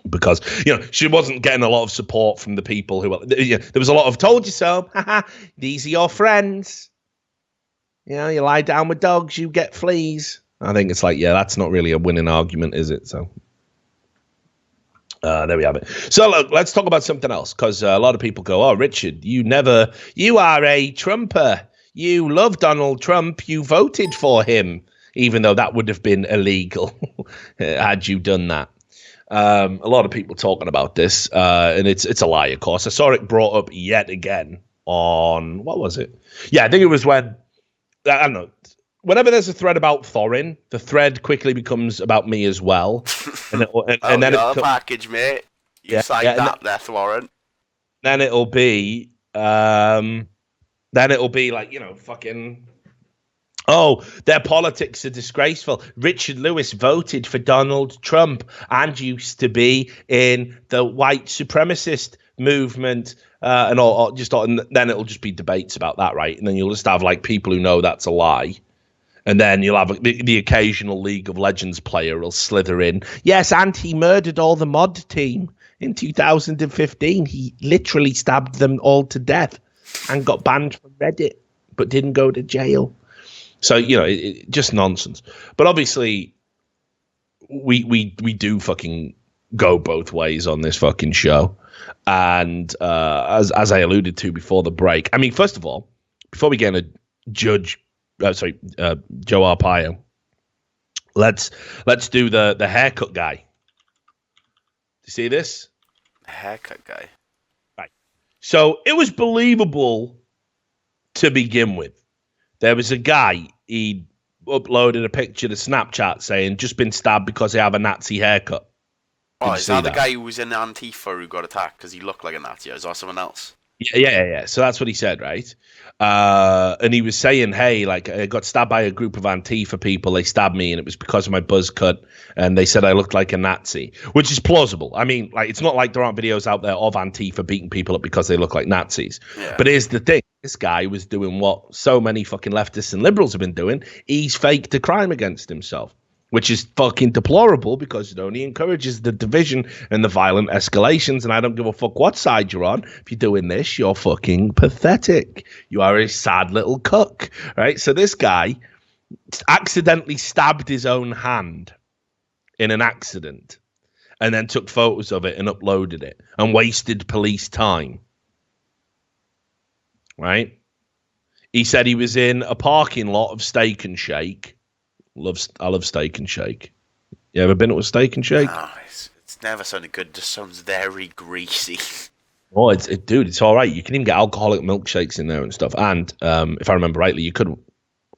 Speaker 2: Because, you know, she wasn't getting a lot of support from the people who, there was a lot of told you so. These are your friends. You know, you lie down with dogs, you get fleas. I think it's like, yeah, that's not really a winning argument, is it? So there we have it. So look, let's talk about something else. Because a lot of people go, oh, Richard, you are a Trumper. You love Donald Trump. You voted for him, even though that would have been illegal had you done that. A lot of people talking about this, and it's a lie, of course. I saw it brought up yet again on, what was it? Yeah, I think it was when, I don't know, whenever there's a thread about Thorin, the thread quickly becomes about me as well. And
Speaker 3: then it's a package, mate. You signed that there, Thorin.
Speaker 2: Then it'll be, like, you know, fucking, oh, their politics are disgraceful. Richard Lewis voted for Donald Trump and used to be in the white supremacist movement, and then it'll just be debates about that, right? And then you'll just have like people who know that's a lie, and then you'll have the occasional League of Legends player will slither in. Yes, and he murdered all the mod team in 2015. He literally stabbed them all to death. and got banned from Reddit, but didn't go to jail. So, just nonsense. But obviously, we do fucking go both ways on this fucking show. And as I alluded to before the break, I mean, first of all, before we get into Joe Arpaio, let's do the haircut guy. Do you see this?
Speaker 3: Haircut guy.
Speaker 2: Right. So it was believable to begin with. There was a guy, he uploaded a picture to Snapchat saying, just been stabbed because I have a Nazi haircut.
Speaker 3: Oh, is that the guy who was in Antifa who got attacked because he looked like a Nazi? Or is that someone else?
Speaker 2: Yeah. So that's what he said, right? And he was saying, hey, like, I got stabbed by a group of Antifa people. They stabbed me, and it was because of my buzz cut. And they said I looked like a Nazi, which is plausible. I mean, like, it's not like there aren't videos out there of Antifa beating people up because they look like Nazis. Yeah. But here's the thing. This guy was doing what so many fucking leftists and liberals have been doing. He's faked a crime against himself, which is fucking deplorable because it only encourages the division and the violent escalations. And I don't give a fuck what side you're on. If you're doing this, you're fucking pathetic. You are a sad little cuck, right? So this guy accidentally stabbed his own hand in an accident and then took photos of it and uploaded it and wasted police time, right? He said he was in a parking lot of Steak and Shake. I love Steak and Shake. You ever been to a Steak and Shake?
Speaker 3: No, it's never sounded good. It just sounds very greasy.
Speaker 2: Oh, dude, it's all right. You can even get alcoholic milkshakes in there and stuff. And if I remember rightly, you could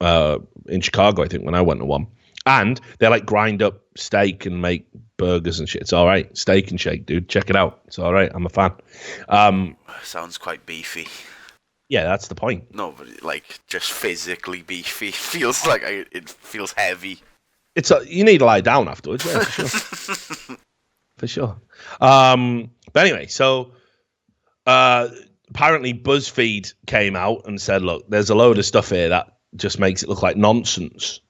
Speaker 2: in Chicago, I think, when I went to one. And they like grind up steak and make burgers and shit. It's all right. Steak and Shake, dude. Check it out. It's all right. I'm a fan.
Speaker 3: Sounds quite beefy.
Speaker 2: Yeah, that's the point.
Speaker 3: No, but like just physically beefy. Feels like it feels heavy.
Speaker 2: You need to lie down afterwards. Yeah, for sure. For sure. But anyway, so apparently BuzzFeed came out and said, look, there's a load of stuff here that just makes it look like nonsense.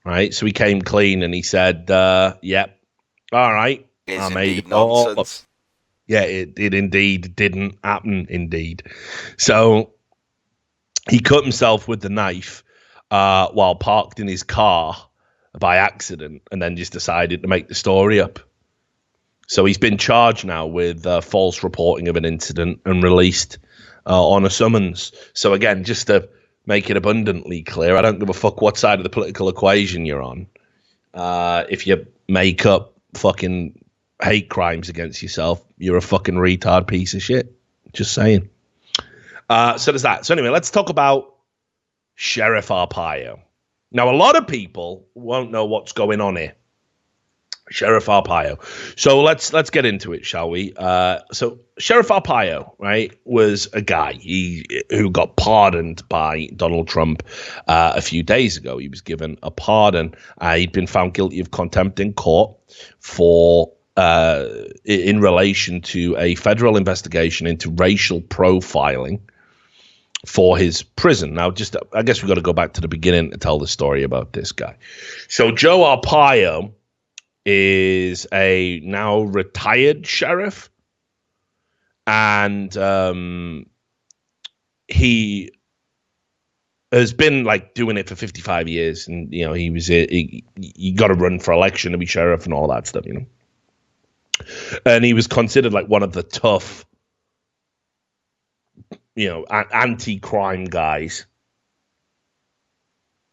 Speaker 2: Right? So he came clean and he said, yep, all right.
Speaker 3: I made nonsense.
Speaker 2: Yeah, it indeed didn't happen, indeed. So he cut himself with the knife while parked in his car by accident and then just decided to make the story up. So he's been charged now with false reporting of an incident and released on a summons. So again, just to make it abundantly clear, I don't give a fuck what side of the political equation you're on. If you make up fucking hate crimes against yourself, you're a fucking retard piece of shit. Just saying. So there's that. So anyway, let's talk about Sheriff Arpaio. Now, a lot of people won't know what's going on here. Sheriff Arpaio. So let's get into it, shall we? So Sheriff Arpaio, right, was a guy who got pardoned by Donald Trump a few days ago. He was given a pardon. He'd been found guilty of contempt in court for in relation to a federal investigation into racial profiling for his prison. Now, I guess we've got to go back to the beginning to tell the story about this guy. So Joe Arpaio is a now retired sheriff, and he has been like doing it for 55 years, and he got to run for election to be sheriff and all that stuff, and he was considered like one of the tough, anti-crime guys,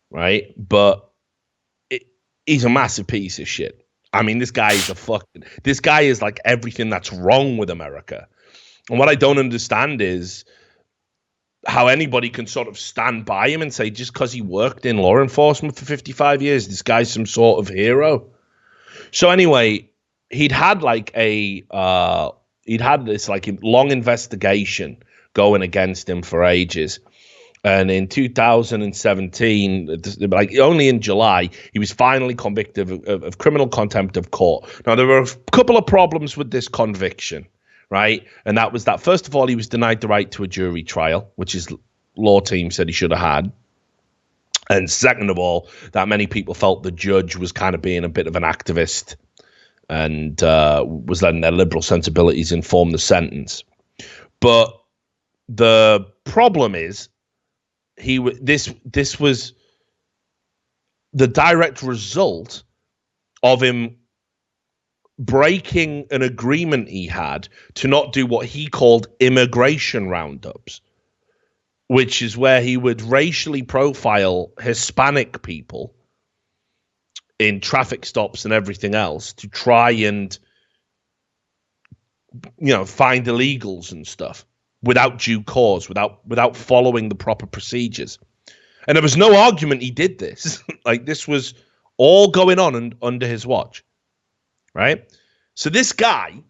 Speaker 2: right? But he's a massive piece of shit. I mean, this guy is like everything that's wrong with America. And what I don't understand is how anybody can sort of stand by him and say, just because he worked in law enforcement for 55 years, this guy's some sort of hero. So anyway, he'd had this like long investigation going against him for ages. And in 2017, like only in July, he was finally convicted of criminal contempt of court. Now, there were a couple of problems with this conviction, right? And that was that, first of all, he was denied the right to a jury trial, which his law team said he should have had. And second of all, that many people felt the judge was kind of being a bit of an activist and was letting their liberal sensibilities inform the sentence. But The problem is this was the direct result of him breaking an agreement he had to not do what he called immigration roundups, which is where he would racially profile Hispanic people in traffic stops and everything else to try and, find illegals and stuff without due cause, without following the proper procedures. And there was no argument he did this. Like, this was all going on and under his watch, right? So this guy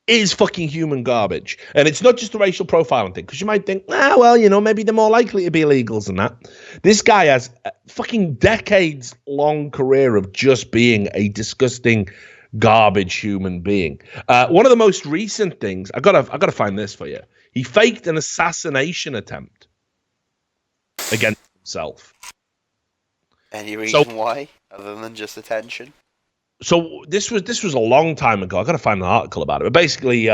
Speaker 2: is fucking human garbage. And it's not just a racial profiling thing, because you might think, maybe they're more likely to be illegals than that. This guy has a fucking decades-long career of just being a disgusting garbage human being. One of the most recent things, I gotta find this for you. He faked an assassination attempt against himself.
Speaker 3: Any reason why, other than just attention?
Speaker 2: So this was a long time ago. I got to find an article about it. But basically,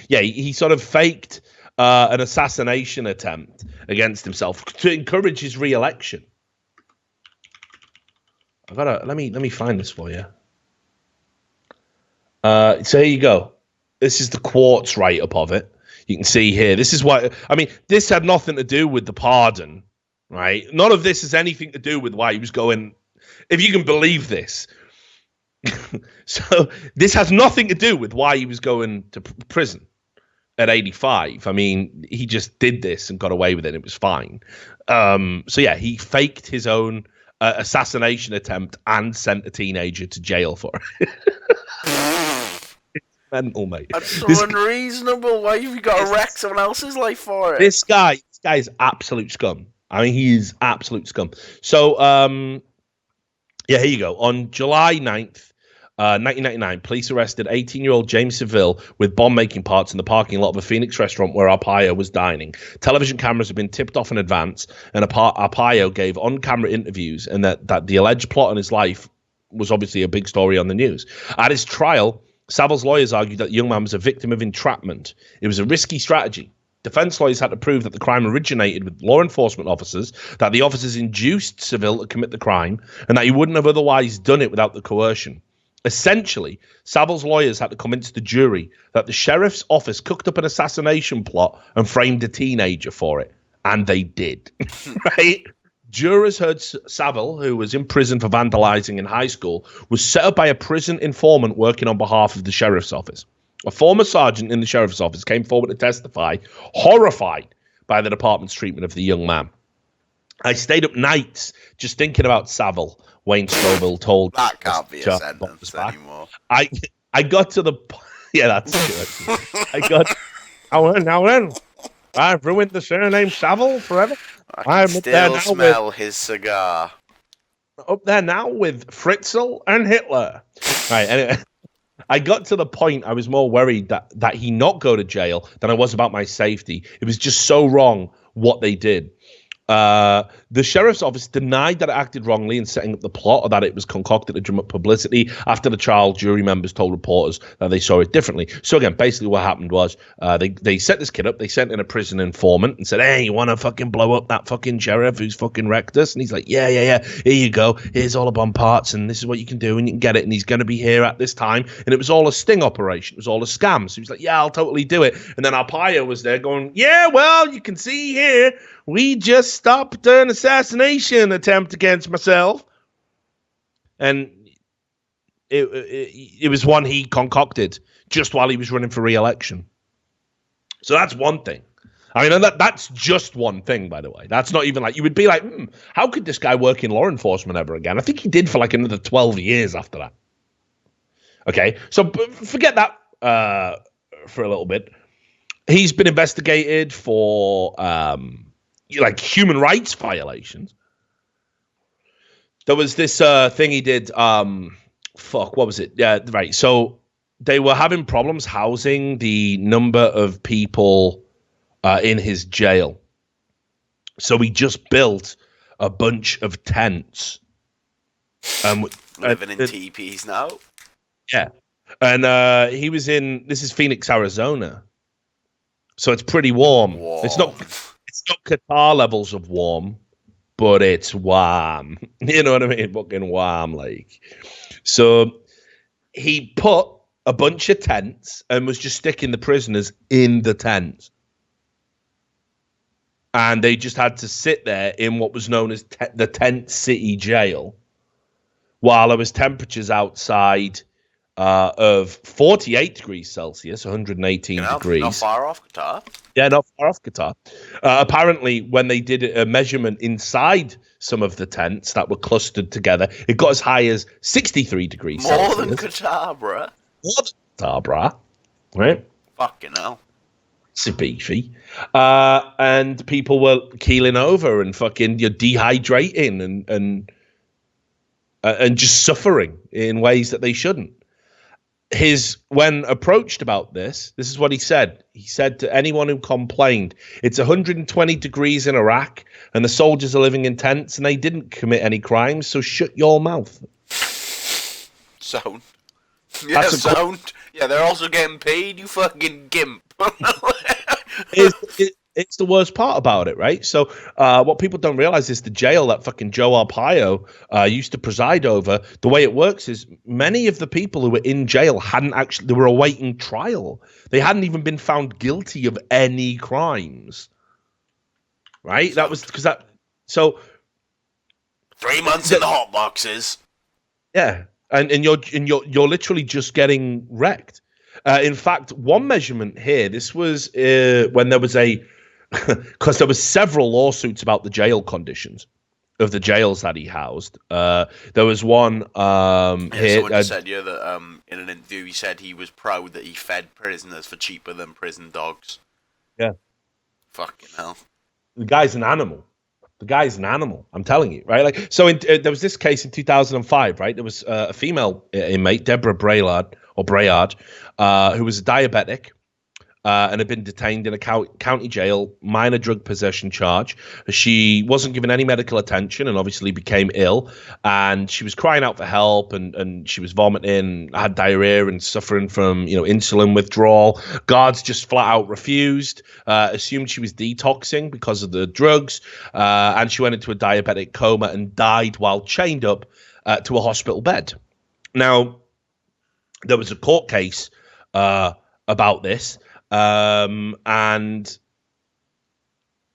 Speaker 2: he sort of faked an assassination attempt against himself to encourage his re-election. Let me find this for you. So here you go. This is the Quartz write-up of it. You can see here. This is why. I mean, this had nothing to do with the pardon, right? None of this has anything to do with why he was going. If you can believe this. So this has nothing to do with why he was going to prison at 85. I mean, he just did this and got away with it. It was fine. So yeah, he faked his own assassination attempt and sent a teenager to jail for it. It's mental, mate.
Speaker 3: That's so unreasonable. Why have you got to wreck someone else's life for it?
Speaker 2: This guy is absolute scum. I mean, he is absolute scum. So, here you go. On July 9th, 1999, police arrested 18-year-old James Seville with bomb-making parts in the parking lot of a Phoenix restaurant where Arpaio was dining. Television cameras had been tipped off in advance, and Arpaio gave on-camera interviews, and that the alleged plot on his life was obviously a big story on the news. At his trial, Savile's lawyers argued that the young man was a victim of entrapment. It was a risky strategy. Defense lawyers had to prove that the crime originated with law enforcement officers, that the officers induced Seville to commit the crime, and that he wouldn't have otherwise done it without the coercion. Essentially, Savile's lawyers had to convince the jury that the sheriff's office cooked up an assassination plot and framed a teenager for it. And they did. Right? Jurors heard Savile, who was in prison for vandalizing in high school, was set up by a prison informant working on behalf of the sheriff's office. A former sergeant in the sheriff's office came forward to testify, horrified by the department's treatment of the young man. I stayed up nights just thinking about Savile, Wayne Scoville told.
Speaker 3: That can't be a sentence anymore.
Speaker 2: I got to the... Yeah, that's true. I've ruined the surname Savile forever.
Speaker 3: I can still smell his cigar.
Speaker 2: Up there now with Fritzl and Hitler. Right, anyway. I got to the point I was more worried that he not go to jail than I was about my safety. It was just so wrong what they did. The sheriff's office denied that it acted wrongly in setting up the plot or that it was concocted to drum up publicity after the trial. Jury members told reporters that they saw it differently. So again, basically what happened was they set this kid up. They sent in a prison informant and said, hey, you want to fucking blow up that fucking sheriff who's fucking wrecked us? And he's like, yeah. Here you go. Here's all the bomb parts and this is what you can do and you can get it. And he's going to be here at this time. And it was all a sting operation. It was all a scam. So he was like, yeah, I'll totally do it. And then Arpaio was there going, yeah, well, you can see here. We just stopped an assassination attempt against myself. And it was one he concocted just while he was running for re-election. So that's one thing. I mean, that's just one thing, by the way. That's not even like, you would be like, how could this guy work in law enforcement ever again? I think he did for like another 12 years after that. Okay, so forget that for a little bit. He's been investigated for... like human rights violations. There was this thing he did. What was it? Yeah, right. So they were having problems housing the number of people in his jail. So he just built a bunch of tents.
Speaker 3: Living in teepees now.
Speaker 2: Yeah, and he was in. This is Phoenix, Arizona. So it's pretty warm. It's not Qatar levels of warm, but it's warm. You know what I mean? Fucking warm, like. So he put a bunch of tents and was just sticking the prisoners in the tents. And they just had to sit there in what was known as the Tent City Jail while there was temperatures outside of 48 degrees Celsius, 118 degrees.
Speaker 3: Not far off Qatar.
Speaker 2: Yeah, not far off Qatar. Apparently, when they did a measurement inside some of the tents that were clustered together, it got as high as 63 degrees Celsius.
Speaker 3: More than Qatar, bruh.
Speaker 2: More than Qatar, bruh. Right?
Speaker 3: Fucking hell.
Speaker 2: It's beefy. And people were keeling over and fucking dehydrating and just suffering in ways that they shouldn't. When approached about this is what he said. He said to anyone who complained, it's 120 degrees in Iraq and the soldiers are living in tents and they didn't commit any crimes, so shut your mouth.
Speaker 3: Sound. Yeah, sound. Yeah, they're also getting paid, you fucking gimp.
Speaker 2: It's the worst part about it, right? So what people don't realize is the jail that fucking Joe Arpaio used to preside over, the way it works is many of the people who were in jail they were awaiting trial. They hadn't even been found guilty of any crimes, right? So
Speaker 3: 3 months in the hot boxes.
Speaker 2: Yeah, and you're literally just getting wrecked. In fact, one measurement here, this was when there was because there was several lawsuits about the jail conditions of the jails that he housed. There was one here.
Speaker 3: Someone said that in an interview he said he was proud that he fed prisoners for cheaper than prison dogs.
Speaker 2: Yeah.
Speaker 3: Fucking hell.
Speaker 2: The guy's an animal. I'm telling you, right? Like, so there was this case in 2005, right? There was a female inmate, Deborah Brayard, who was a diabetic and had been detained in a county jail, minor drug possession charge. She wasn't given any medical attention and obviously became ill. And she was crying out for help and she was vomiting, had diarrhea and suffering from, insulin withdrawal. Guards just flat out refused, assumed she was detoxing because of the drugs. And she went into a diabetic coma and died while chained up to a hospital bed. Now, there was a court case about this. And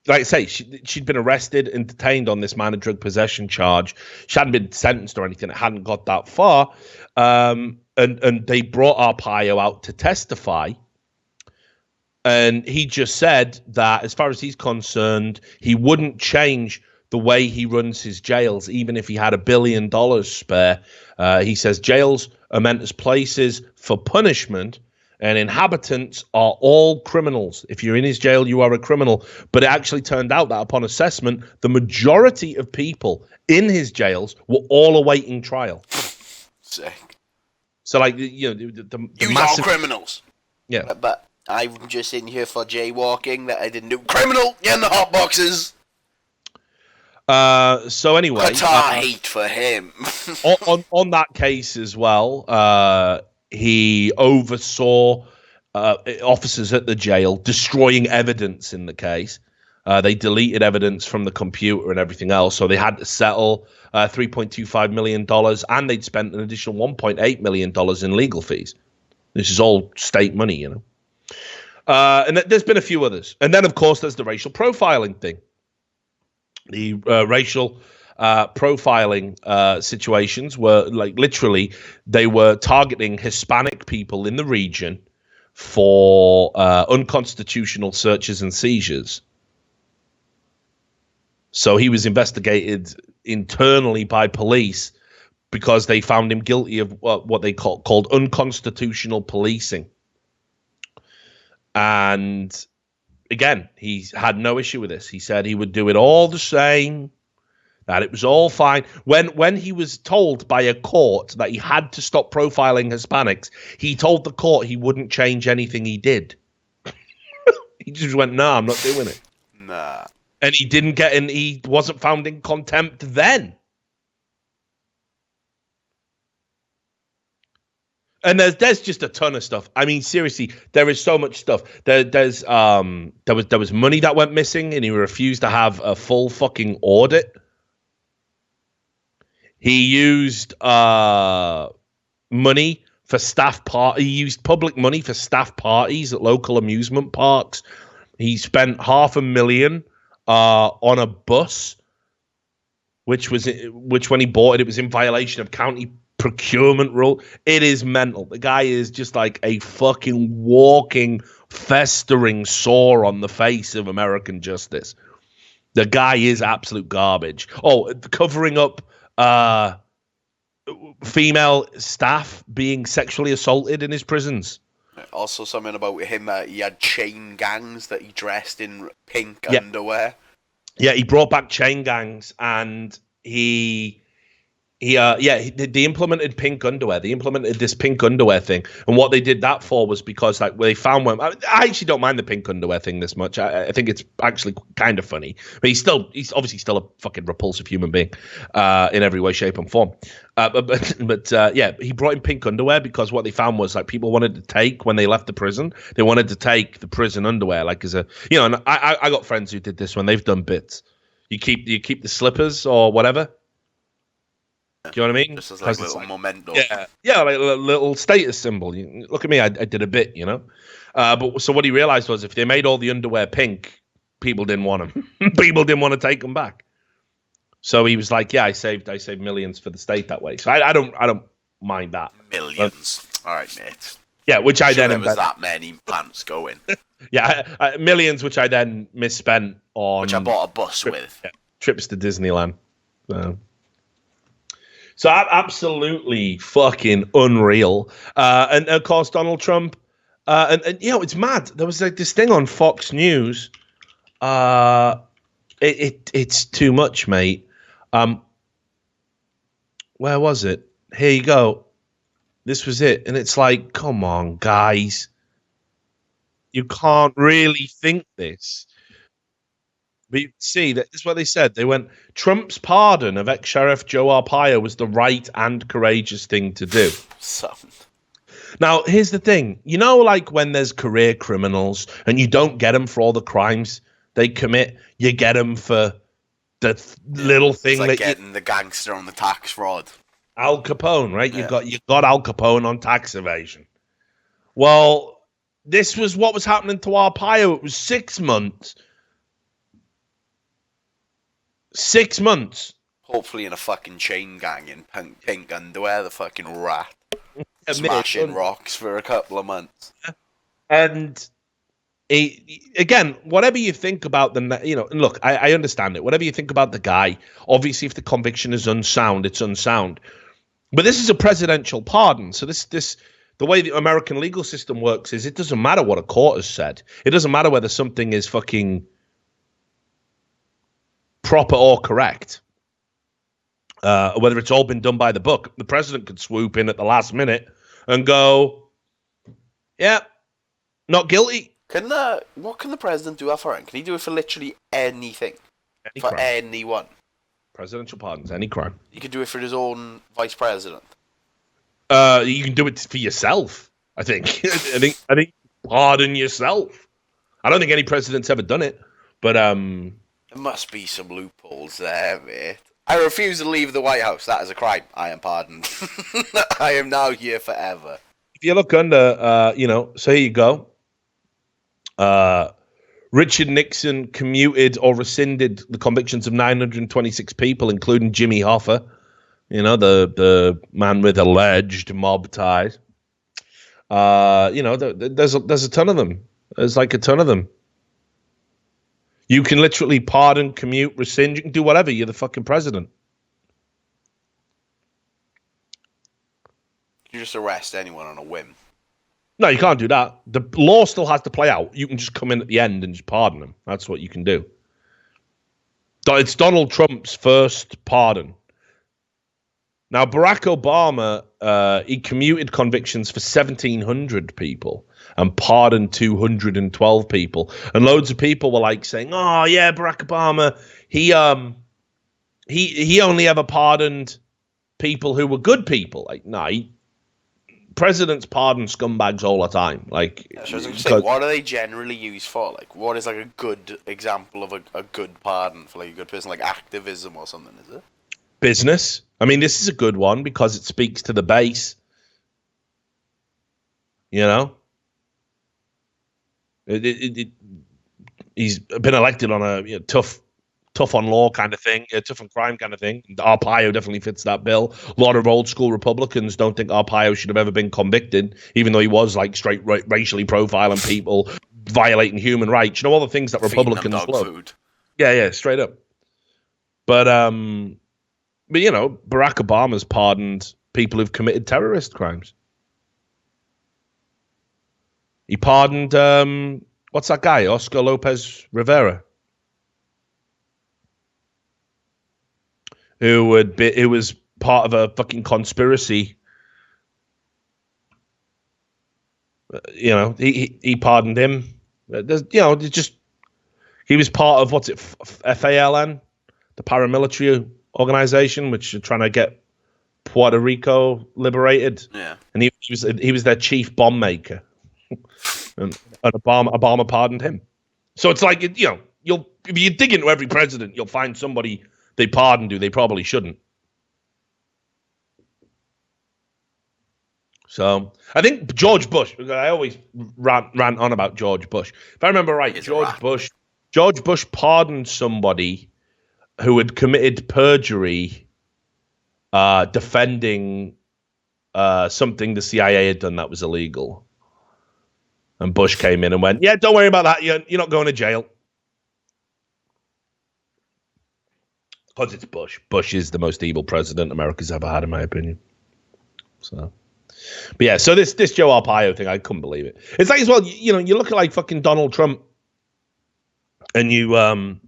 Speaker 2: like I say, she'd been arrested and detained on this minor drug possession charge. She hadn't been sentenced or anything. It hadn't got that far. And they brought Arpaio out to testify. And he just said that as far as he's concerned, he wouldn't change the way he runs his jails, even if he had $1 billion spare. He says jails are meant as places for punishment, and inhabitants are all criminals. If you're in his jail, you are a criminal. But it actually turned out that upon assessment, the majority of people in his jails were all awaiting trial.
Speaker 3: Sick.
Speaker 2: So, like, the
Speaker 3: massive criminals.
Speaker 2: Yeah.
Speaker 3: But I'm just in here for jaywalking that I didn't do. Criminal, get in the hot boxes.
Speaker 2: So anyway,
Speaker 3: Qatar hate for him.
Speaker 2: on that case as well, he oversaw officers at the jail destroying evidence in the case. They deleted evidence from the computer and everything else, so they had to settle $3.25 million, and they'd spent an additional $1.8 million in legal fees. This is all state money, and there's been a few others. And then, of course, there's the racial profiling thing. The racial profiling situations were literally they were targeting Hispanic people in the region for unconstitutional searches and seizures. So he was investigated internally by police because they found him guilty of what they called unconstitutional policing. And again, he had no issue with this. He said he would do it all the same, that it was all fine. When he was told by a court that he had to stop profiling Hispanics, he told the court he wouldn't change anything he did. He just went, "No, I'm not doing it."
Speaker 3: Nah.
Speaker 2: And he didn't get in. He wasn't found in contempt then. And there's just a ton of stuff. I mean, seriously, there is so much stuff. There was money that went missing, and he refused to have a full fucking audit. He used money for staff He used public money for staff parties at local amusement parks. He spent $500,000 on a bus, which when he bought it was in violation of county procurement rule. It is mental. The guy is just like a fucking walking, festering sore on the face of American justice. The guy is absolute garbage. Oh, covering up female staff being sexually assaulted in his prisons.
Speaker 3: Also, something about him, he had chain gangs that he dressed in pink underwear.
Speaker 2: Yeah, he brought back chain gangs, and they implemented pink underwear. They implemented this pink underwear thing, and what they did that for was because they found one. I actually don't mind the pink underwear thing this much. I think it's actually kind of funny, but he's obviously still a fucking repulsive human being in every way, shape, and form. He brought in pink underwear because what they found was people wanted to take when they left the prison. They wanted to take the prison underwear as a And I got friends who did this when they've done bits. You keep the slippers or whatever. Do you know what I mean?
Speaker 3: Just as a little memento.
Speaker 2: Yeah, like a little status symbol. Look at me, I did a bit, But so what he realized was if they made all the underwear pink, people didn't want them. People didn't want to take them back. So he was like, "Yeah, I saved millions for the state that way." So I don't mind that.
Speaker 3: Millions. All right, mate.
Speaker 2: Yeah, which I then
Speaker 3: there was that many plants going.
Speaker 2: Yeah, millions, which I then misspent on.
Speaker 3: Which I bought a bus with.
Speaker 2: Yeah, trips to Disneyland. So absolutely fucking unreal. And of course, Donald Trump. And it's mad. There was this thing on Fox News. It's too much, mate. Where was it? Here you go. This was it. And it's like, come on, guys. You can't really think this. But you see, that is what they said. They went, Trump's pardon of ex-Sheriff Joe Arpaio was the right and courageous thing to do. Now, here's the thing. When there's career criminals and you don't get them for all the crimes they commit, you get them for the little thing.
Speaker 3: It's like getting the gangster on the tax fraud.
Speaker 2: Al Capone, right? Yeah. You got Al Capone on tax evasion. Well, this was what was happening to Arpaio. It was 6 months. 6 months.
Speaker 3: Hopefully in a fucking chain gang in pink underwear, the fucking rat. Smashing rocks for a couple of months.
Speaker 2: And again, whatever you think about look, I understand it. Whatever you think about the guy, obviously if the conviction is unsound, it's unsound. But this is a presidential pardon. So the way the American legal system works is it doesn't matter what a court has said. It doesn't matter whether something is fucking proper or correct, whether it's all been done by the book. The president could swoop in at the last minute and go, yeah, not guilty.
Speaker 3: What can the president do that for him? Can he do it for literally anything? For anyone?
Speaker 2: Presidential pardons, any crime.
Speaker 3: He could do it for his own vice president.
Speaker 2: You can do it for yourself, I think. I think pardon yourself. I don't think any president's ever done it, but
Speaker 3: there must be some loopholes there, mate. I refuse to leave the White House. That is a crime. I am pardoned. I am now here forever.
Speaker 2: If you look under, so here you go. Richard Nixon commuted or rescinded the convictions of 926 people, including Jimmy Hoffa, the man with alleged mob ties. There's a ton of them. There's like a ton of them. You can literally pardon, commute, rescind. You can do whatever. You're the fucking president.
Speaker 3: You just arrest anyone on a whim.
Speaker 2: No, you can't do that. The law still has to play out. You can just come in at the end and just pardon them. That's what you can do. It's Donald Trump's first pardon. Now, Barack Obama, he commuted convictions for 1,700 people and pardoned 212 people. And loads of people were like saying, "Oh yeah, Barack Obama, he only ever pardoned people who were good people." Like, no, presidents pardon scumbags all the time. Like,
Speaker 3: yeah, so I was going to say, what are they generally used for? Like, what is like a good example of a good pardon for like a good person, like activism or something? Is it
Speaker 2: business? I mean, this is a good one because it speaks to the base. You know, he's been elected on a tough on law kind of thing, tough on crime kind of thing. Arpaio definitely fits that bill. A lot of old school Republicans don't think Arpaio should have ever been convicted, even though he was like straight racially profiling people, violating human rights. You know, all the things that Republicans love. Food. Yeah, straight up. But you know, Barack Obama's pardoned people who've committed terrorist crimes. He pardoned what's that guy, Oscar Lopez Rivera, who was part of a fucking conspiracy. You know, he pardoned him. He was part of what's it, FALN, the paramilitary organization, which are trying to get Puerto Rico liberated.
Speaker 3: Yeah,
Speaker 2: and he was their chief bomb maker. And Obama pardoned him. So it's like, you know, if you dig into every president, you'll find somebody they pardoned who they probably shouldn't. So I think George Bush. I always rant on about George Bush. If I remember right, George Bush pardoned somebody who had committed perjury, defending something the CIA had done that was illegal. And Bush came in and went, yeah, don't worry about that. You're not going to jail. Because it's Bush. Bush is the most evil president America's ever had, in my opinion. So, but yeah, so this Joe Arpaio thing, I couldn't believe it. It's like as well, you know, you look at like fucking Donald Trump, and you're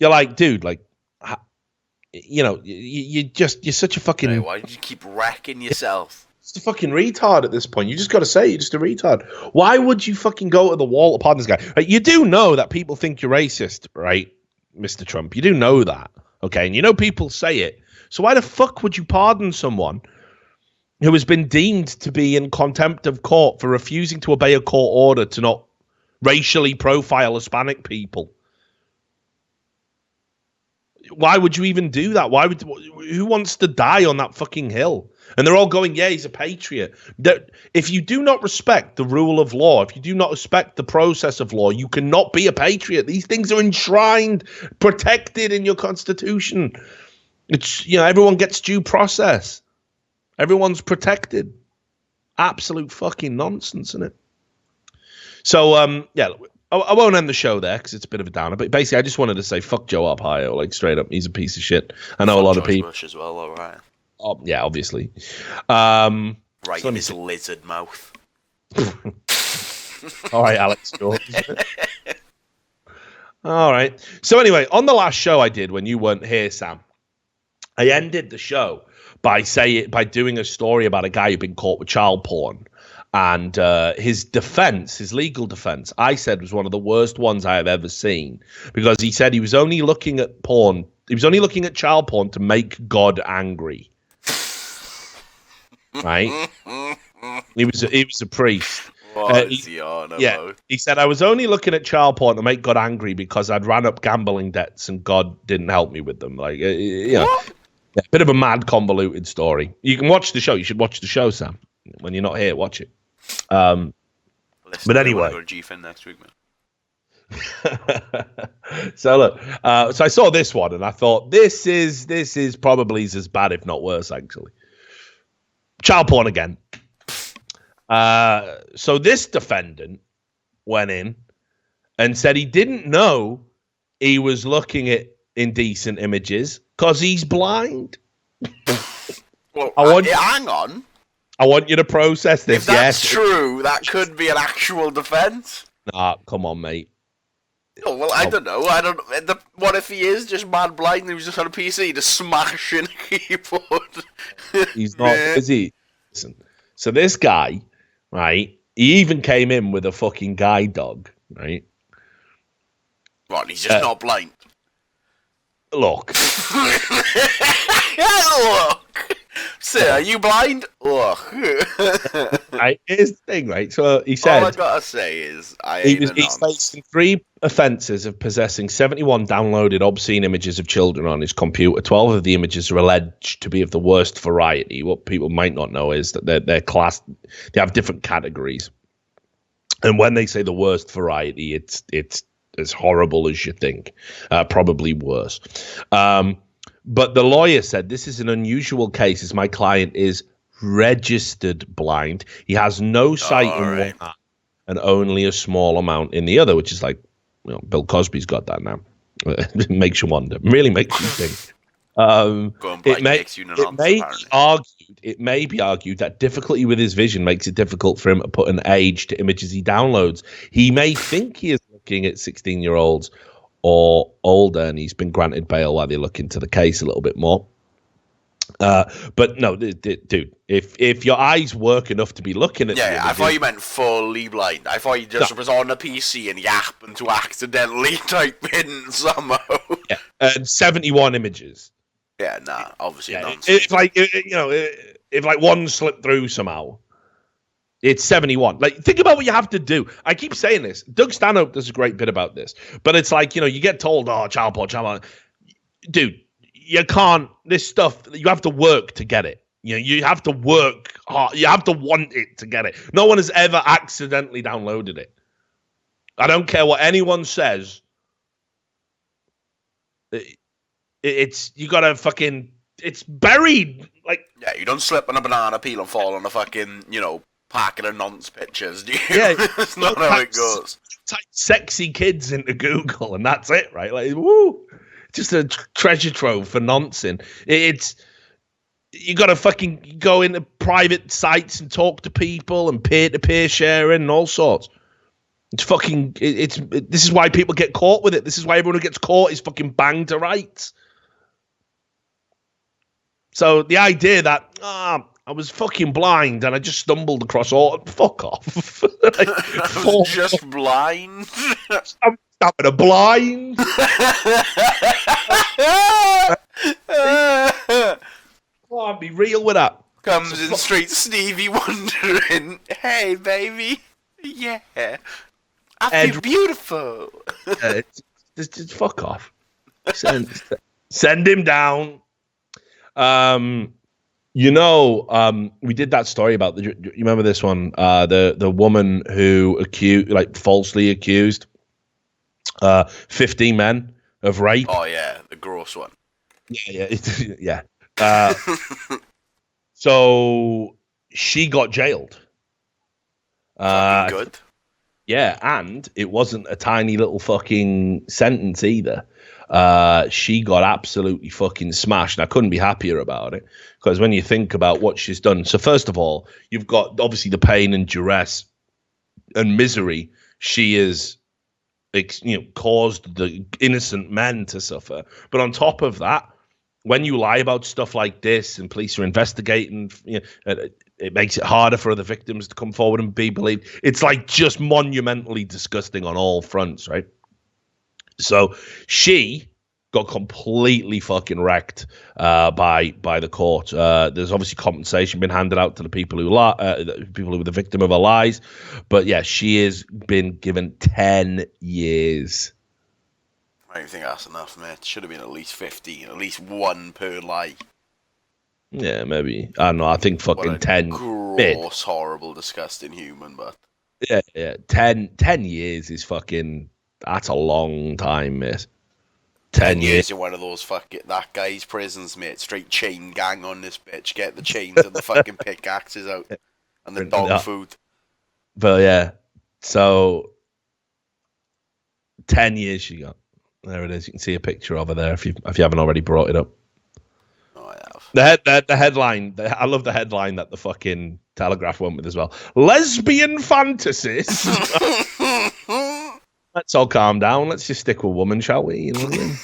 Speaker 2: like, dude, like, you know, you're such a fucking.
Speaker 3: Hey, why did you keep wrecking yourself?
Speaker 2: Just a fucking retard at this point. You just got to say you're just a retard. Why would you fucking go to the wall to pardon this guy? Right, you do know that people think you're racist, right, Mr. Trump? You do know that, okay? And you know people say it. So why the fuck would you pardon someone who has been deemed to be in contempt of court for refusing to obey a court order to not racially profile Hispanic people? Why would you even do that? Who wants to die on that fucking hill? And they're all going, yeah, he's a patriot. If you do not respect the rule of law, if you do not respect the process of law, you cannot be a patriot. These things are enshrined, protected in your Constitution. It's, you know, everyone gets due process. Everyone's protected. Absolute fucking nonsense, isn't it? So, yeah, I won't end the show there because it's a bit of a downer. But basically, I just wanted to say, fuck Joe Arpaio, like straight up. He's a piece of shit. I know a lot of people.
Speaker 3: Bush as well, all right.
Speaker 2: Oh, yeah, obviously.
Speaker 3: Right so in his lizard mouth.
Speaker 2: All right, Alex George. All right. So anyway, on the last show I did when you weren't here, Sam, I ended the show by doing a story about a guy who'd been caught with child porn. And his legal defense, I said was one of the worst ones I have ever seen, because he said he was only looking at porn. He was only looking at child porn to make God angry. Right? He was a priest.
Speaker 3: What is he on about?
Speaker 2: Yeah, he said, I was only looking at child porn to make God angry because I'd ran up gambling debts and God didn't help me with them. Like, you know, a bit of a mad, convoluted story. You can watch the show. You should watch the show, Sam. When you're not here, watch it. But anyway,
Speaker 3: go to GFIN next week, man.
Speaker 2: So look, so I saw this one and I thought this is probably as bad, if not worse, actually. Child porn again. So this defendant went in and said he didn't know he was looking at indecent images because he's blind.
Speaker 3: Well, hang on.
Speaker 2: I want you to process this.
Speaker 3: If that's true, that could be an actual defense.
Speaker 2: Nah, come on, mate.
Speaker 3: Oh, well, I don't know. What if he is just mad blind and he was just on a PC just smashing a keyboard?
Speaker 2: He's not, is he? Listen. So this guy, right, he even came in with a fucking guide dog, right?
Speaker 3: What, he's just not blind?
Speaker 2: Look.
Speaker 3: Look! Sir, are you blind? Ugh.
Speaker 2: Right, here's the thing, right? So he said,
Speaker 3: all I gotta say is,
Speaker 2: he's facing 3 offences of possessing 71 downloaded obscene images of children on his computer. 12 of the images are alleged to be of the worst variety. What people might not know is that they're classed, they have different categories. And when they say the worst variety, it's as horrible as you think, probably worse. But the lawyer said, this is an unusual case as my client is registered blind. He has no sight in one eye and only a small amount in the other, which is like, you know, Bill Cosby's got that now. It makes you wonder. Really makes you think. It may be argued that difficulty with his vision makes it difficult for him to put an age to images he downloads. He may think he is looking at 16-year-olds or older, and he's been granted bail while they look into the case a little bit more. But no, dude, if your eyes work enough to be looking at
Speaker 3: I thought you meant fully blind. I thought you just was on a PC and you happened to accidentally type in somehow.
Speaker 2: Yeah, and 71 images.
Speaker 3: Yeah, nah, obviously not.
Speaker 2: It's like, if like one slipped through somehow, it's 71. Like, think about what you have to do. I keep saying this. Doug Stanhope does a great bit about this. But it's like, you get told, child porn. Dude, you can't, this stuff, you have to work to get it. You have to work hard. You have to want it to get it. No one has ever accidentally downloaded it. I don't care what anyone says. You gotta fucking, it's buried. Like,
Speaker 3: yeah, you don't slip on a banana peel and fall on a fucking, packet of nonce pictures, do you?
Speaker 2: Yeah,
Speaker 3: it's not how it goes.
Speaker 2: Type sexy kids into Google and that's it, right? Like, woo, just a treasure trove for nonsense. You got to fucking go into private sites and talk to people and peer-to-peer sharing and all sorts. It's fucking. This is why people get caught with it. This is why everyone who gets caught is fucking banged to rights. So the idea that I was fucking blind and I just stumbled across all. Fuck off.
Speaker 3: I was just blind.
Speaker 2: I'm stopping a blind. I'll be real with that.
Speaker 3: Comes in straight Stevie wondering, hey baby, yeah, I feel beautiful.
Speaker 2: Just fuck off. Send him down. We did that story about you remember this one? The woman who falsely accused 15 men of rape.
Speaker 3: Oh yeah, the gross one.
Speaker 2: Yeah. So she got jailed.
Speaker 3: Good.
Speaker 2: Yeah, and it wasn't a tiny little fucking sentence either. She got absolutely fucking smashed, and I couldn't be happier about it, because when you think about what she's done, so first of all, you've got obviously the pain and duress and misery she has caused the innocent men to suffer. But on top of that, when you lie about stuff like this and police are investigating, it makes it harder for other victims to come forward and be believed. It's like just monumentally disgusting on all fronts, right? So she got completely fucking wrecked by the court. There's obviously compensation been handed out to the people who were the victim of her lies, but yeah, she has been given 10 years.
Speaker 3: I don't think that's enough, mate. It should have been at least 15, at least one per lie.
Speaker 2: Yeah, maybe. I don't know. I think fucking 10.
Speaker 3: Gross, horrible, disgusting human, but
Speaker 2: yeah. 10 years is fucking. That's a long time, mate. 10 years
Speaker 3: in one of those that guy's prisons, mate. Straight chain gang on this bitch. Get the chains and the fucking pickaxes out and the dog food.
Speaker 2: But yeah, so 10 years she got. There it is. You can see a picture of her there if you haven't already brought it up.
Speaker 3: Oh, I have.
Speaker 2: The headline. I love the headline that the fucking Telegraph went with as well. Lesbian fantasies. Let's all calm down. Let's just stick with woman, shall we? You know what I mean?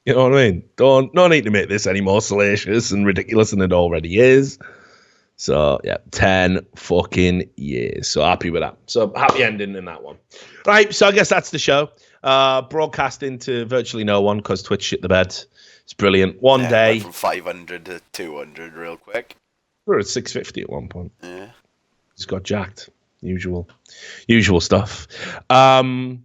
Speaker 2: You know what I mean? No need to make this any more salacious and ridiculous than it already is. So, yeah, 10 fucking years. So happy with that. So happy ending in that one. Right, so I guess that's the show. broadcasting to virtually no one because Twitch shit the bed. It's brilliant. One day.
Speaker 3: Went from 500 to 200 real quick.
Speaker 2: We were at 650 at one point.
Speaker 3: Yeah.
Speaker 2: Just got jacked. Usual stuff. So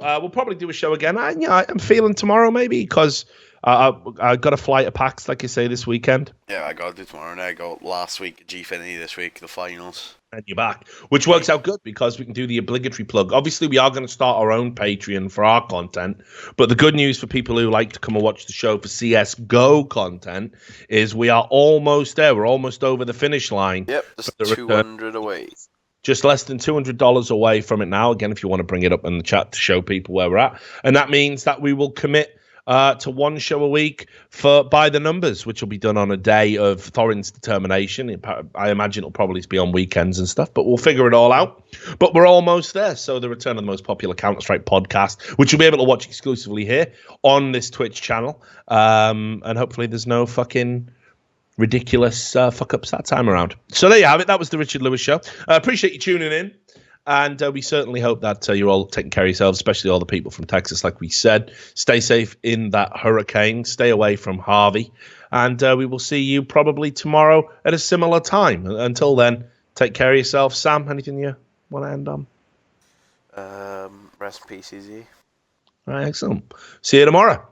Speaker 2: we'll probably do a show again. I'm feeling tomorrow maybe because I got a flight of PAX, like you say, this weekend.
Speaker 3: Yeah, I got to do tomorrow, and I got last week Gfinity, this week the finals.
Speaker 2: And you're back, which works out good because we can do the obligatory plug. Obviously, we are going to start our own Patreon for our content, but the good news for people who like to come and watch the show for CSGO content is we are almost there. We're almost over the finish line.
Speaker 3: Yep, just 200 away.
Speaker 2: Just less than $200 away from it now. Again, if you want to bring it up in the chat to show people where we're at. And that means that we will commit to one show a week by the numbers, which will be done on a day of Thorin's determination. I imagine it'll probably be on weekends and stuff, but we'll figure it all out. But we're almost there. So the return of the most popular Counter-Strike podcast, which you'll be able to watch exclusively here on this Twitch channel. And hopefully there's no fucking ridiculous fuck-ups that time around. So there you have it. That was the Richard Lewis Show. I appreciate you tuning in. And we certainly hope that you're all taking care of yourselves, especially all the people from Texas, like we said. Stay safe in that hurricane. Stay away from Harvey. And we will see you probably tomorrow at a similar time. Until then, take care of yourself. Sam, anything you want to end on?
Speaker 3: Rest in peace, Easy.
Speaker 2: All right, excellent. See you tomorrow.